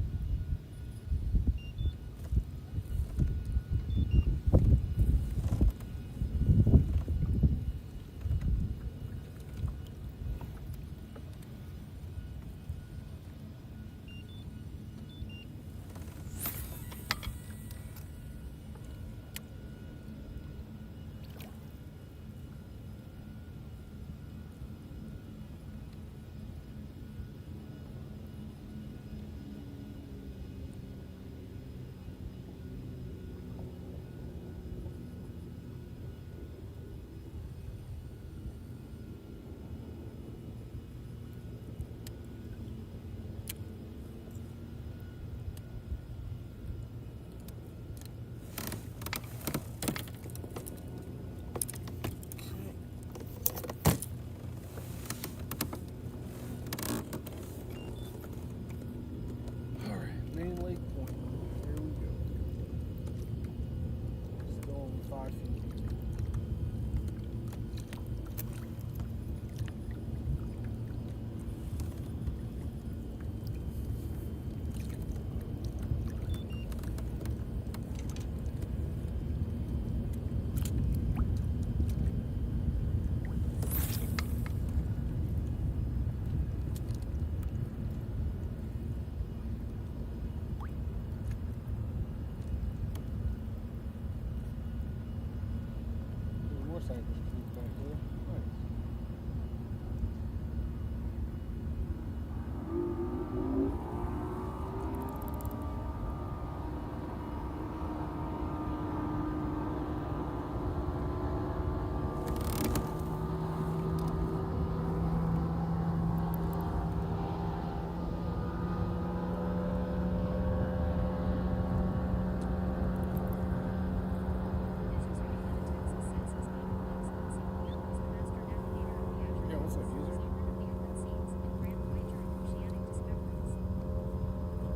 Cypress trees back there. Nice.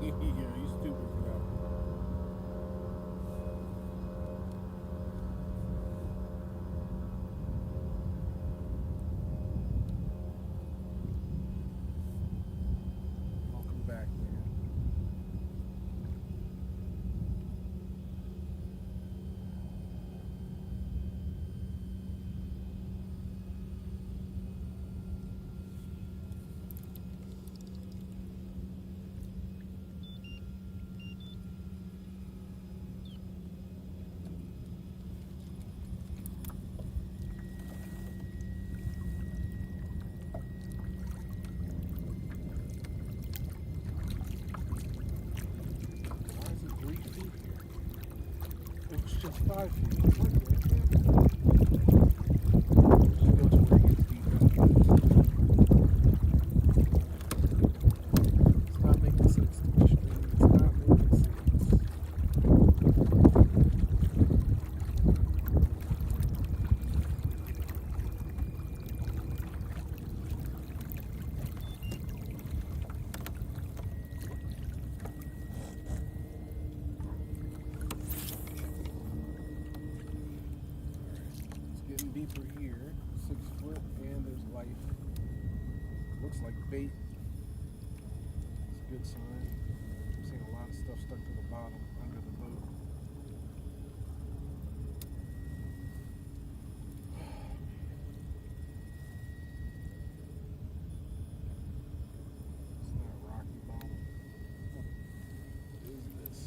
Yeah, he's stupid for that. Welcome back, man. Why is it 3 feet? It was just 5 feet. What the heck? Just go to where it gets deep. It's not making sense to me, Shane. It's not making sense. It's getting deeper here. 6 foot, and there's life. Looks like bait. It's a good sign. I'm seeing a lot of stuff stuck to the bottom under the boat. It's not rocky bottom. What is this?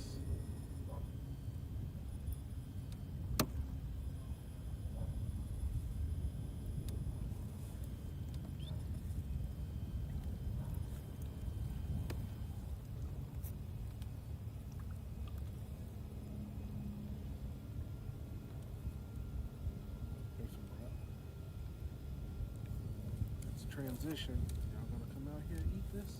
There's some rock. It's transition. Y'all gonna come out here and eat this?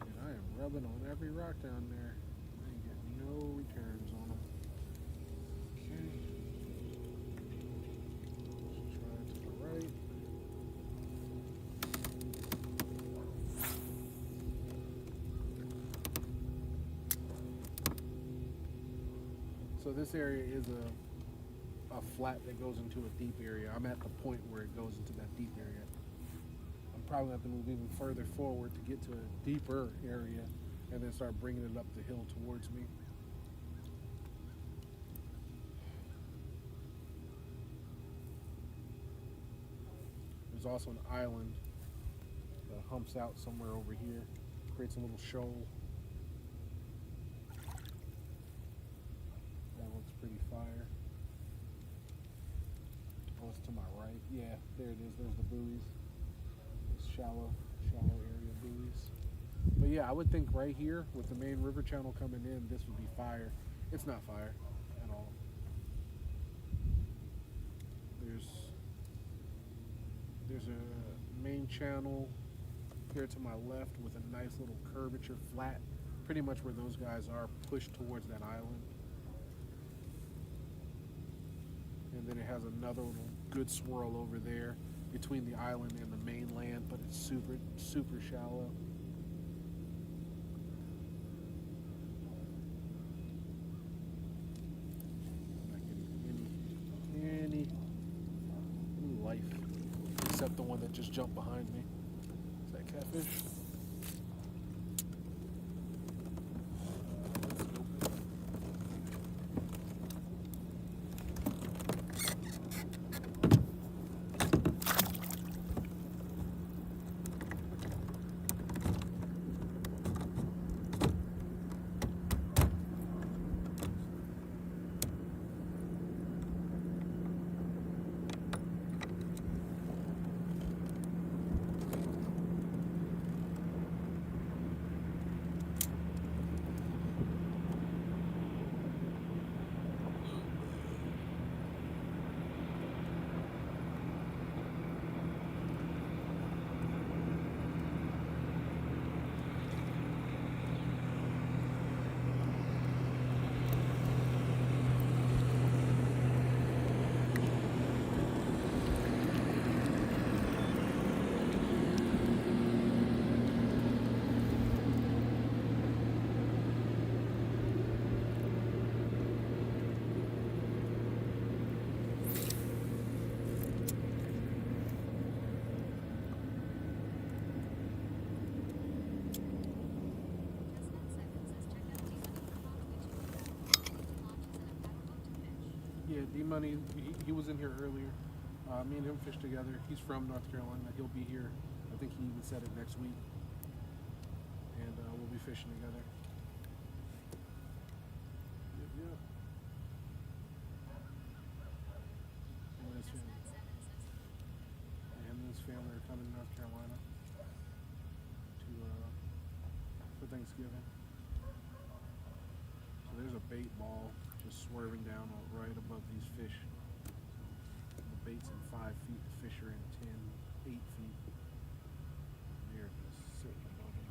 And I am rubbing on every rock down there. I ain't getting no returns on them. Okay. Let's try to the right. So this area is a flat that goes into a deep area. I'm at the point where it goes into that deep area. I'm probably going to have to move even further forward to get to a deeper area and then start bringing it up the hill towards me. There's also an island that humps out somewhere over here, creates a little shoal. fire. Oh, it's to my right. Yeah, there it is. There's the buoys. It's shallow area buoys. But yeah, I would think right here with the main river channel coming in, this would be fire. It's not fire at all. There's a main channel here to my left with a nice little curvature, flat, pretty much where those guys are, pushed towards that island. And then it has another little good swirl over there between the island and the mainland, but it's super shallow. I'm not getting any life except the one that just jumped behind me. Is that catfish? Yeah, D-Money, he was in here earlier. Me and him fished together. He's from North Carolina. He'll be here. I think he even said it next week. And we'll be fishing together. Yep. And his family are coming to North Carolina for Thanksgiving. So there's a bait ball just swerving down right above these fish. The bait's in 5 feet, the fish are in 8 feet. They're just sitting above them.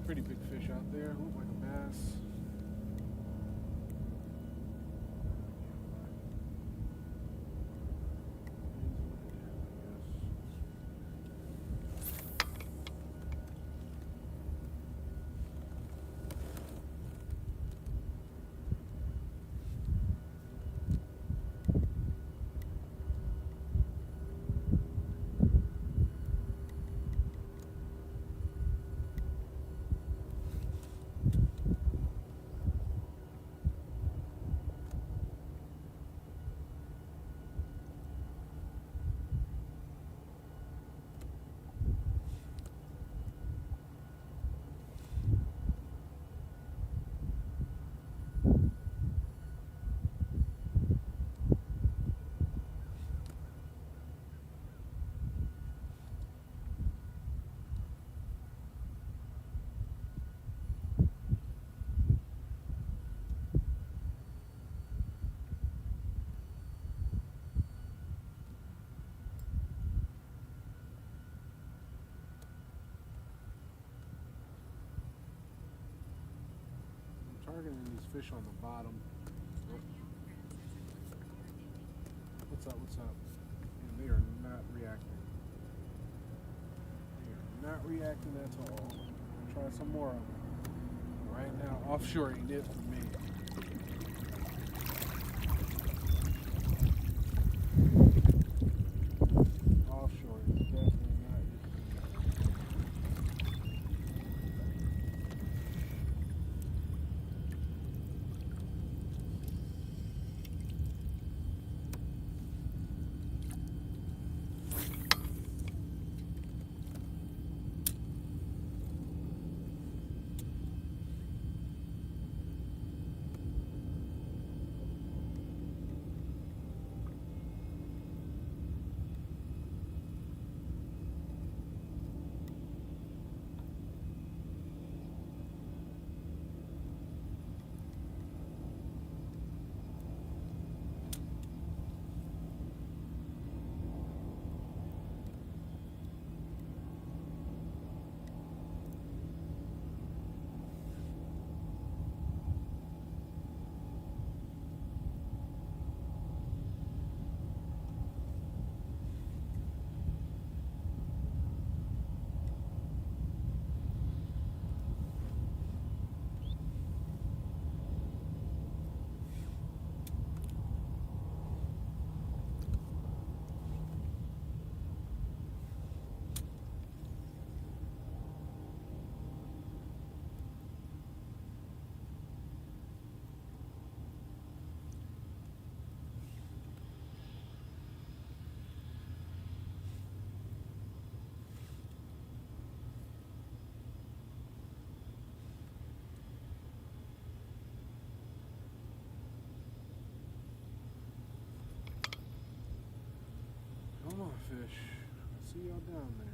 Pretty big fish out there. Look like a bass. Targeting these fish on the bottom. What's up? What's up? And they are not reacting. They are not reacting at all. I'll try some more of them. Right now, offshore ain't it for me. Offshore is definitely not it for me. Come on, fish. I see y'all down there.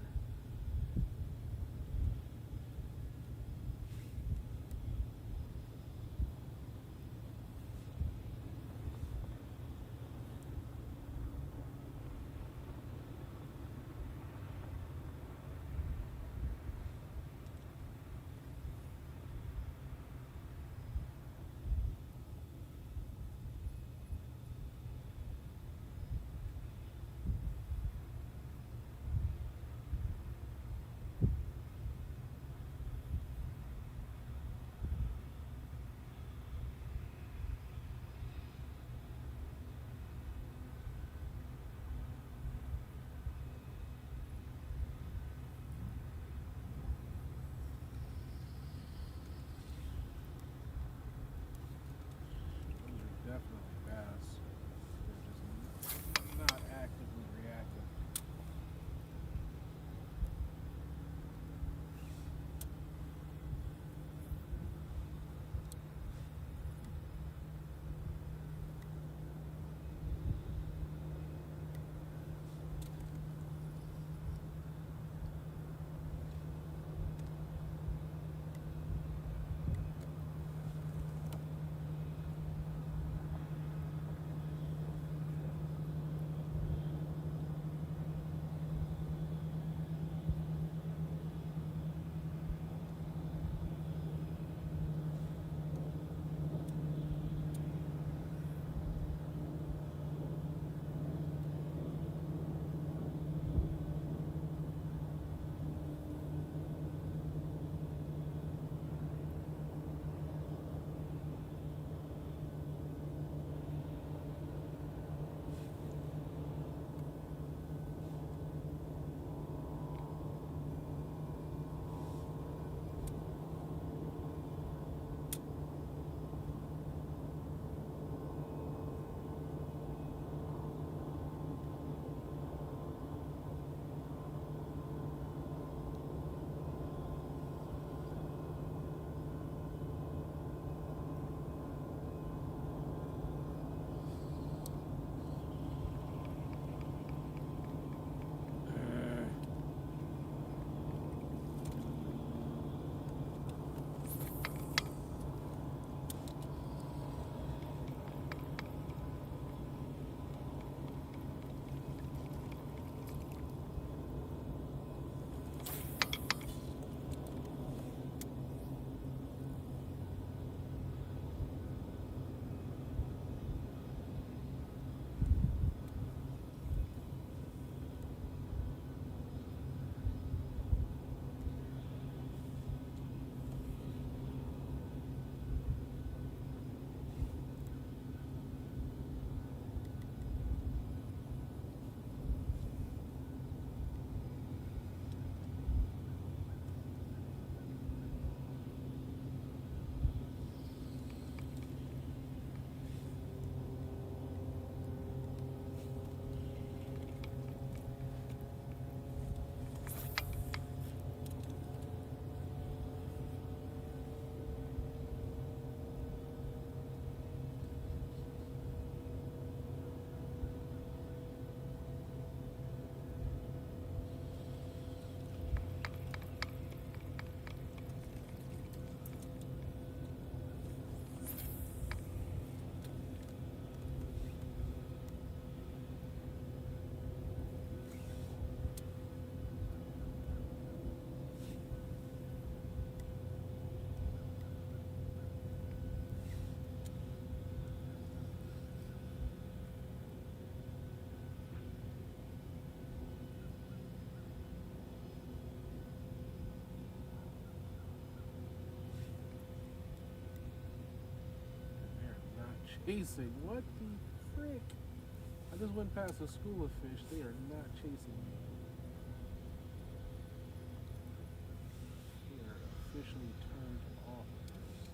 He's saying, what the frick? I just went past a school of fish. They are not chasing me. They are officially turned off of this.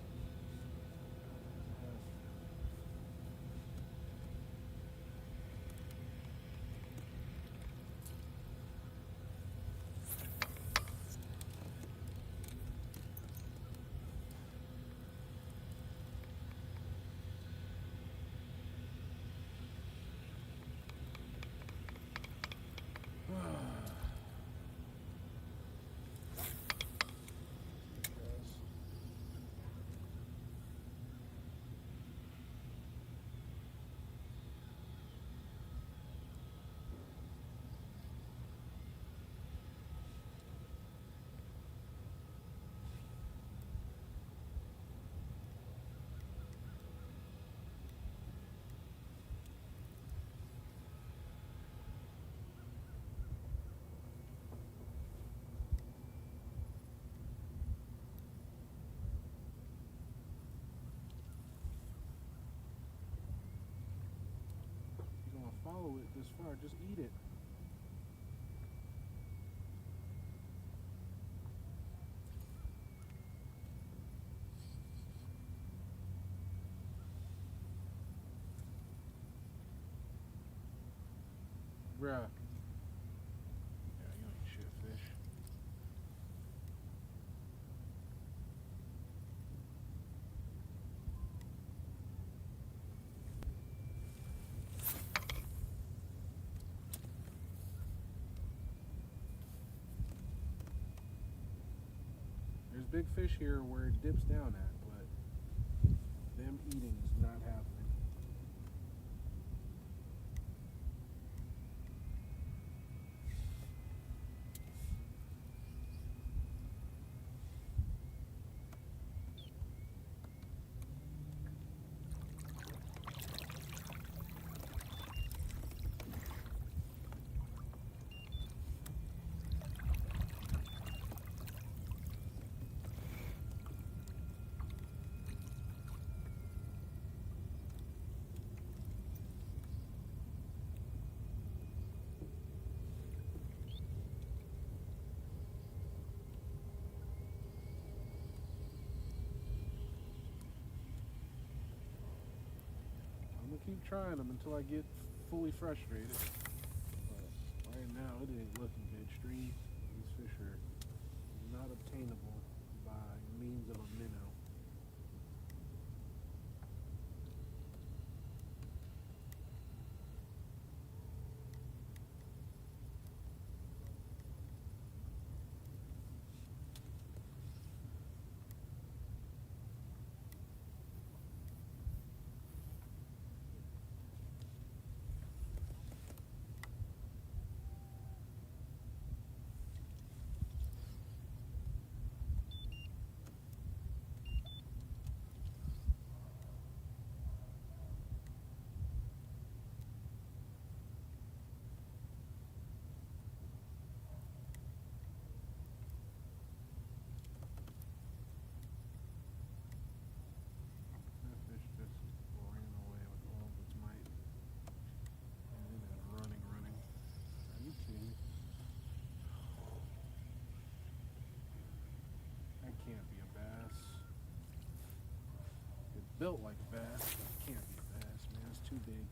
You're gonna follow it this far, just eat it. Bruh. Yeah, you ain't shit fish. There's big fish here where it dips down at, but them eating is not happening. I'm gonna keep trying them until I get fully frustrated. But right now, it ain't looking good. Stream, these fish are not obtainable by means of a minnow. That fish just ran away with all of its might. And it is running. Are you kidding? That can't be a bass. It's built like a bass, but it can't be a bass, man. It's too big.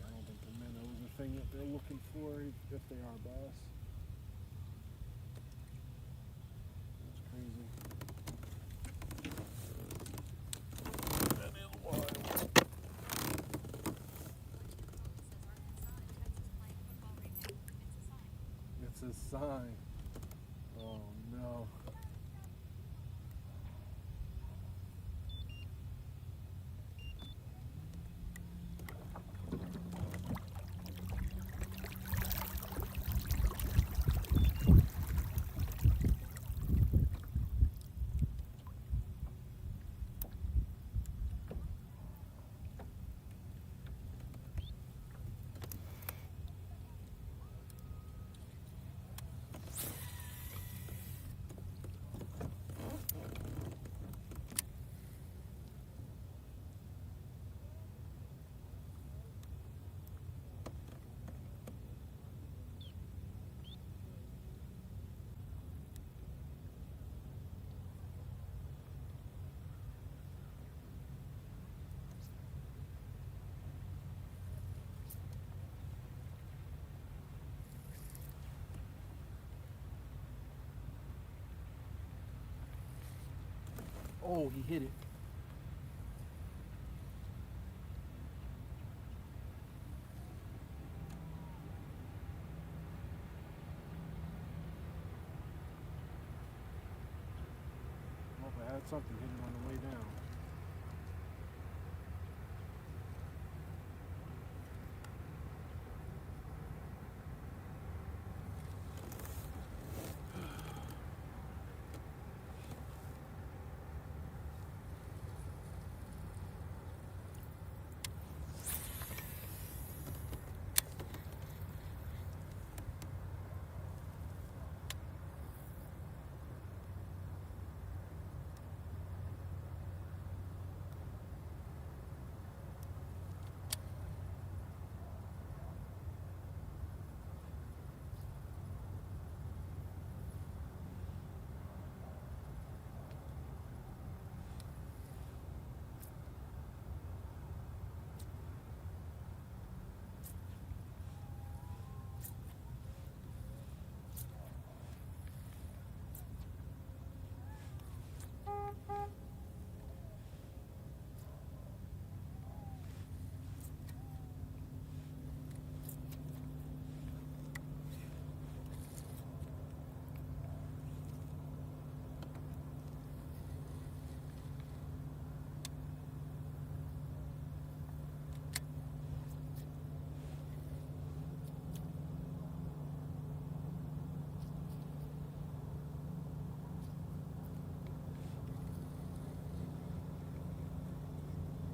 I don't think the minnow is the thing that they're looking for if they are bass. That's crazy. That is wild. line. Oh no. Oh, he hit it. Oh, I had something hitting on the way down.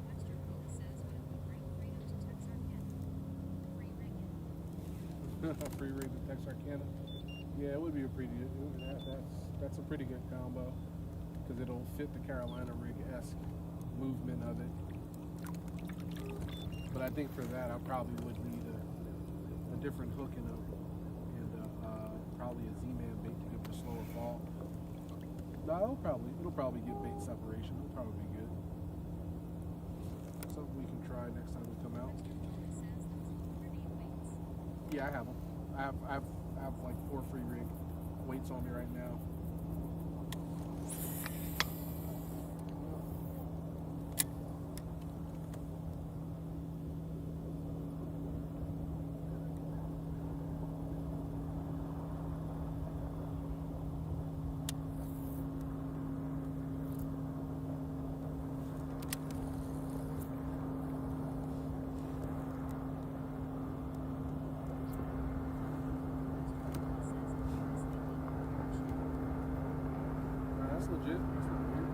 Western Poet says, what if we bring freedom to Texarkana? Free rig it. Free rig to Texarkana. Yeah, it would be a pretty. That's a pretty good combo because it'll fit the Carolina rig-esque movement of it. But I think for that, I probably would need a different hook and probably a Z-Man bait to give it a slower fall. No, it'll probably get bait separation. It'll probably be good. Something we can try next time we come out. Western Poet says those underneath weights. Yeah, I have them. I have like 4 free rig weights on me right now. That's legit. That's not weird.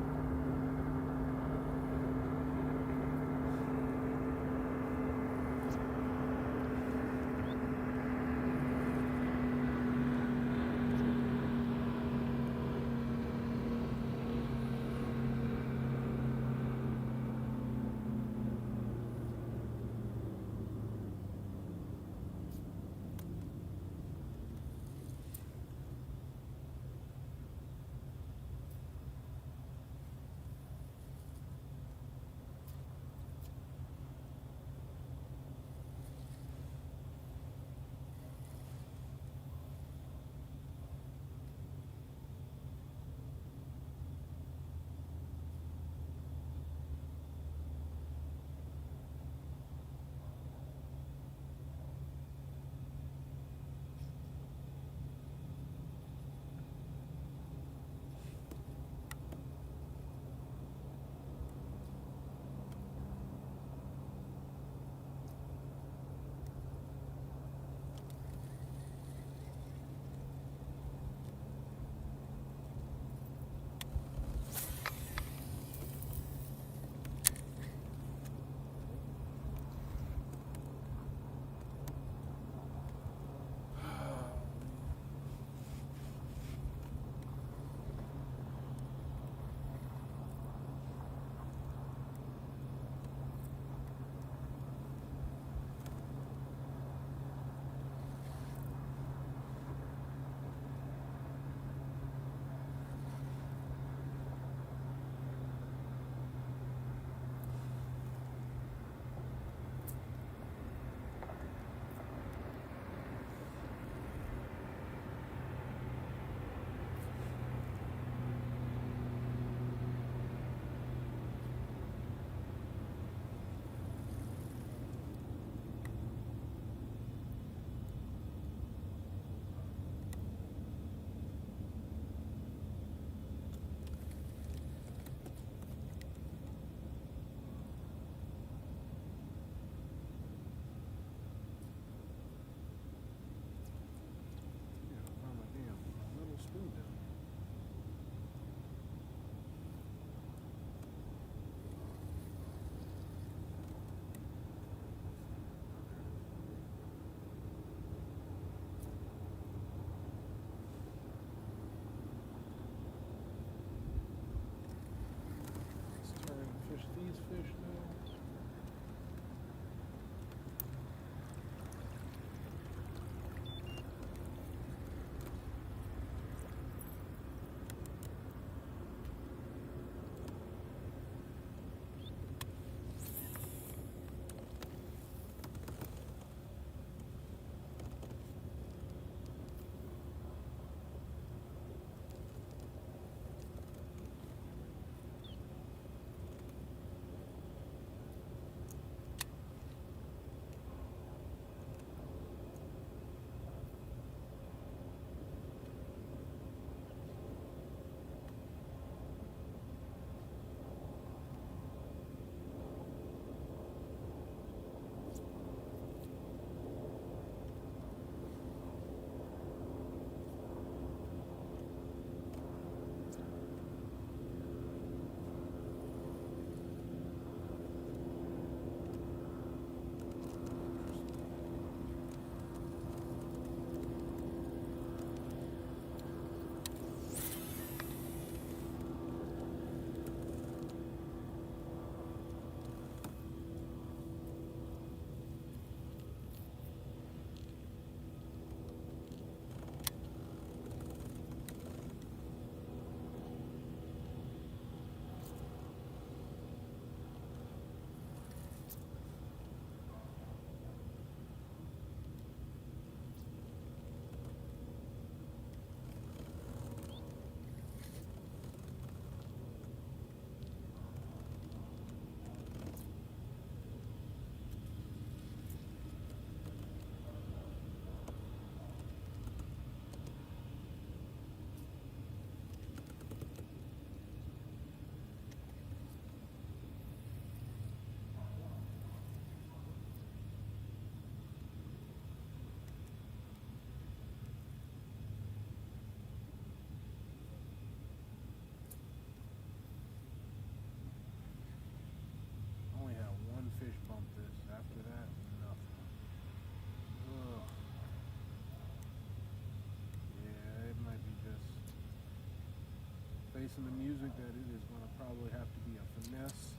Facing the music, that it is going to probably have to be a finesse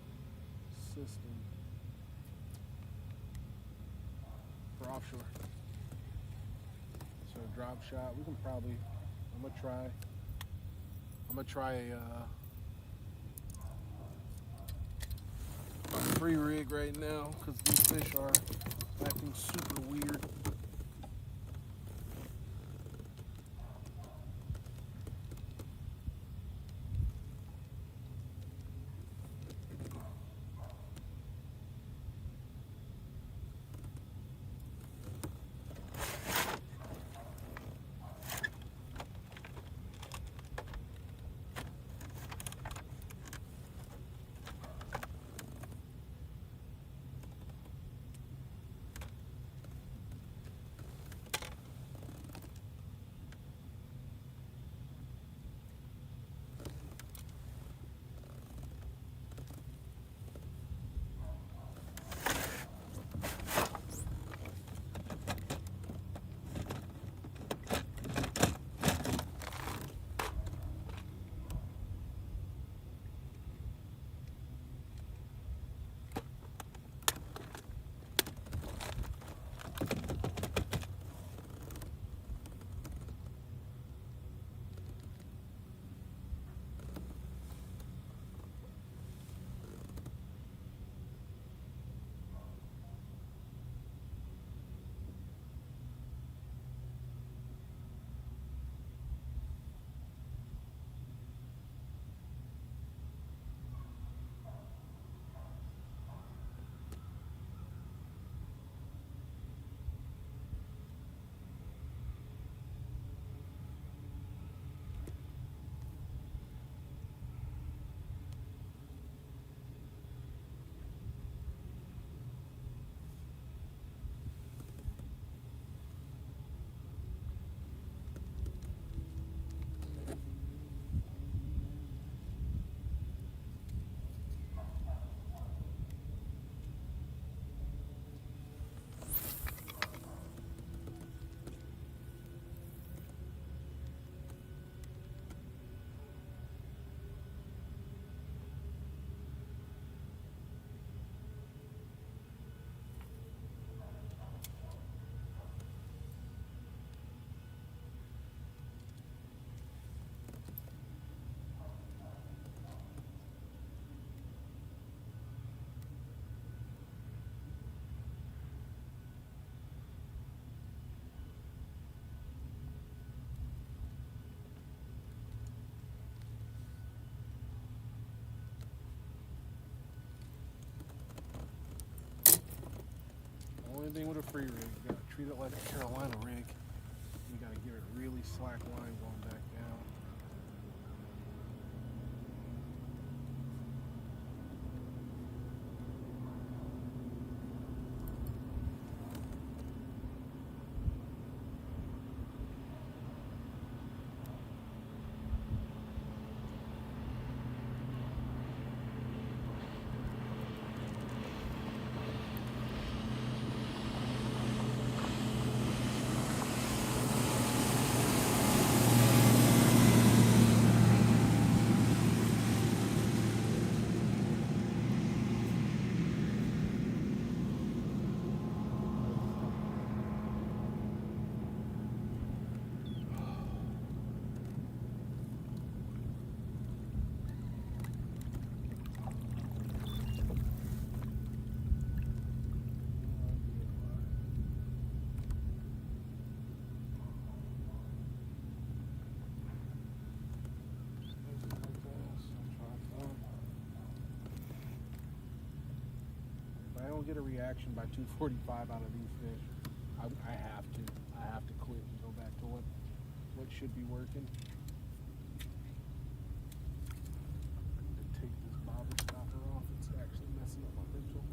system for offshore. So drop shot, we can probably, I'm gonna try a free rig right now because these fish are acting super weird. Only thing with a free rig, you gotta treat it like a Carolina rig. You gotta give it really slack line going back down. If I don't get a reaction by 2:45 out of these fish, I have to quit and go back to what should be working. To take this bobber stopper off, it's actually messing up my rental.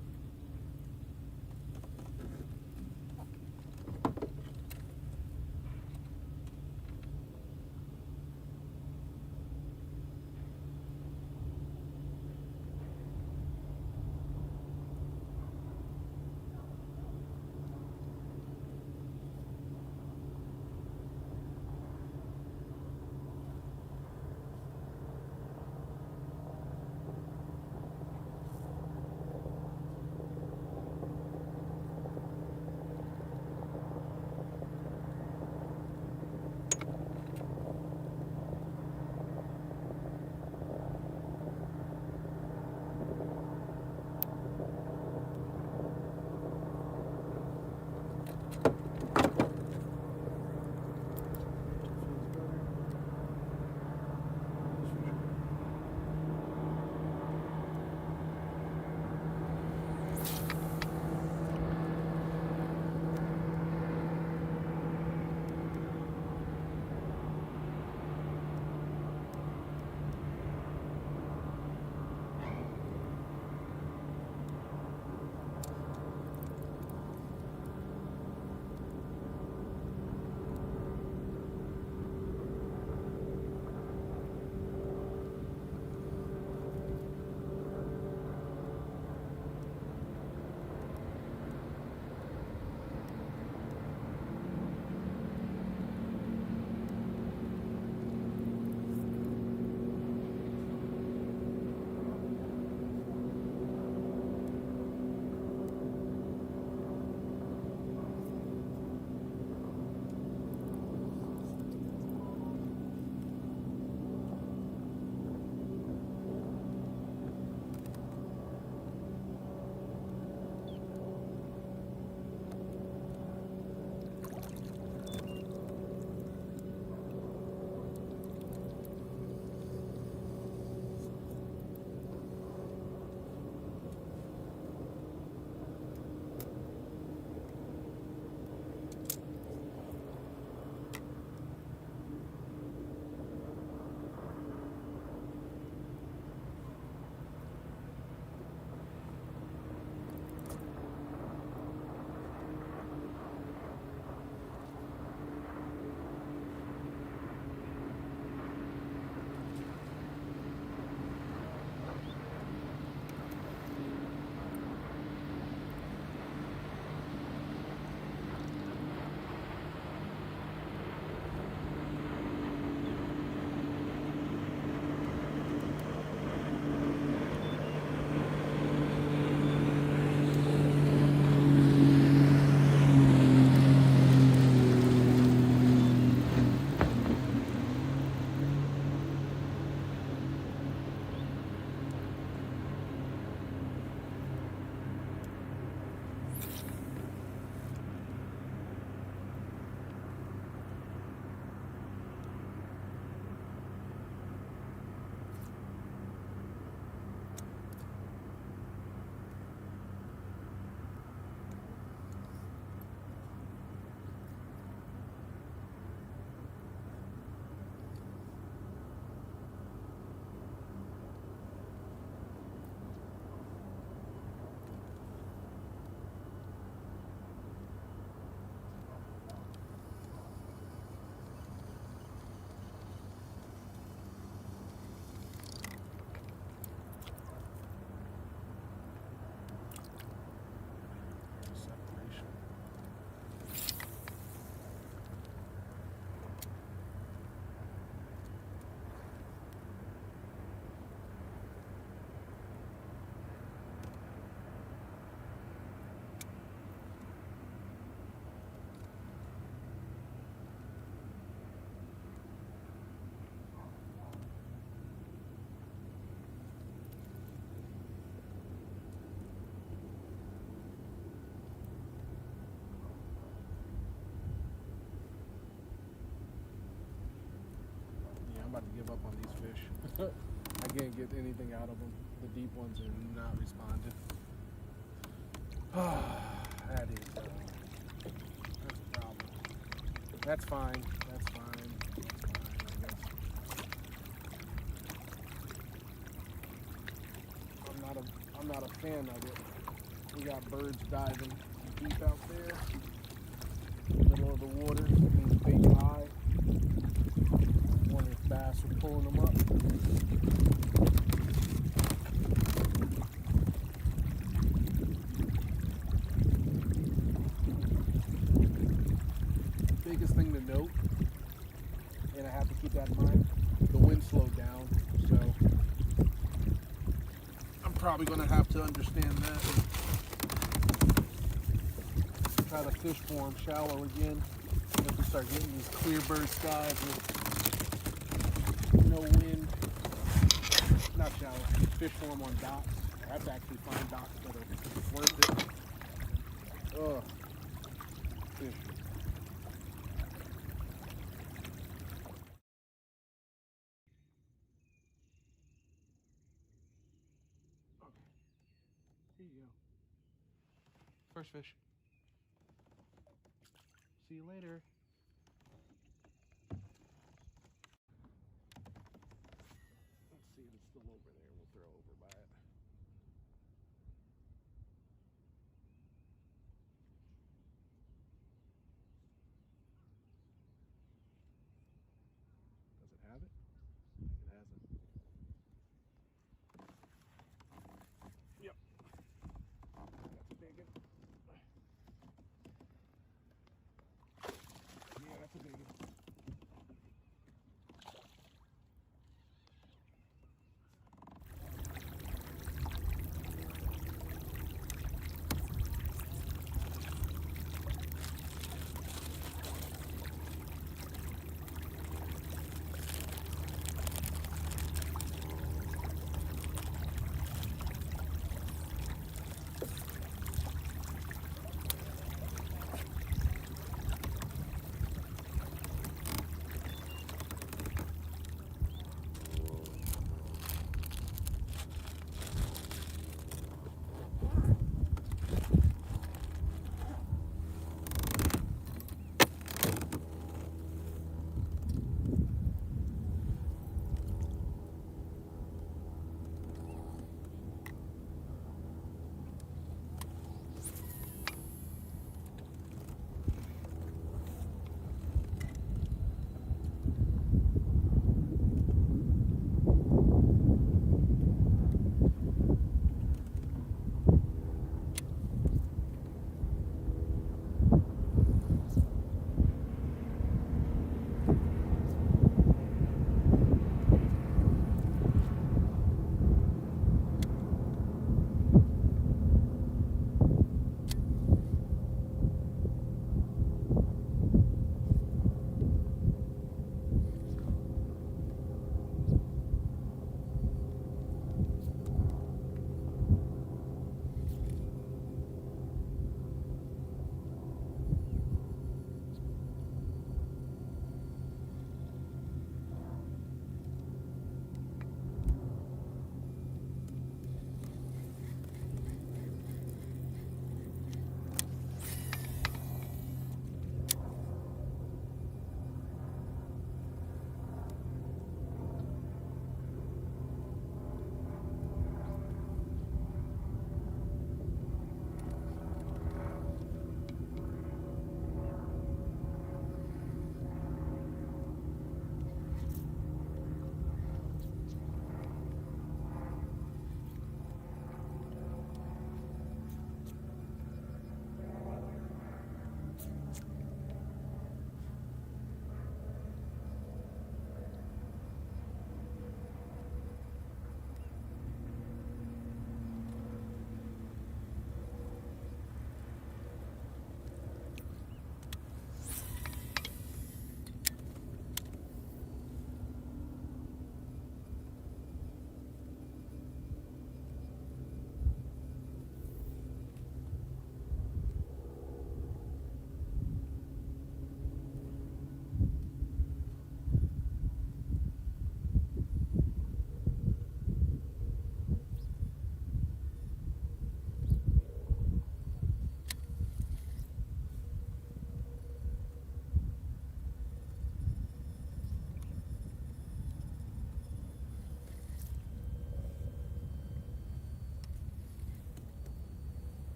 I'm about to give up on these fish. I can't get anything out of them. The deep ones are not responding. That is that's a problem. That's fine. That's fine. That's fine, I guess. I'm not a fan of it. We got birds diving deep out there, middle of the water. It means bait high. I wonder if bass are pulling them up. Biggest thing to note, and I have to keep that in mind, the wind slowed down, so I'm probably going to have to understand that. Try to fish for them shallow again. If we start getting these clear bird skies with no wind, not shallow, fish for them on docks. I have to actually find docks that are worth it. Ugh, fish. Here you go. First fish. See you later. Let's see if it's still over there. We'll throw over by it. Does it have it? It hasn't. Yep. That's a big one.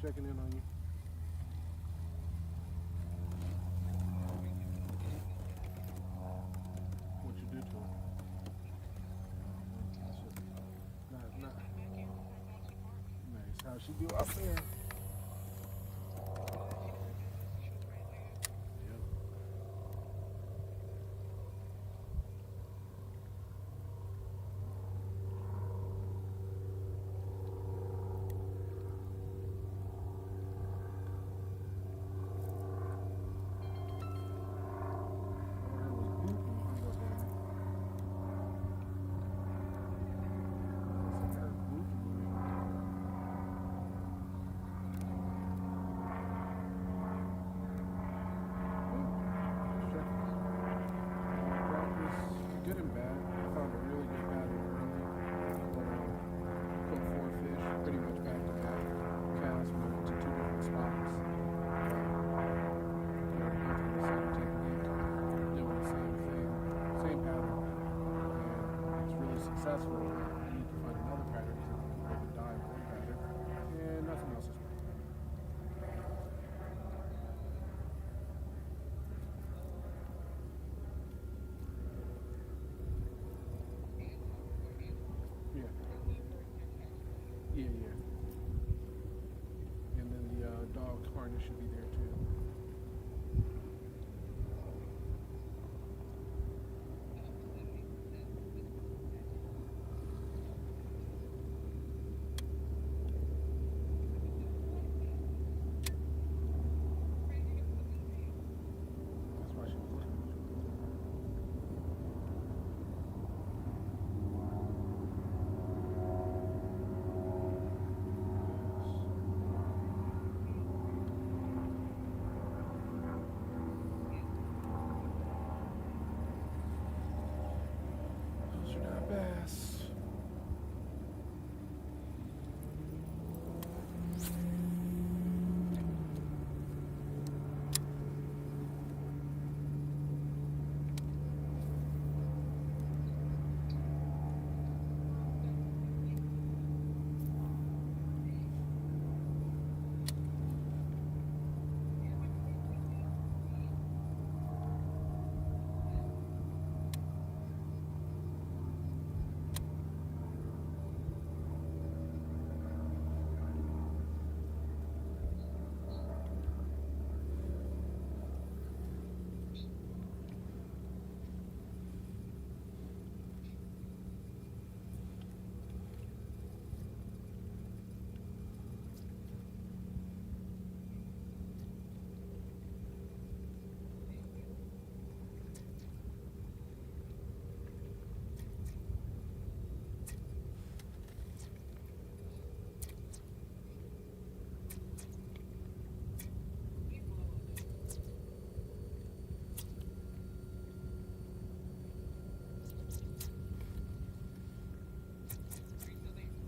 checking in on you. What you do to her? Not nice. How'd she do out there? Yep. Good and bad. I found a really good pattern early. Caught 4 fish, pretty much back to back. Cast went to 2 different spots. They're both with the same technique, doing the same thing, same pattern, and it's really successful. I need to find another pattern because I could die with one pattern, and nothing else is working. Yeah. Yeah. And then the dog harness should be there too. That's why she was looking at you. Those are not bass.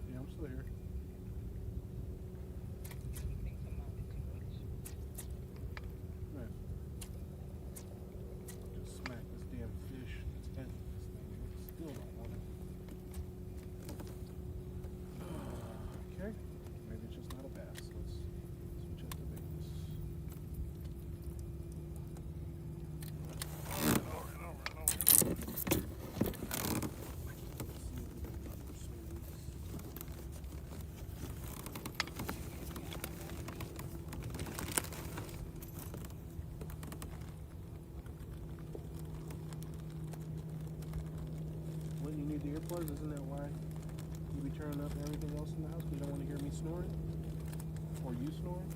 Yeah, I'm still here. Nice. Just smack this damn fish. It's heavy. This thing. Still don't want it. Okay. Maybe it's just not a bass. Let's switch up the baits. When you need the earplugs, isn't that why you be turning up everything else in the house? You don't want to hear me snoring? Or you snoring?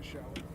shower.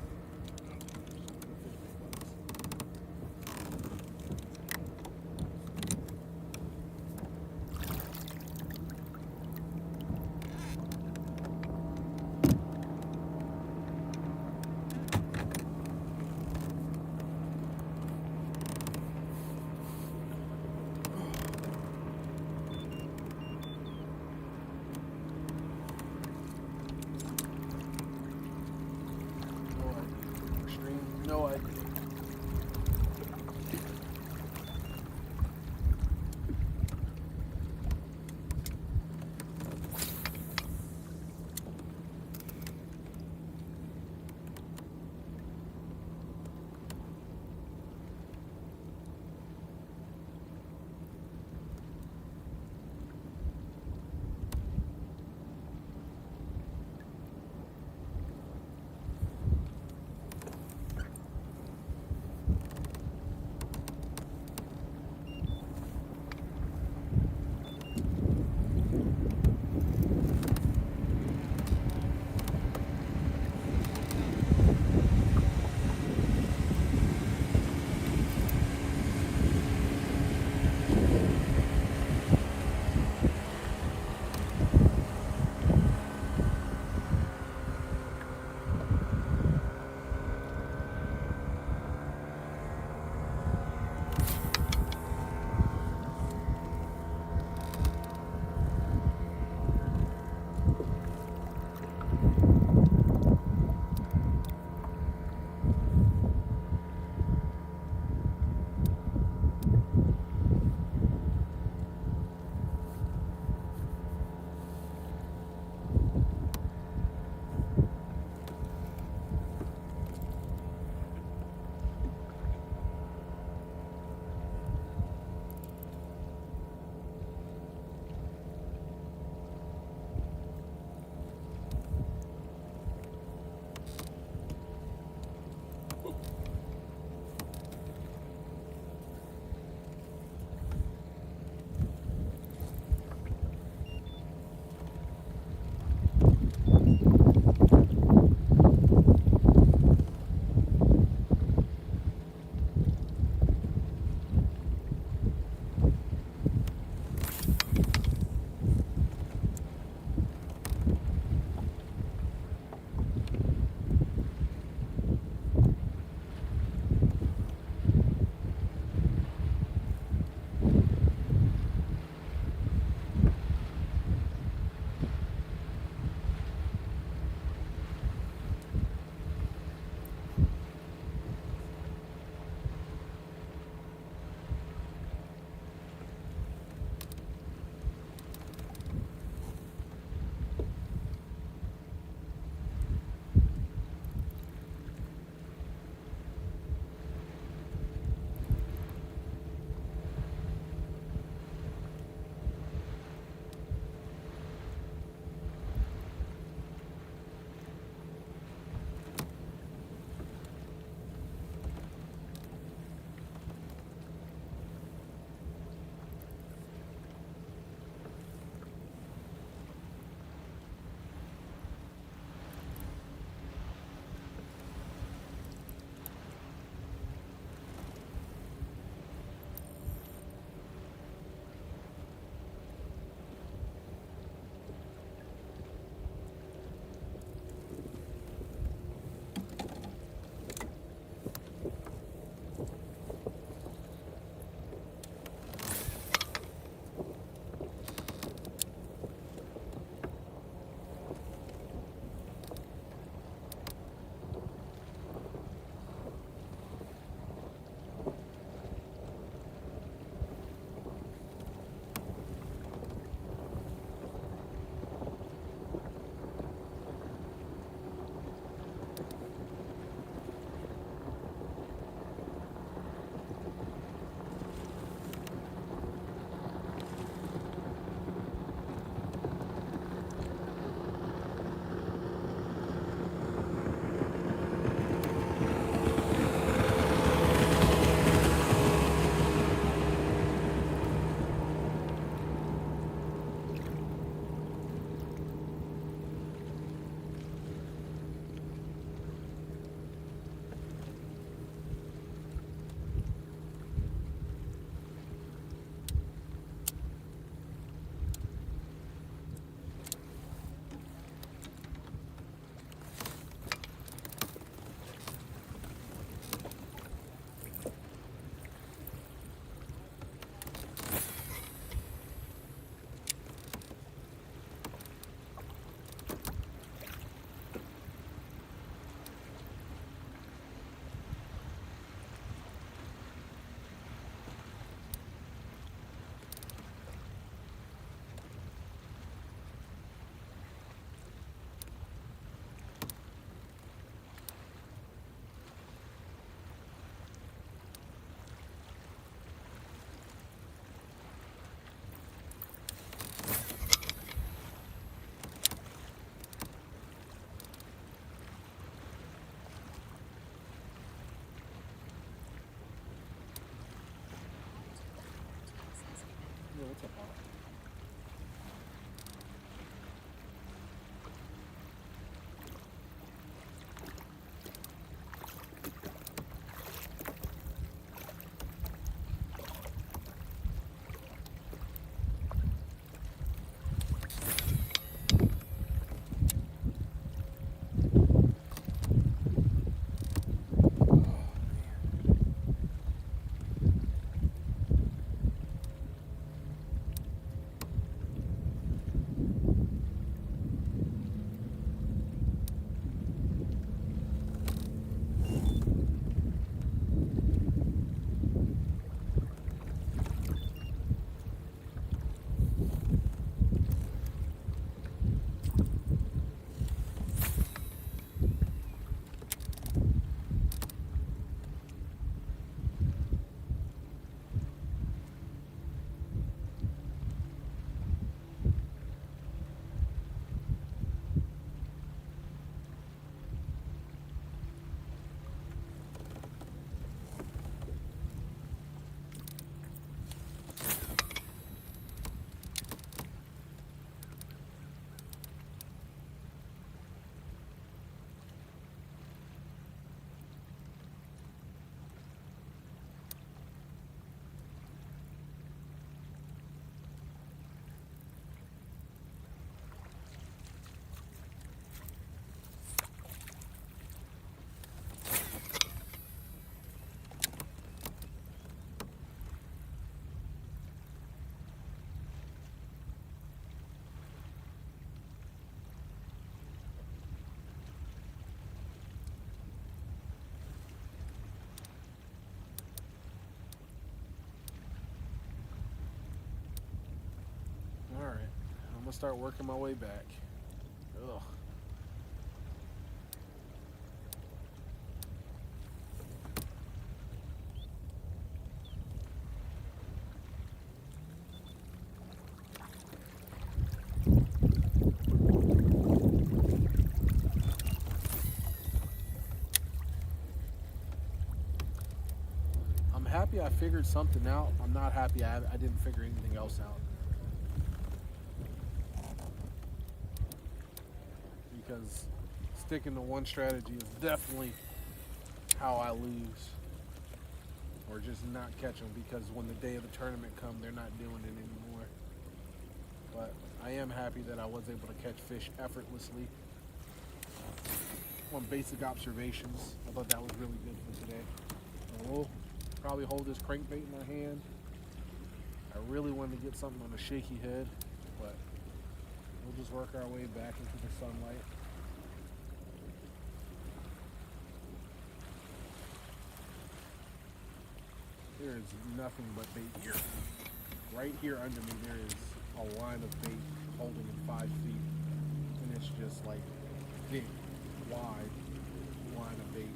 tip off. Alright, I'm gonna start working my way back. Ugh. I'm happy I figured something out. I'm not happy I didn't figure anything else out. Because sticking to one strategy is definitely how I lose. Or just not catch them, because when the day of the tournament comes, they're not doing it anymore. But I am happy that I was able to catch fish effortlessly on basic observations. I thought that was really good for today. And we'll probably hold this crankbait in my hand. I really wanted to get something on a shaky head, but we'll just work our way back into the sunlight. There is nothing but bait here. Right here under me there is a line of bait holding in 5 feet. And it's just like big, wide line of bait.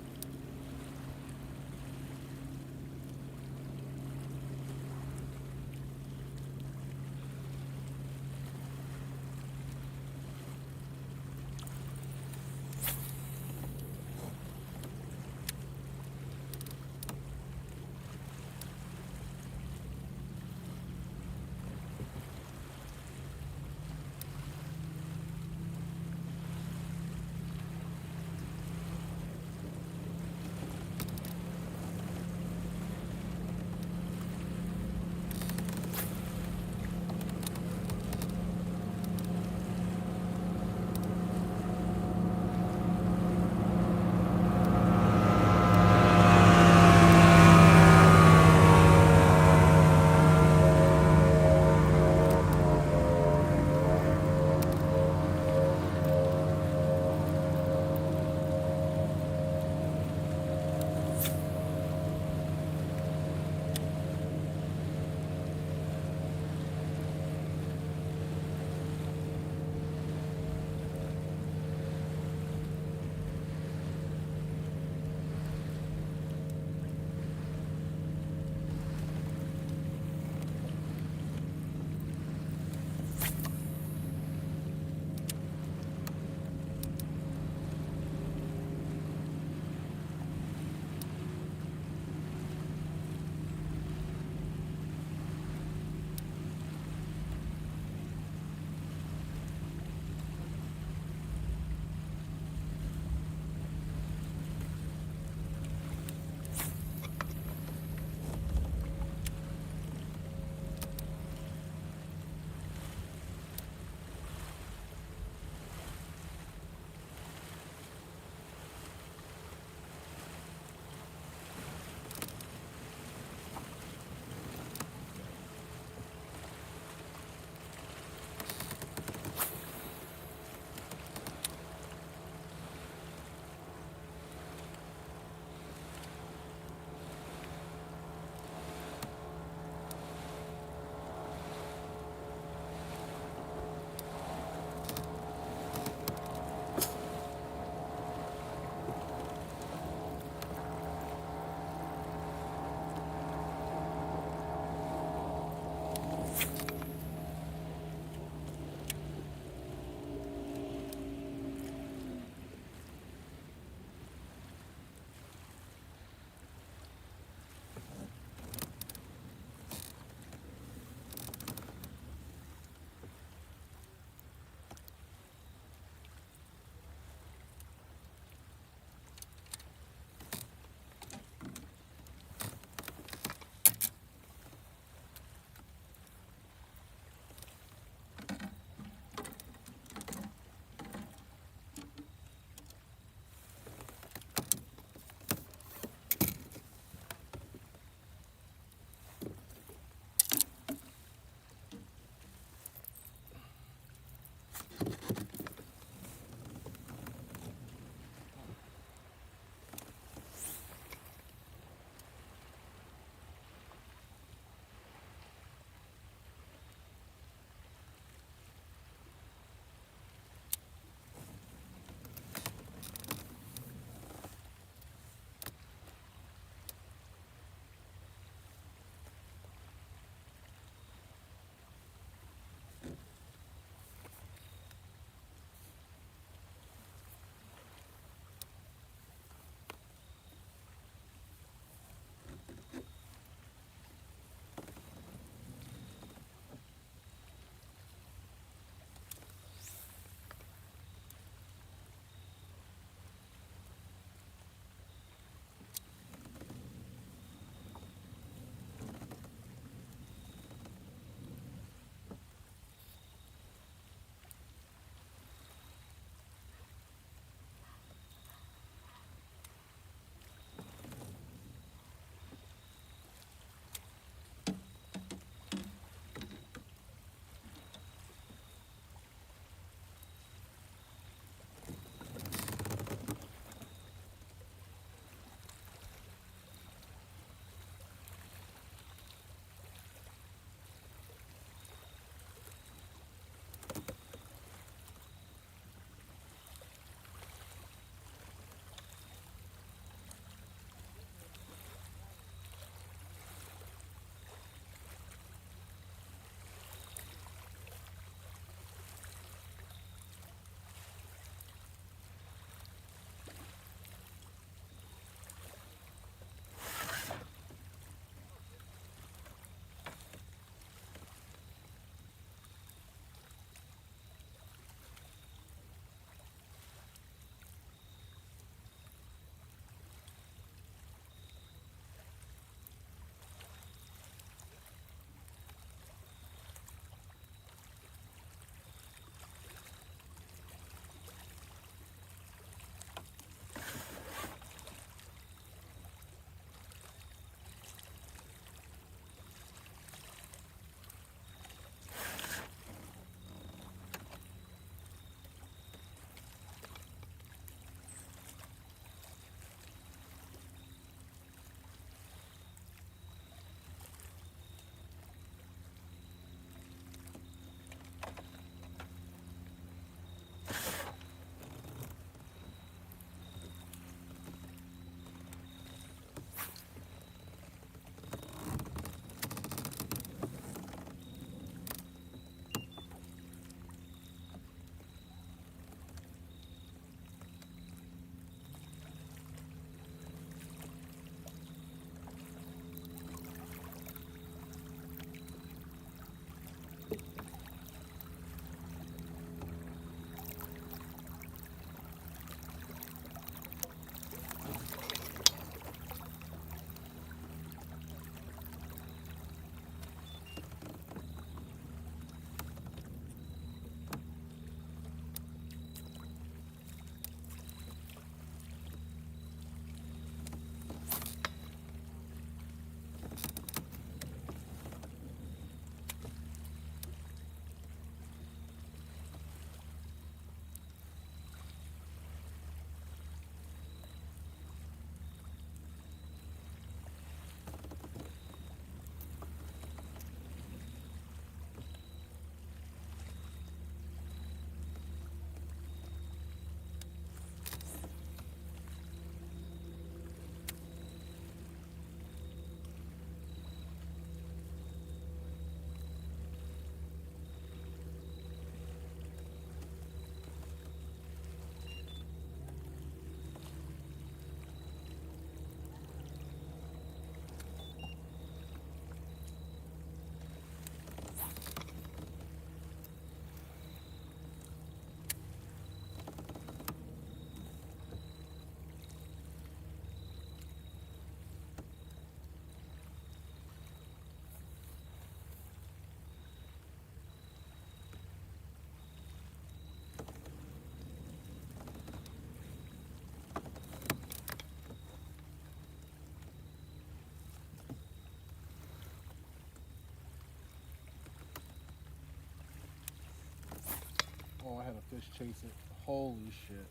fish chase it. Holy shit.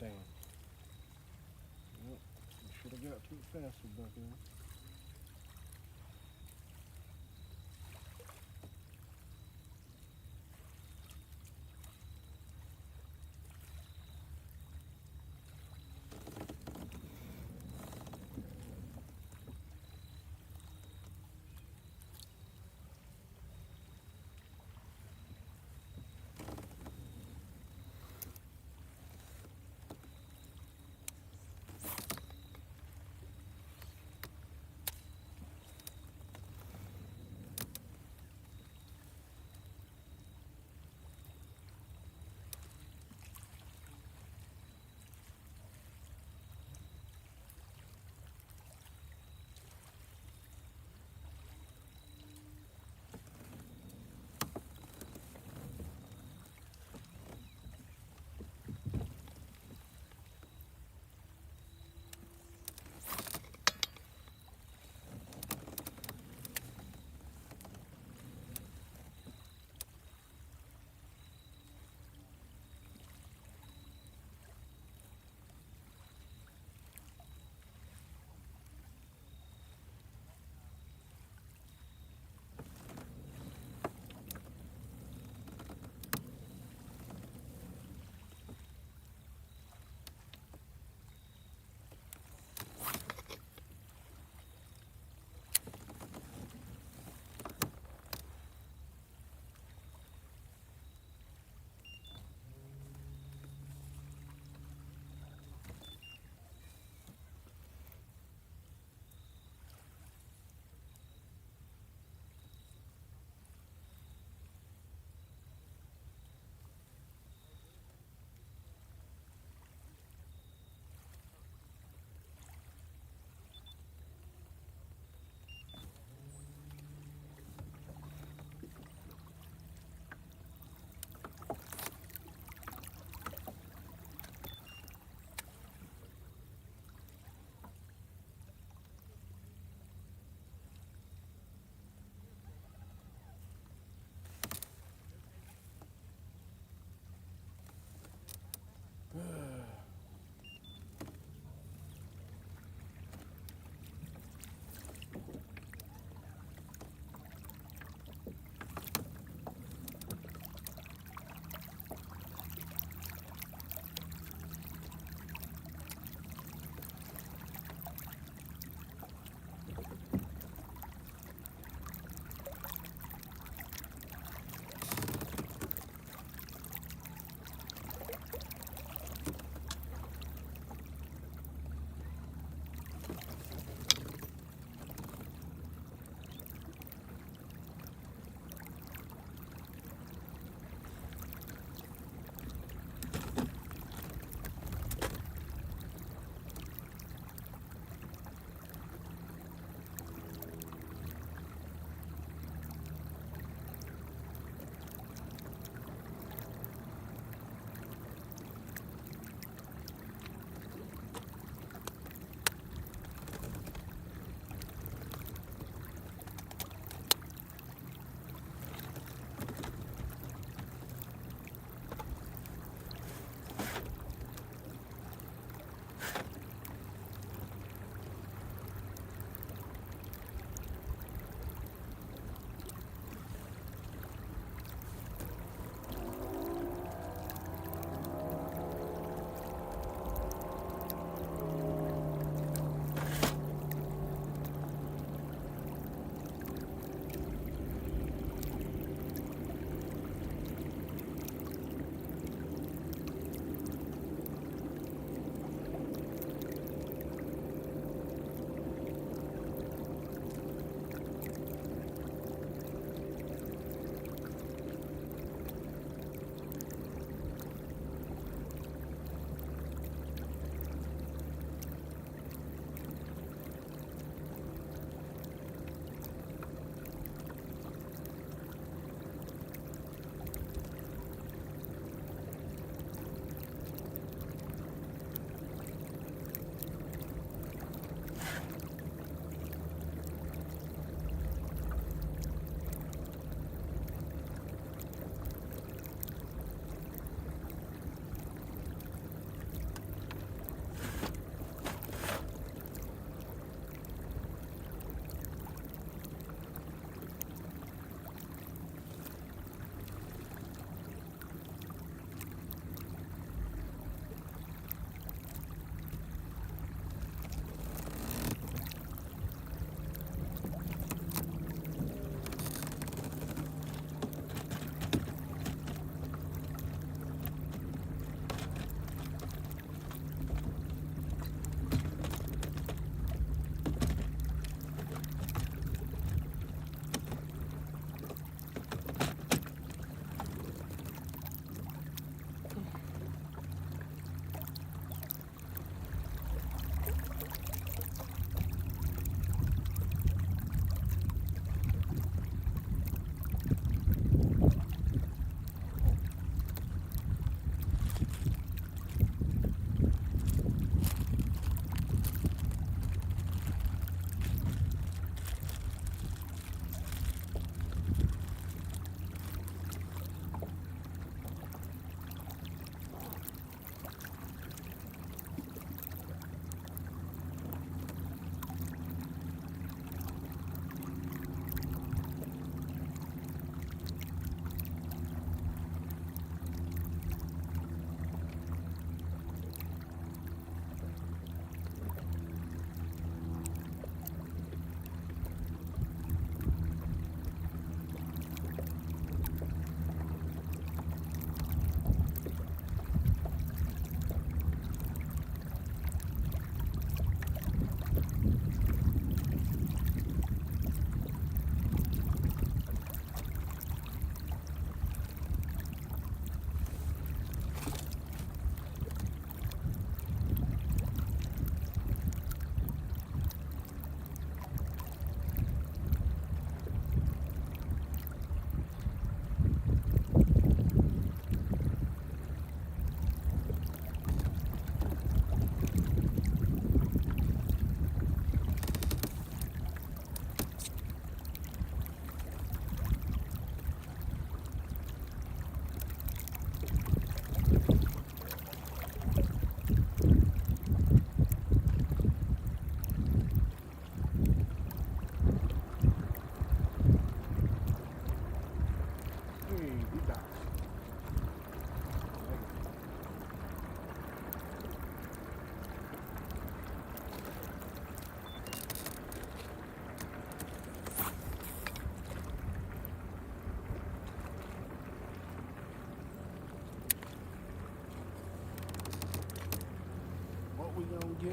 Damn. Yep. You should have got to it faster, Bucky.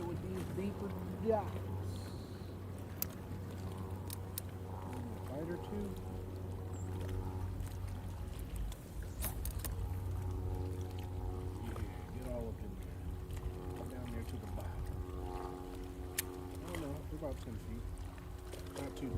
with these deeper docks. A bite or two. Yeah, get all up in there. Get down there to the bottom. I don't know, we're about 10 feet. Not too deep.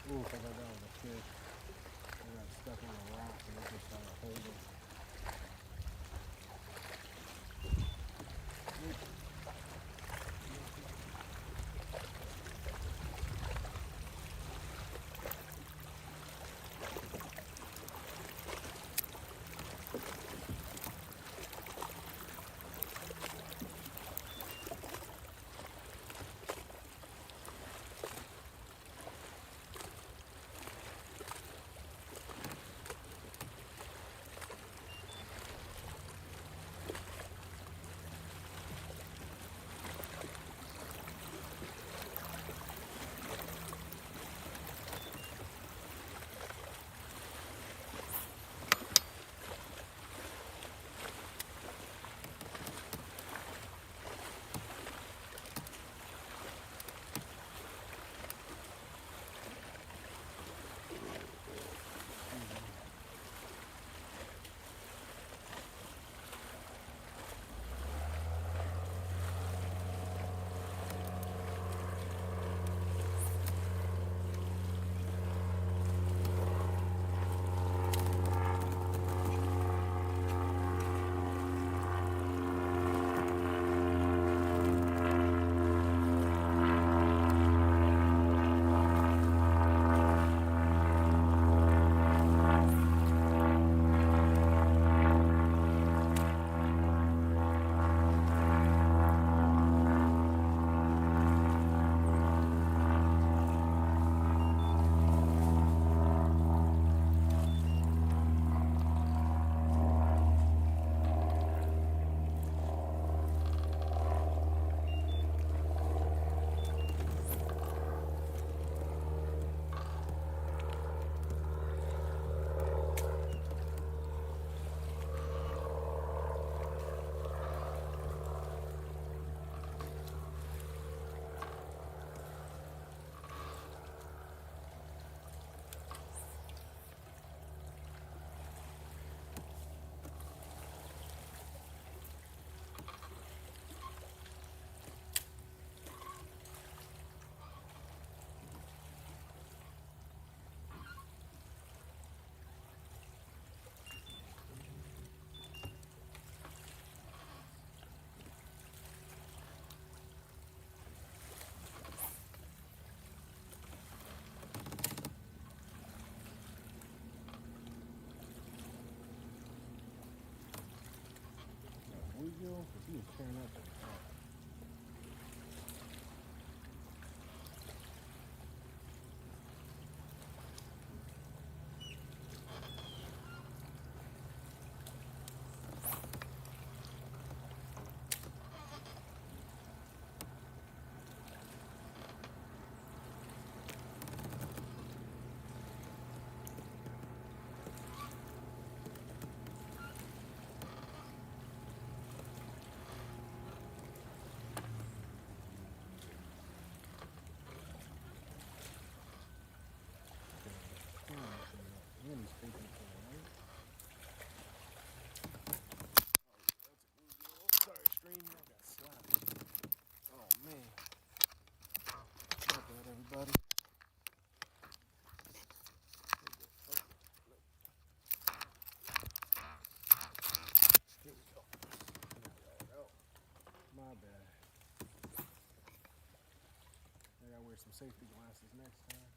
Ooh, I thought that was a fish. I got stuck on a rock and it just started holding. Because he was tearing up the top. bad. I gotta wear some safety glasses next time.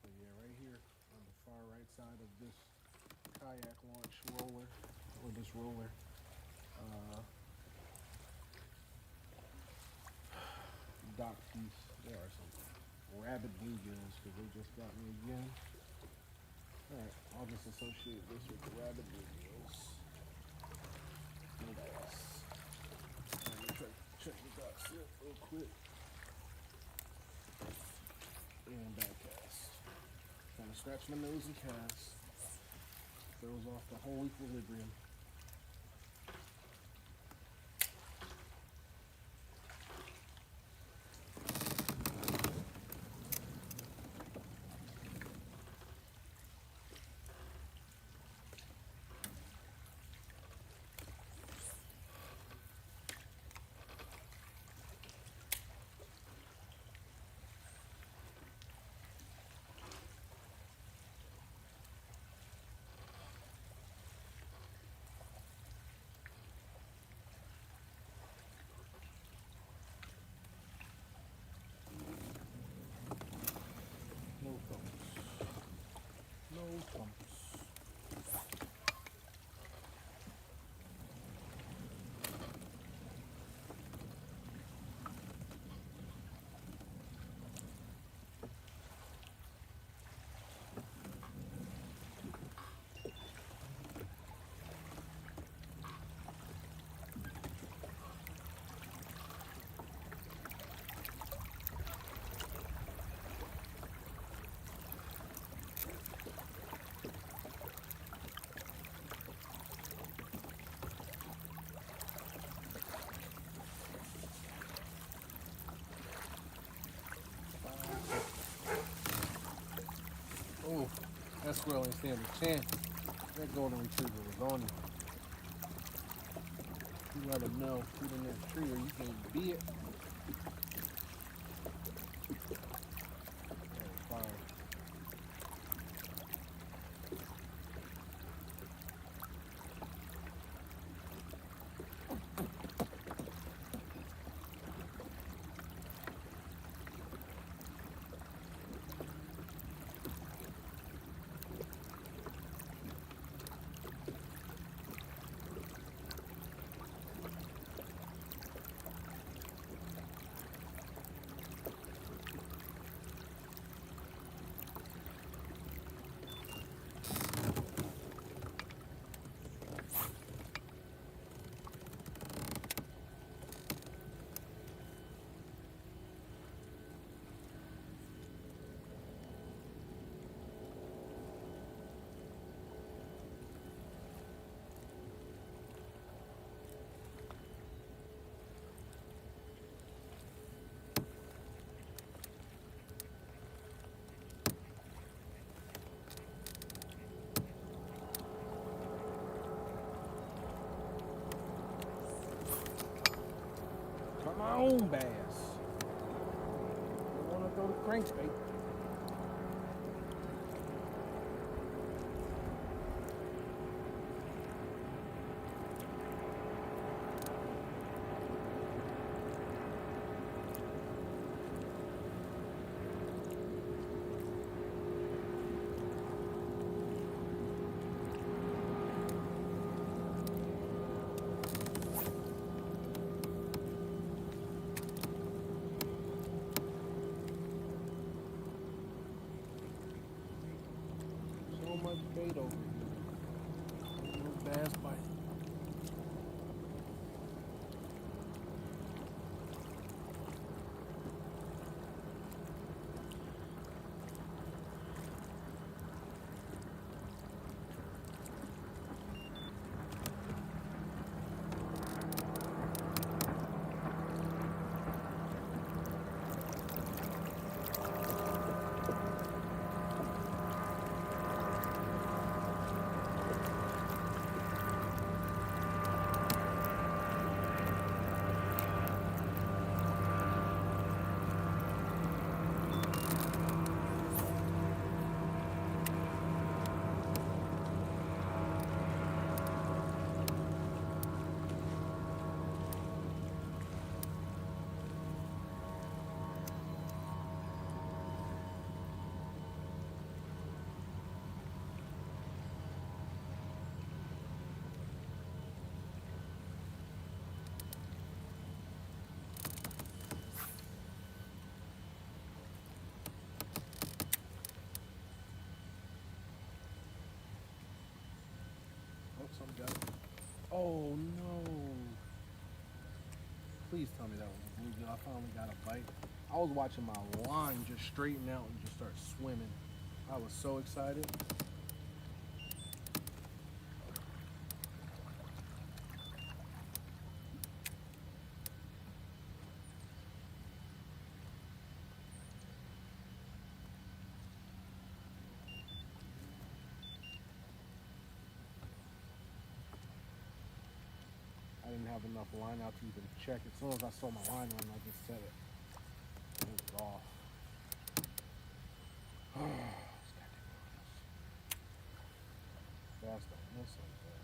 But yeah, right here on the far right side of this kayak launch roller, or this roller, dock piece, there are some rabid bluegills because they just got me again. Alright, I'll just associate this with the rabid bluegills. No bass. Let me check the dock slip real quick. And back cast. Kind of scratch my nose and cast. Throws off the whole equilibrium. No thumps. No thumps. Oh, that squirrel ain't stand a chance. That golden retriever was on him. You let him know, get in that tree or you can't be it. Oh, fire. Come on, bass. You want to throw the crankbait. Oh no. Please tell me that was a bluegill. I finally got a bite. I was watching my line just straighten out and just start swimming. I was so excited. I didn't have enough line out to even check. As soon as I saw my line on, I just set it. It was off. Fast don't miss like that.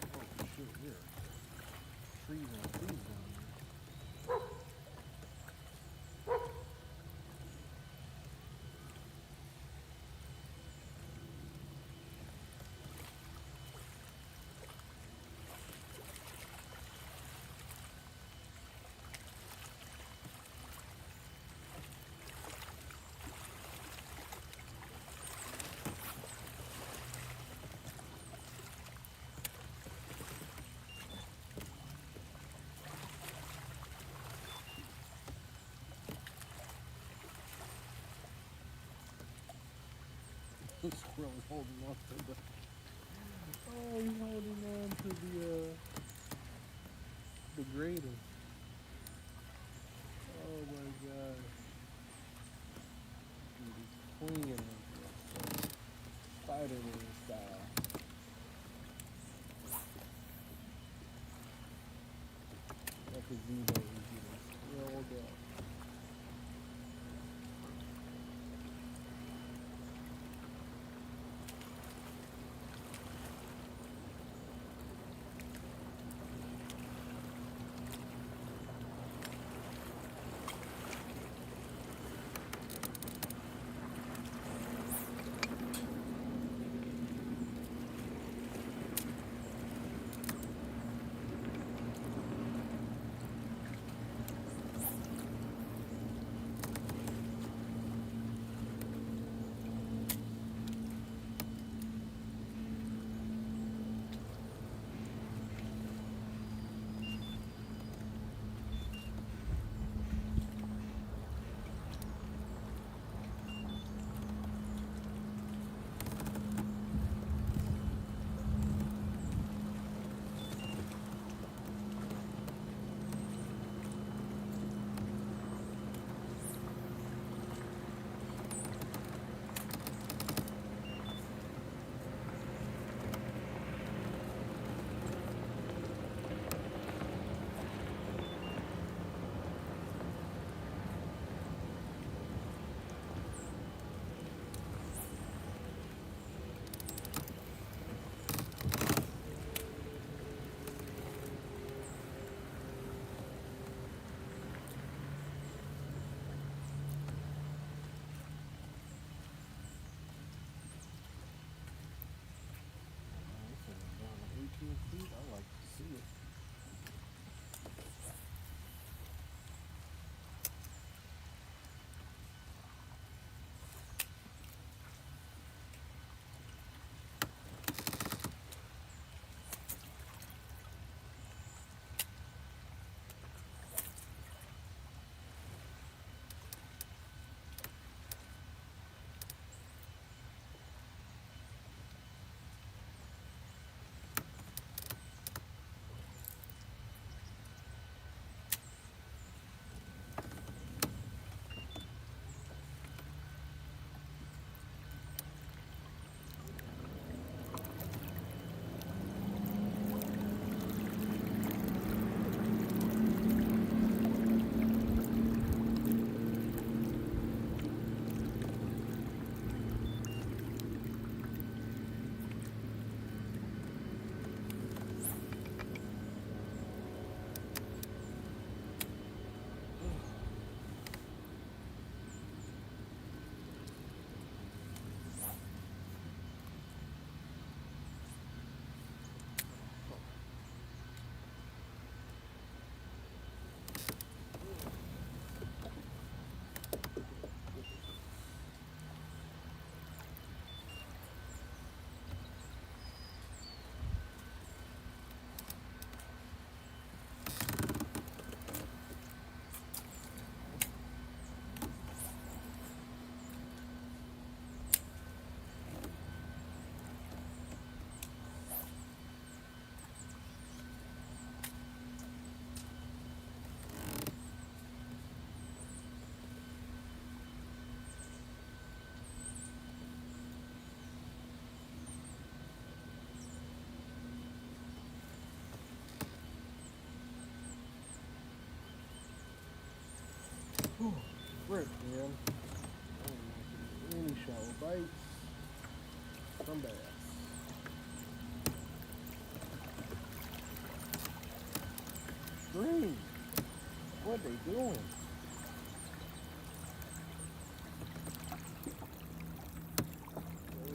Oh shoot, here. Trees and trees down there. The squirrel is holding on to the. Oh, he's holding on to the grater. Oh my god. Dude, he's clinging on to it. Spider-Man style. That's a gazebo is getting swelled up. Frick, man. I don't like any shallow bites. Some bass. Green. What they doing?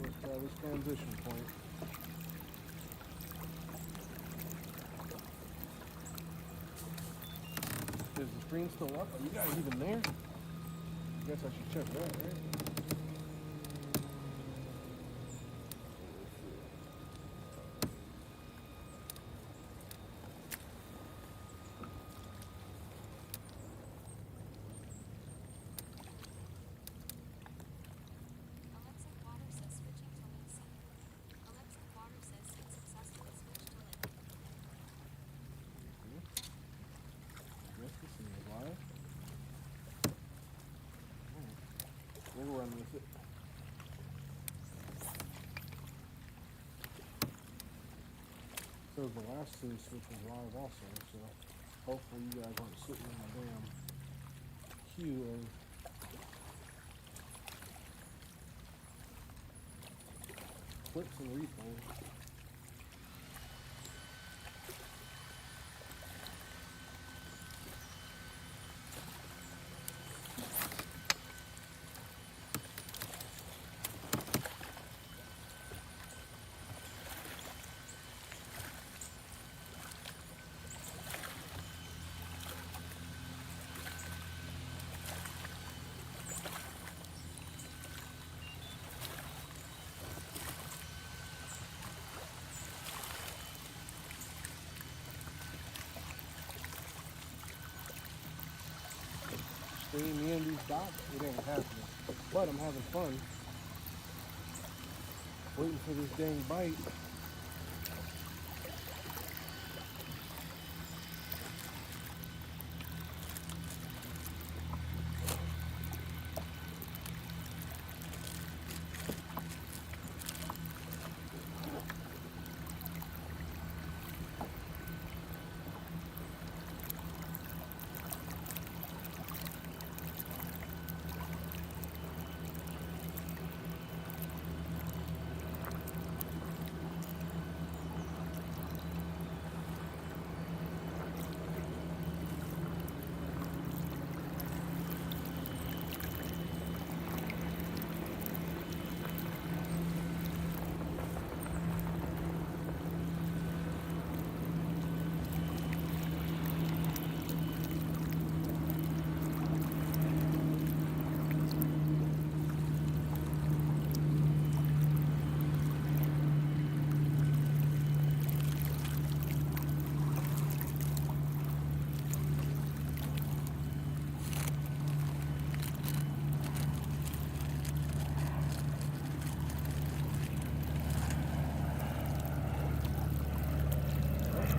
Let's try this transition point. Is the screen still up? Are you guys even there? I guess I should check that, right? Elliptic water says switching to link sync. Elliptic water says sync successfully switched to link. I guess this thing is live. We'll run with it. So the last two switch was live also, so hopefully you guys aren't sitting in the damn queue of clips and replays. Staying me in these dots, it ain't happening. But I'm having fun. Waiting for this dang bite.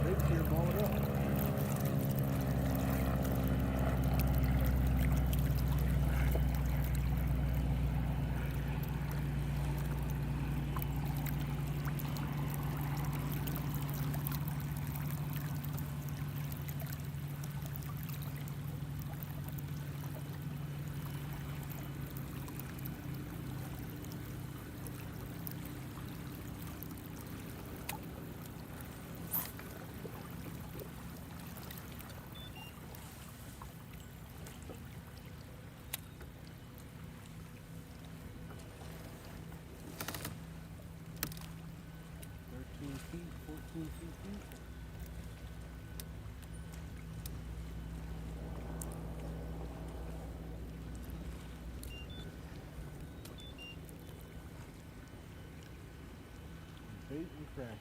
Big here, blow it up. Feet, 14 feet deep. Bait and cracker.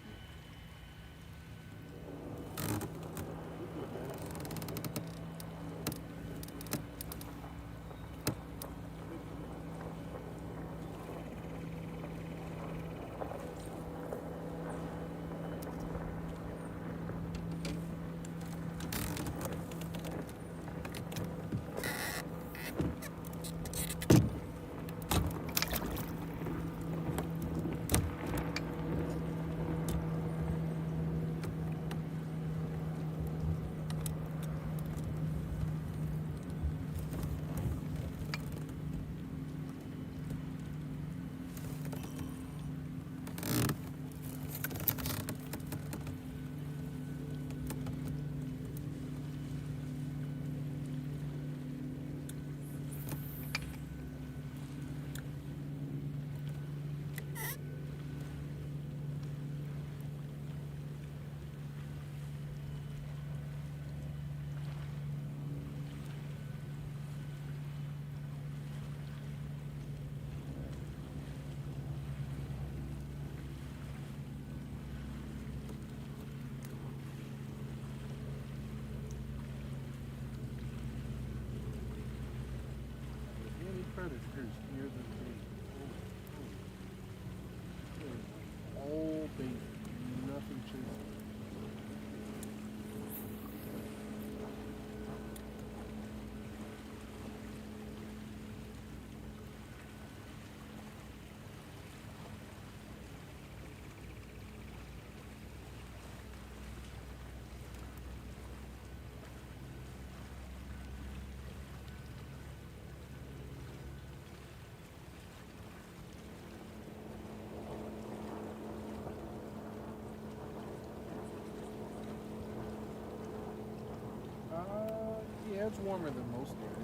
it's warmer than most areas.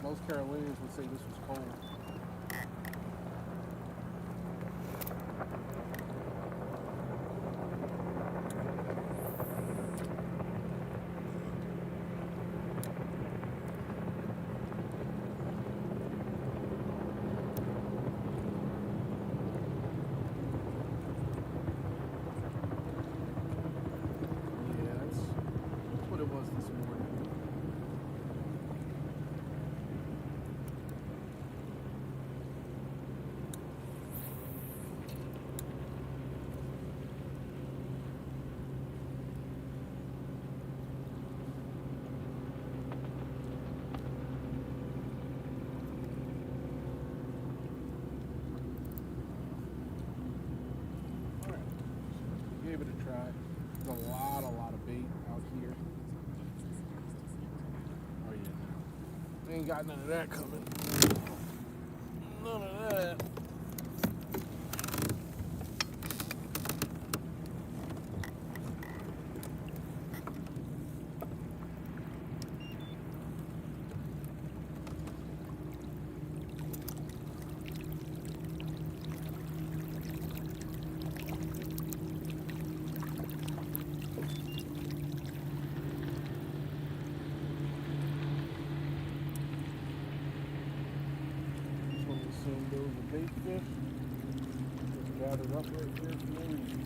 Most Carolinians would say this was cold. Yeah, that's what it was this morning. Alright, gave it a try. There's a lot of bait out here. Oh yeah, ain't got none of that coming. None of that. Just want to assume there was a bait fish. Just gathered up right here for no reason.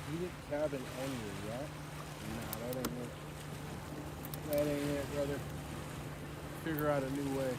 Heated cabin only, yeah? Nah, that ain't it. That ain't it, brother. Figure out a new way.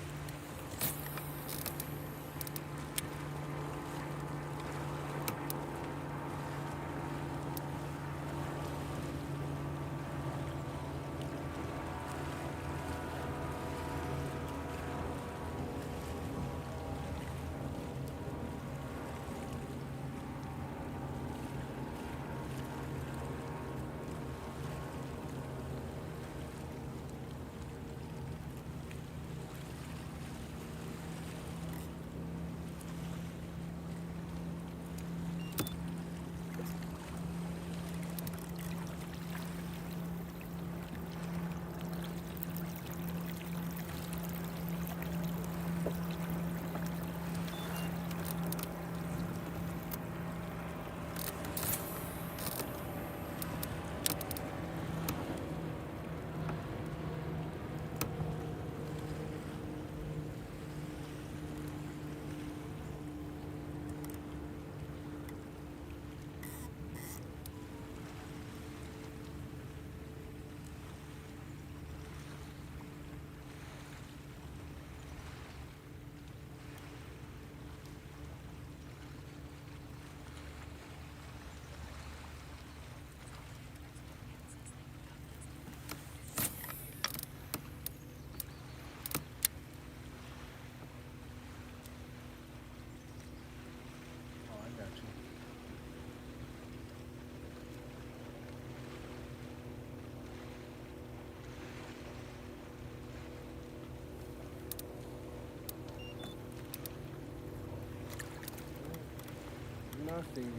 nothing.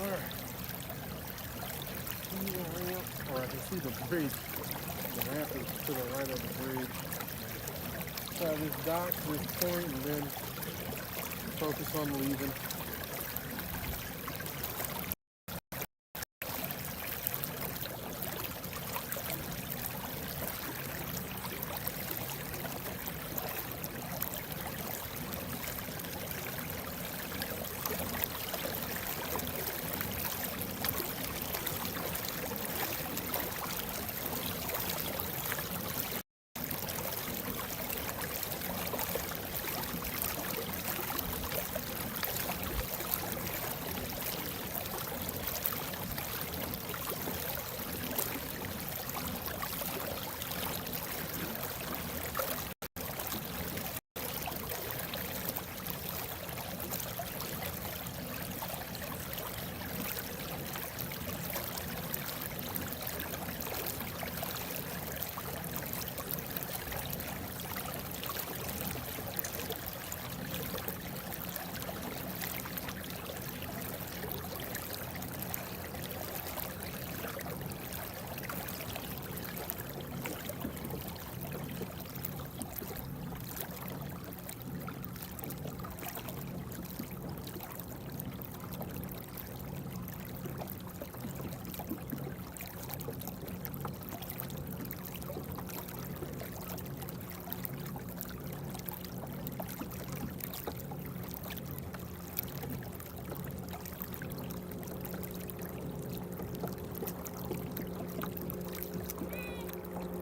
Alright. See the ramp, or I can see the bridge. The ramp is to the right of the bridge. Try this dock, this point, and then focus on leaving.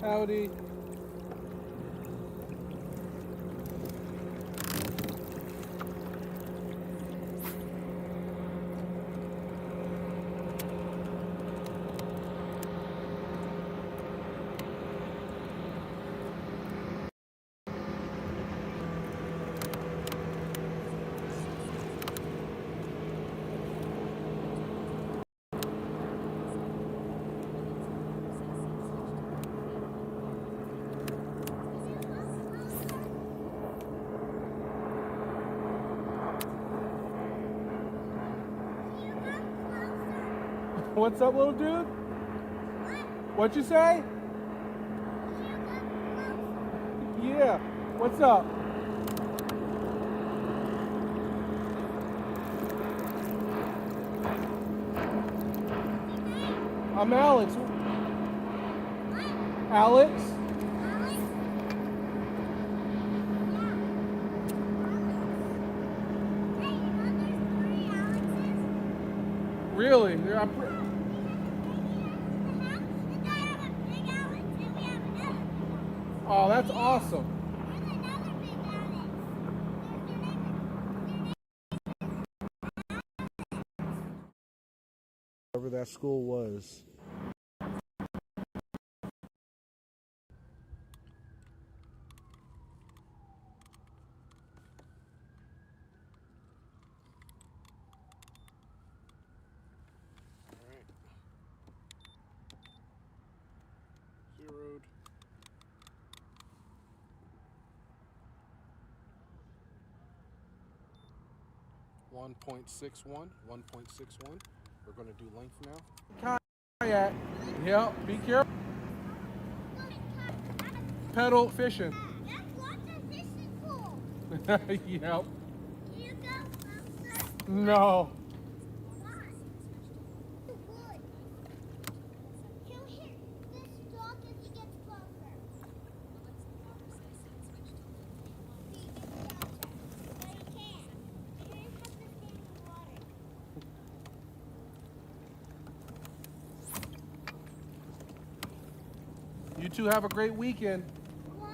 Howdy. What's up, little dude? What you say? Yeah. What's up? I'm Alex. Alex? Really? Oh, that's awesome. Wherever that school was. Zeroed. .61. We're going to do length now. Kayak. Yep. Be careful. Pedal fishing. That's what the fishing pool. Yep. Do you go closer? No. Why? You would. He'll hit this dog as he gets closer. He gets closer. But he can't. He didn't have to stay in the water. You two have a great weekend. One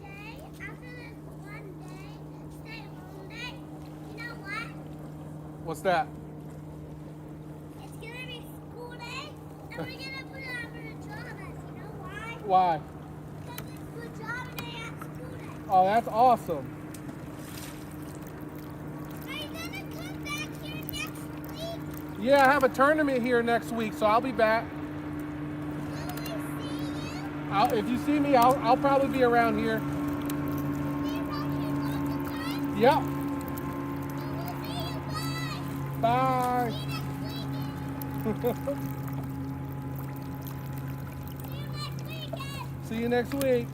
day, after this one day, stay home day, you know what? What's that? It's gonna be school day, and we're gonna put it on pajamas. You know why? Why? Because it's pajama day at school day. Oh, that's awesome. Are you gonna come back here next week? Yeah, I have a tournament here next week, so I'll be back. Will we see you? If you see me, I'll probably be around here. See you back here lots of times? Yep. So we'll see you. Bye. Bye. See you next weekend. See you next week.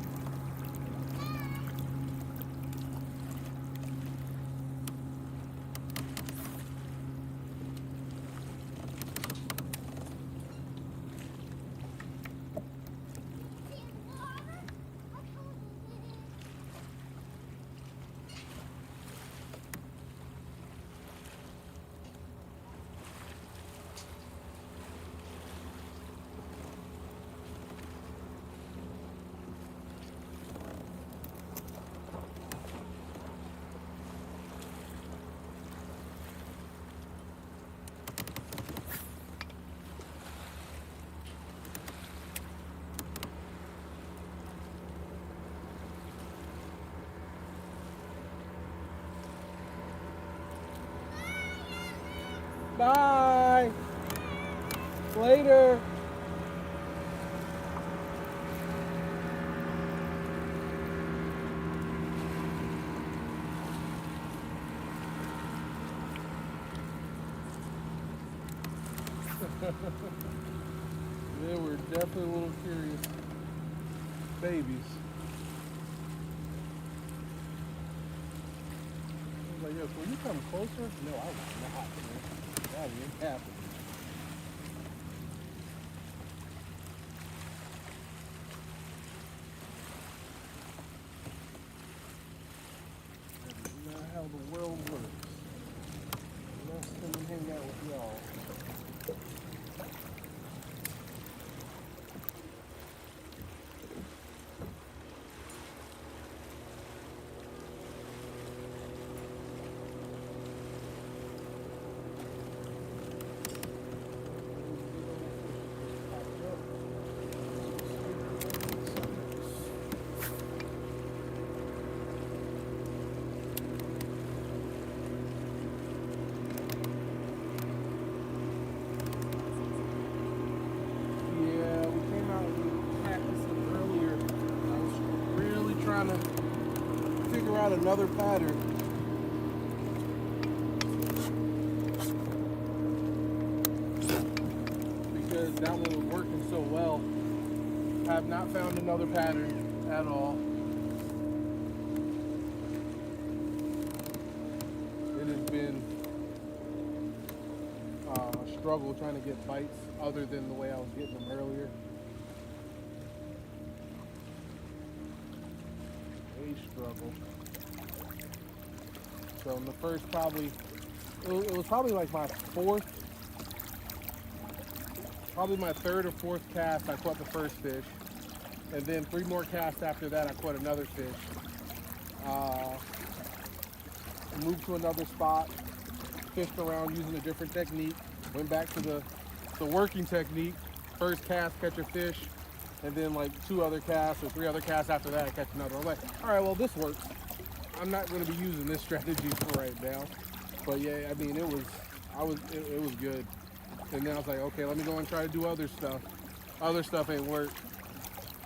Bye. Later. Yeah, we're definitely a little curious babies. I was like, yo, will you come closer? No, I will not, man. That ain't happening. That is not how the world works. Let's come and hang out with y'all. Yeah, we came out and practiced it earlier. I was really trying to figure out another pattern. Because that one was working so well. I have not found another pattern at all. It has been a struggle trying to get bites other than the way I was getting them earlier. A struggle. So in the first it was probably like my my third or fourth cast I caught the first fish. And then 3 more casts after that I caught another fish. Moved to another spot, fished around using a different technique, went back to the working technique, first cast catch a fish, and then like 2 other casts or 3 other casts after that I catch another. I'm like, all right, well this works. I'm not going to be using this strategy for right now. But yeah, I mean it was good. And then I was like, okay, let me go and try to do other stuff. Other stuff ain't work.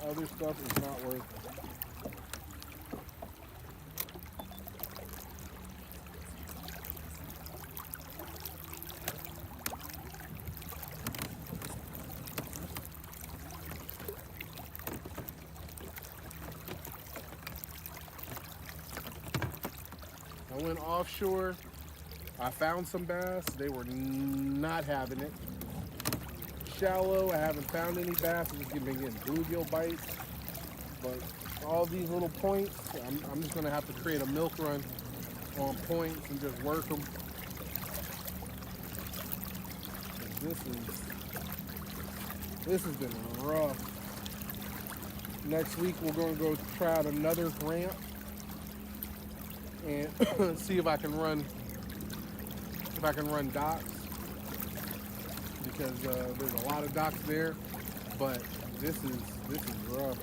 Other stuff is not working. I went offshore. I found some bass. They were not having it. Shallow, I haven't found any bass. I've just been getting bluegill bites. But all these little points, I'm just going to have to create a milk run on points and just work them. This has been rough. Next week we're going to go try out another ramp and see if I can run docks, because there's a lot of docks there, but this is rough.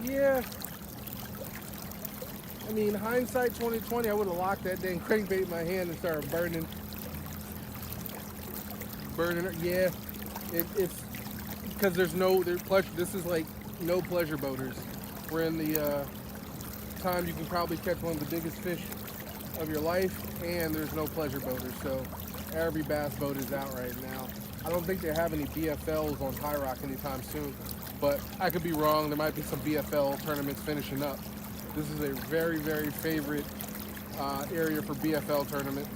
Yeah. I mean, hindsight 2020, I would have locked that dang crankbait in my hand and started burning it. Yeah, it's because there's pleasure. This is like no pleasure boaters. We're in the time you can probably catch one of the biggest fish of your life, and there's no pleasure boaters. So every bass boat is out right now. I don't think they have any BFLs on High Rock anytime soon, but I could be wrong. There might be some BFL tournaments finishing up. This is a very, very favorite area for BFL tournaments.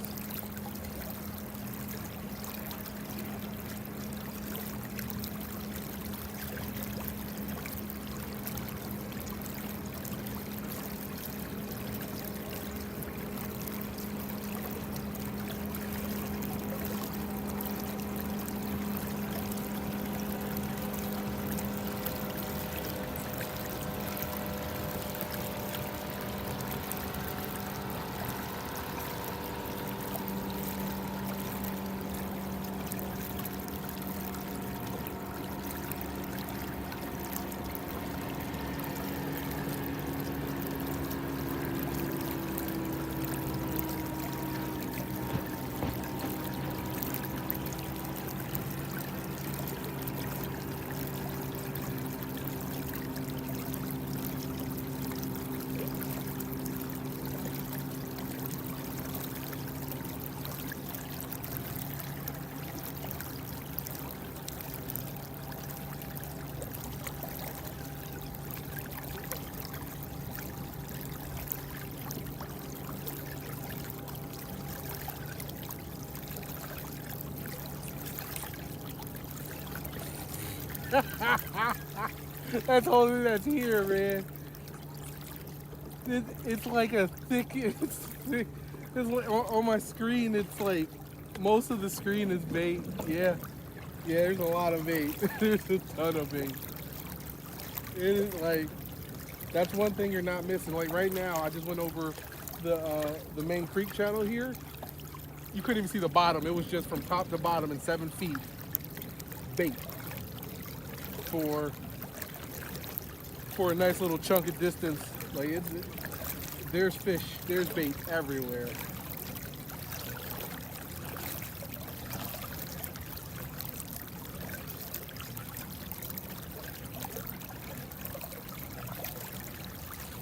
That's all that's here, man. It's like a thick. It's thick. It's like, on my screen. It's like most of the screen is bait. Yeah, there's a lot of bait. There's a ton of bait. It is like that's one thing you're not missing. Like right now, I just went over the main creek channel here. You couldn't even see the bottom. It was just from top to bottom in 7 feet bait for a nice little chunk of distance. Like there's fish, there's bait everywhere.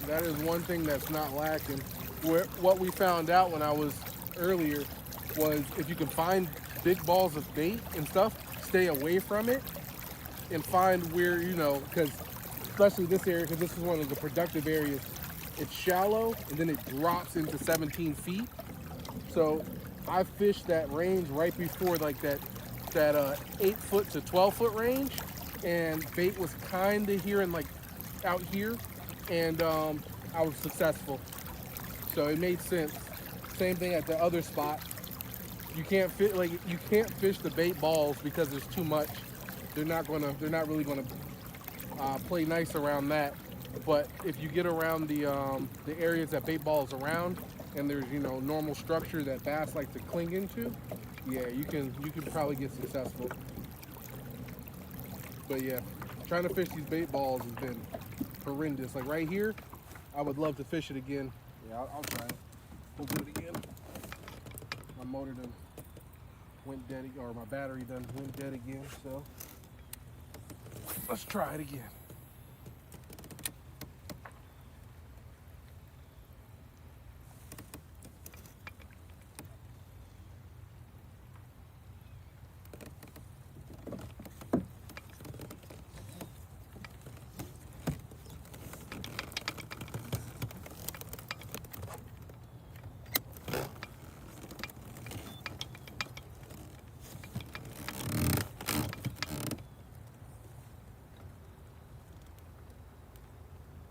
That is one thing that's not lacking. What we found out when I was earlier was if you can find big balls of bait and stuff, stay away from it and find where, because especially this area, because this is one of the productive areas, it's shallow and then it drops into 17 feet. So I fished that range right before like that 8 foot to 12 foot range, and bait was kind of here and like out here, and I was successful. So it made sense. Same thing at the other spot. You can't fish the bait balls because there's too much. They're not really gonna play nice around that. But if you get around the areas that bait ball is around, and there's normal structure that bass like to cling into, yeah, you can probably get successful. But yeah, trying to fish these bait balls has been horrendous. Like right here, I would love to fish it again. Yeah, I'll try it. We'll do it again. My motor done went dead, or my battery done went dead again. So let's try it again.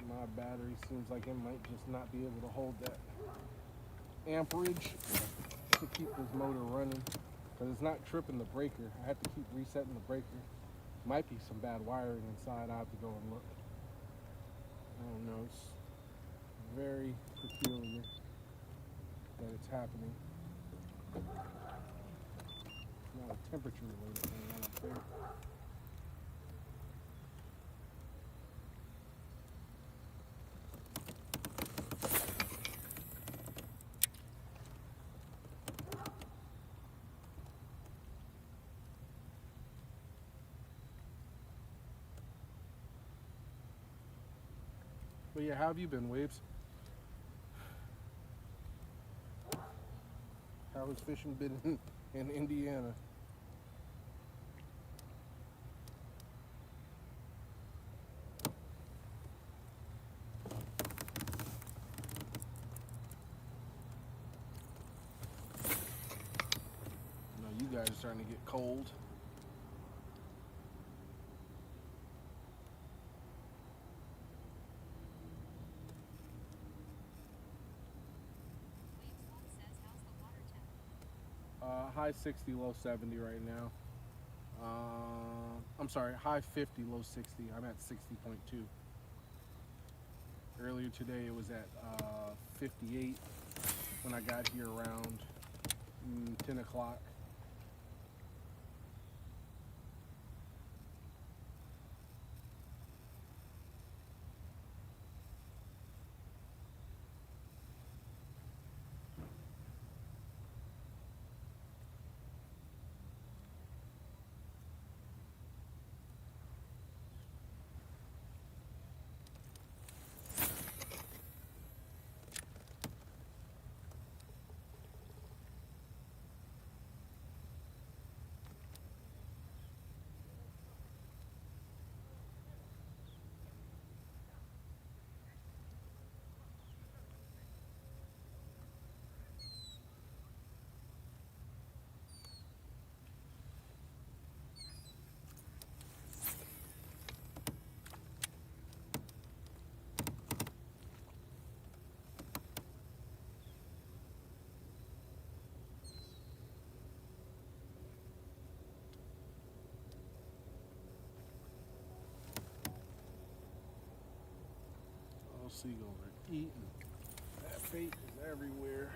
My battery seems like it might just not be able to hold that amperage to keep this motor running, because it's not tripping the breaker. I have to keep resetting the breaker. Might be some bad wiring inside. I have to go and look. I don't know. It's very peculiar that it's happening. It's not a temperature related thing, I don't think. But yeah, how have you been, Waves? How has fishing been in Indiana? You guys are starting to get cold. Waves One says, how's the water temp? High 60, low 70 right now. I'm sorry, high 50, low 60. I'm at 60.2. Earlier today it was at 58 when I got here around 10 o'clock. Those seagulls are eating. That bait is everywhere.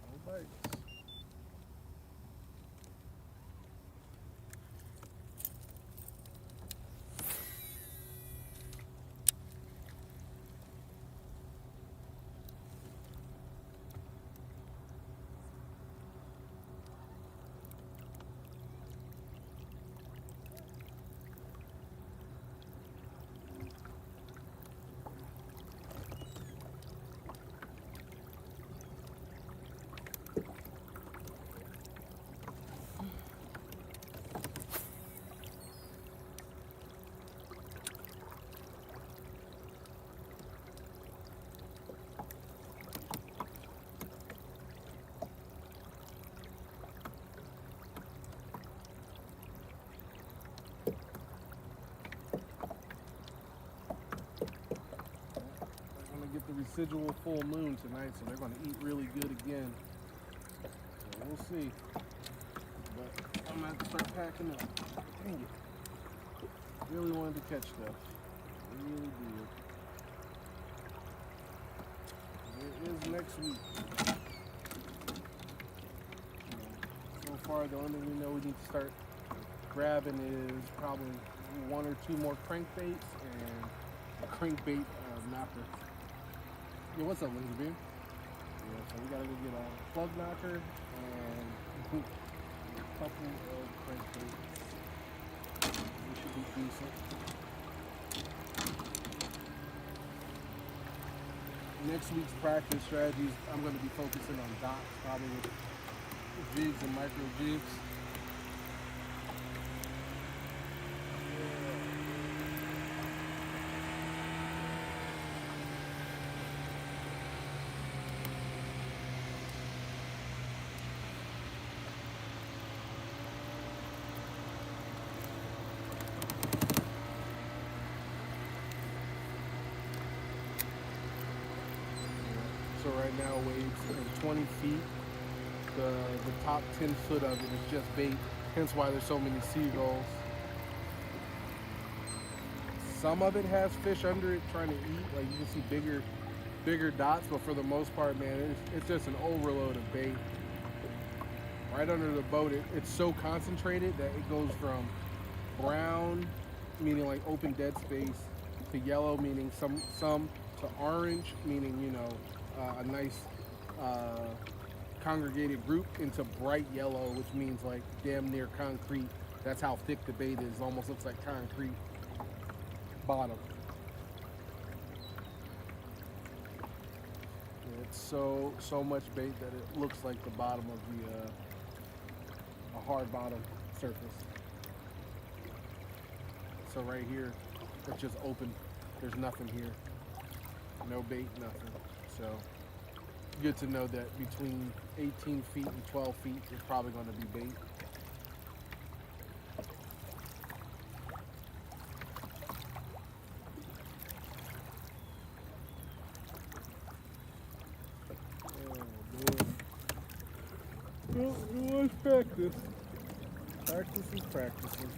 No bites. The residual full moon tonight, so they're going to eat really good again. So we'll see. But I'm going to have to start packing up. Dang it. Really wanted to catch stuff. Really did. It is next week. So far, the only thing we know we need to start grabbing is probably one or two more crankbaits and a crankbait mapper. Yeah, what's up, Lindsay Bean? Yeah, so we gotta go get a plug knocker and a couple of crankbaits. We should be decent. Next week's practice strategies, I'm going to be focusing on docks, probably with jigs and micro jigs. So right now, waves 20 feet. The top 10 foot of it is just bait. Hence why there's so many seagulls. Some of it has fish under it trying to eat. Like you can see bigger dots, but for the most part, man, it's just an overload of bait. Right under the boat, it's so concentrated that it goes from brown, meaning like open dead space, to yellow, meaning some, to orange, meaning, you know, a nice congregated group, into bright yellow, which means like damn near concrete. That's how thick the bait is. Almost looks like concrete bottom. It's so much bait that it looks like the bottom of a hard bottom surface. So right here, it's just open. There's nothing here. No bait, nothing. So good to know that between 18 feet and 12 feet is probably going to be bait. Well, let's practice. Practice is practicing.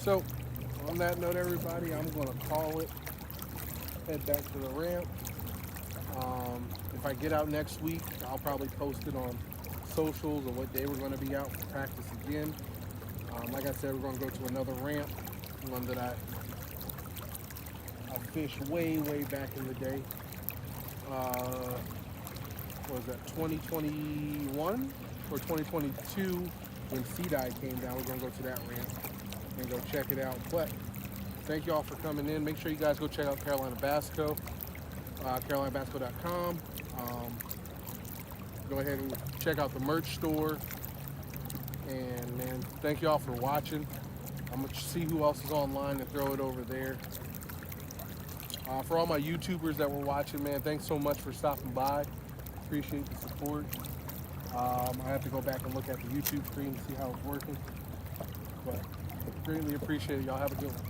So, on that note, everybody, I'm going to call it. Head back to the ramp. If I get out next week, I'll probably post it on socials or what day we're going to be out for practice again. Like I said, we're going to go to another ramp, one that I fished way back in the day. What was that, 2021 or 2022 when Sea Dye came down? We're going to go to that ramp and go check it out. But thank you all for coming in. Make sure you guys go check out Carolina Basco, carolinabasco.com. Go ahead and check out the merch store. And man, thank you all for watching. I'm gonna see who else is online and throw it over there. For all my YouTubers that were watching, man, thanks so much for stopping by. Appreciate the support. I have to go back and look at the YouTube screen and see how it's working. But greatly appreciate it. Y'all have a good one.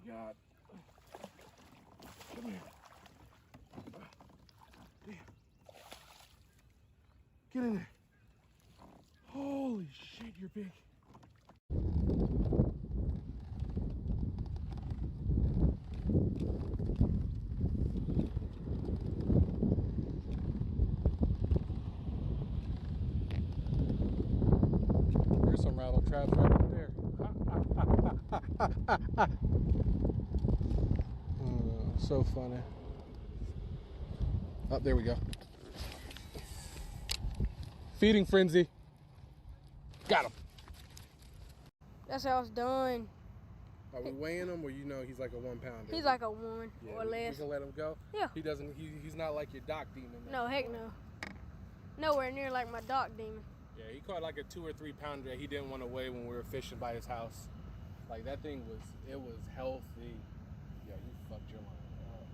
God. Come here. Damn. Get in there. Holy shit, you're big. There's some rattle traps right up there. Oh, so funny. Oh, there we go. Feeding frenzy. Got him. That's how it's done. Are we weighing him, or you know he's like a 1 pounder? He's like a 1 Yeah, or we less. can let him go. Yeah. He doesn't. He's not like your dock demon. No, heck no. Nowhere near like my dock demon. Yeah, he caught like a 2 or 3 pounder that he didn't want to weigh when we were fishing by his house. Like that thing was healthy. Yeah, you fucked your line up.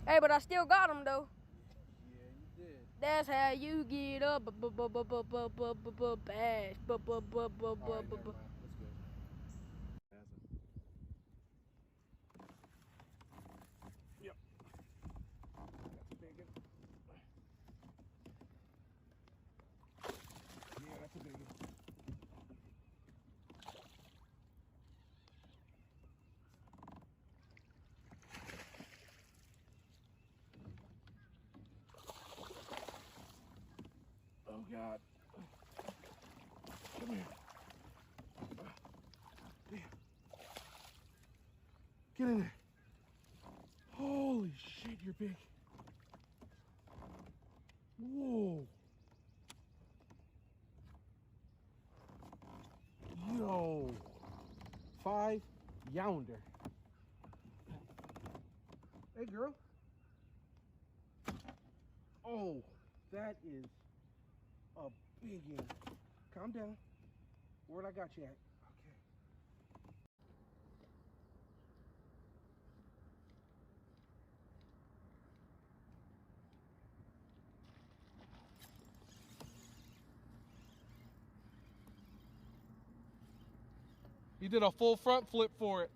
Hey, but I still got him though. Yeah, you did. That's how you get up. Bash. All right, never mind. That's good. Yep. That's a big one. Yeah, that's a big one. Oh God. Come here. Damn. Get in there. Holy shit, you're big. Whoa. Yo. 5 younder. Hey, girl. Oh, that is a big one. Calm down. Where'd I got you at? Okay. You did a full front flip for it.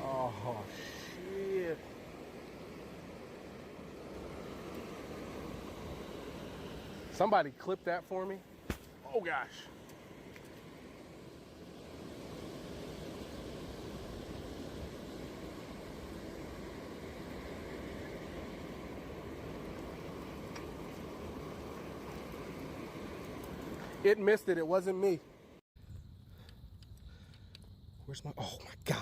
Oh, shit. Somebody clip that for me. Oh, gosh. It missed it. It wasn't me. Where's my... Oh, my God.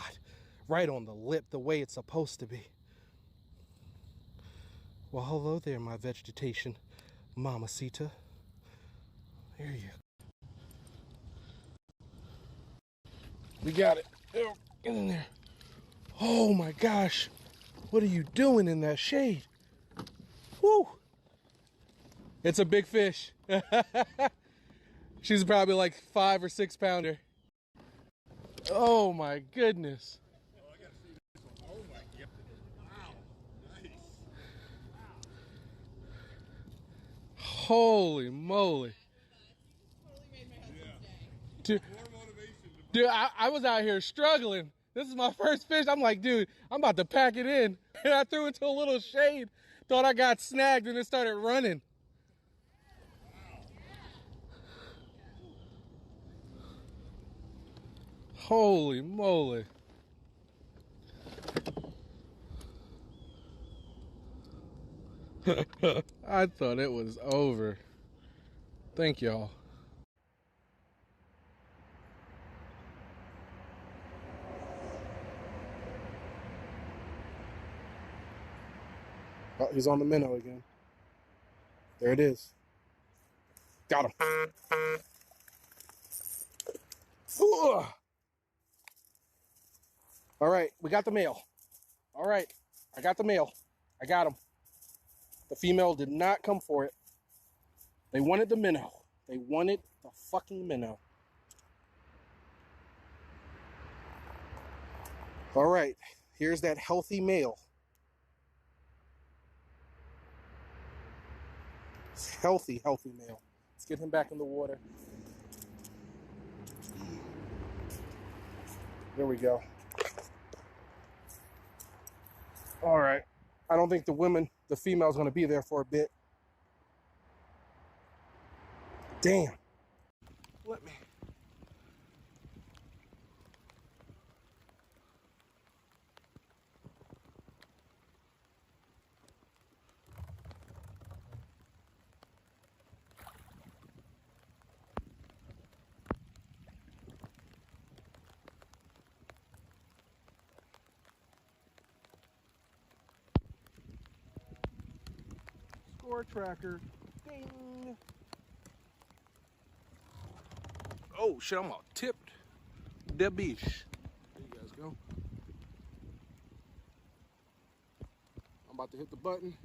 Right on the lip, the way it's supposed to be. Well, hello there, my vegetation mamacita. There you go. We got it. Oh, get in there. Oh, my gosh. What are you doing in that shade? Woo! It's a big fish. She's probably like 5 or 6 pounder. Oh my goodness. Oh, I gotta see this one. Oh my God. Wow. Nice. Holy moly. Dude, More motivation to dude, I was out here struggling. This is my first fish. I'm like, dude, I'm about to pack it in. And I threw it to a little shade. Thought I got snagged and it started running. Holy moly. I thought it was over. Thank y'all. Oh, he's on the minnow again. There it is. Got him. Ugh. All right, we got the male. All right, I got the male. I got him. The female did not come for it. They wanted the minnow. They wanted the fucking minnow. All right, here's that healthy male. Healthy male. Let's get him back in the water. There we go. All right. I don't think the female's going to be there for a bit. Damn. Let me. Score tracker. Ding. Oh shit, I'm all tipped. The beach. There you guys go. I'm about to hit the button.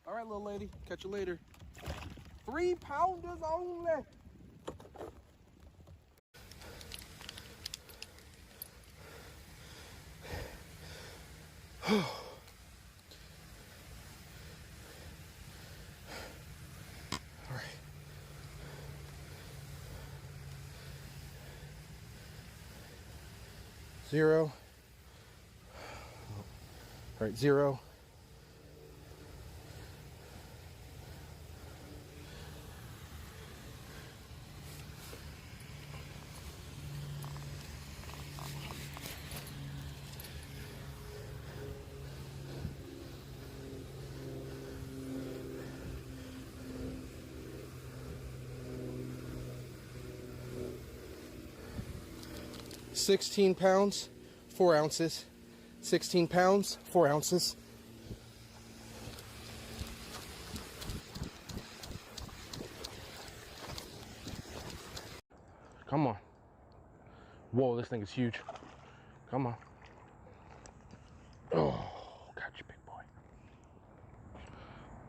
All right, little lady. Catch you later. 3 pounders only. All right. Zero. All right, 0. £16, 4 ounces. 16 pounds, 4 ounces. Come on. Whoa, this thing is huge. Come on. Oh, got you, big boy.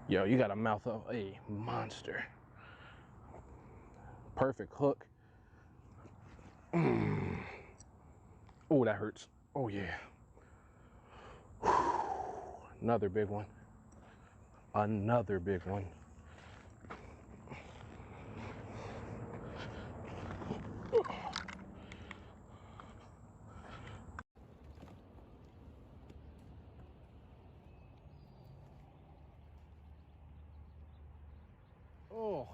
Yo, you got a mouth of a monster. Perfect hook. Oh, that hurts. Oh, yeah. Another big one. Another big one. Oh,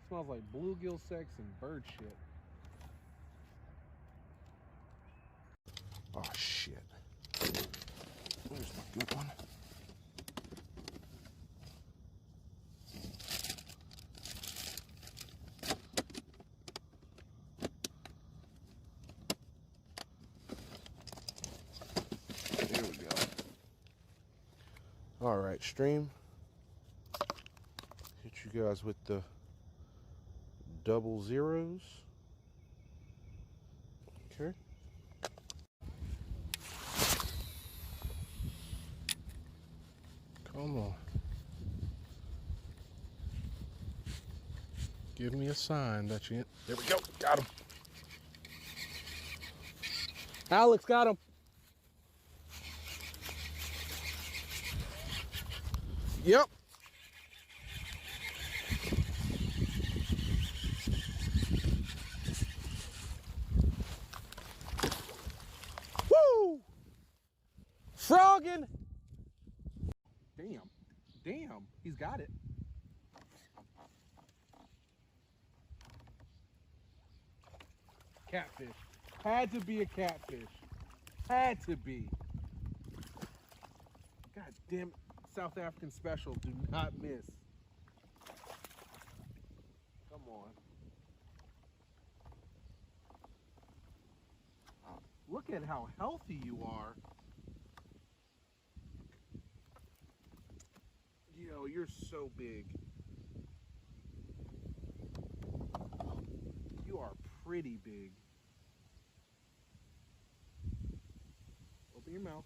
smells like bluegill sex and bird shit. Oh, shit. Where's the good one? There we go. All right, stream. Hit you guys with the double zeros. Okay. Come on. Give me a sign that you... There we go. Got him. Alex got him. Yep. Woo! Frogging. Damn. Damn. He's got it. Catfish. Had to be a catfish. Had to be. God damn it. South African special. Do not miss. Come on. Look at how healthy you are. Yo, you're so big. You are pretty big. Open your mouth.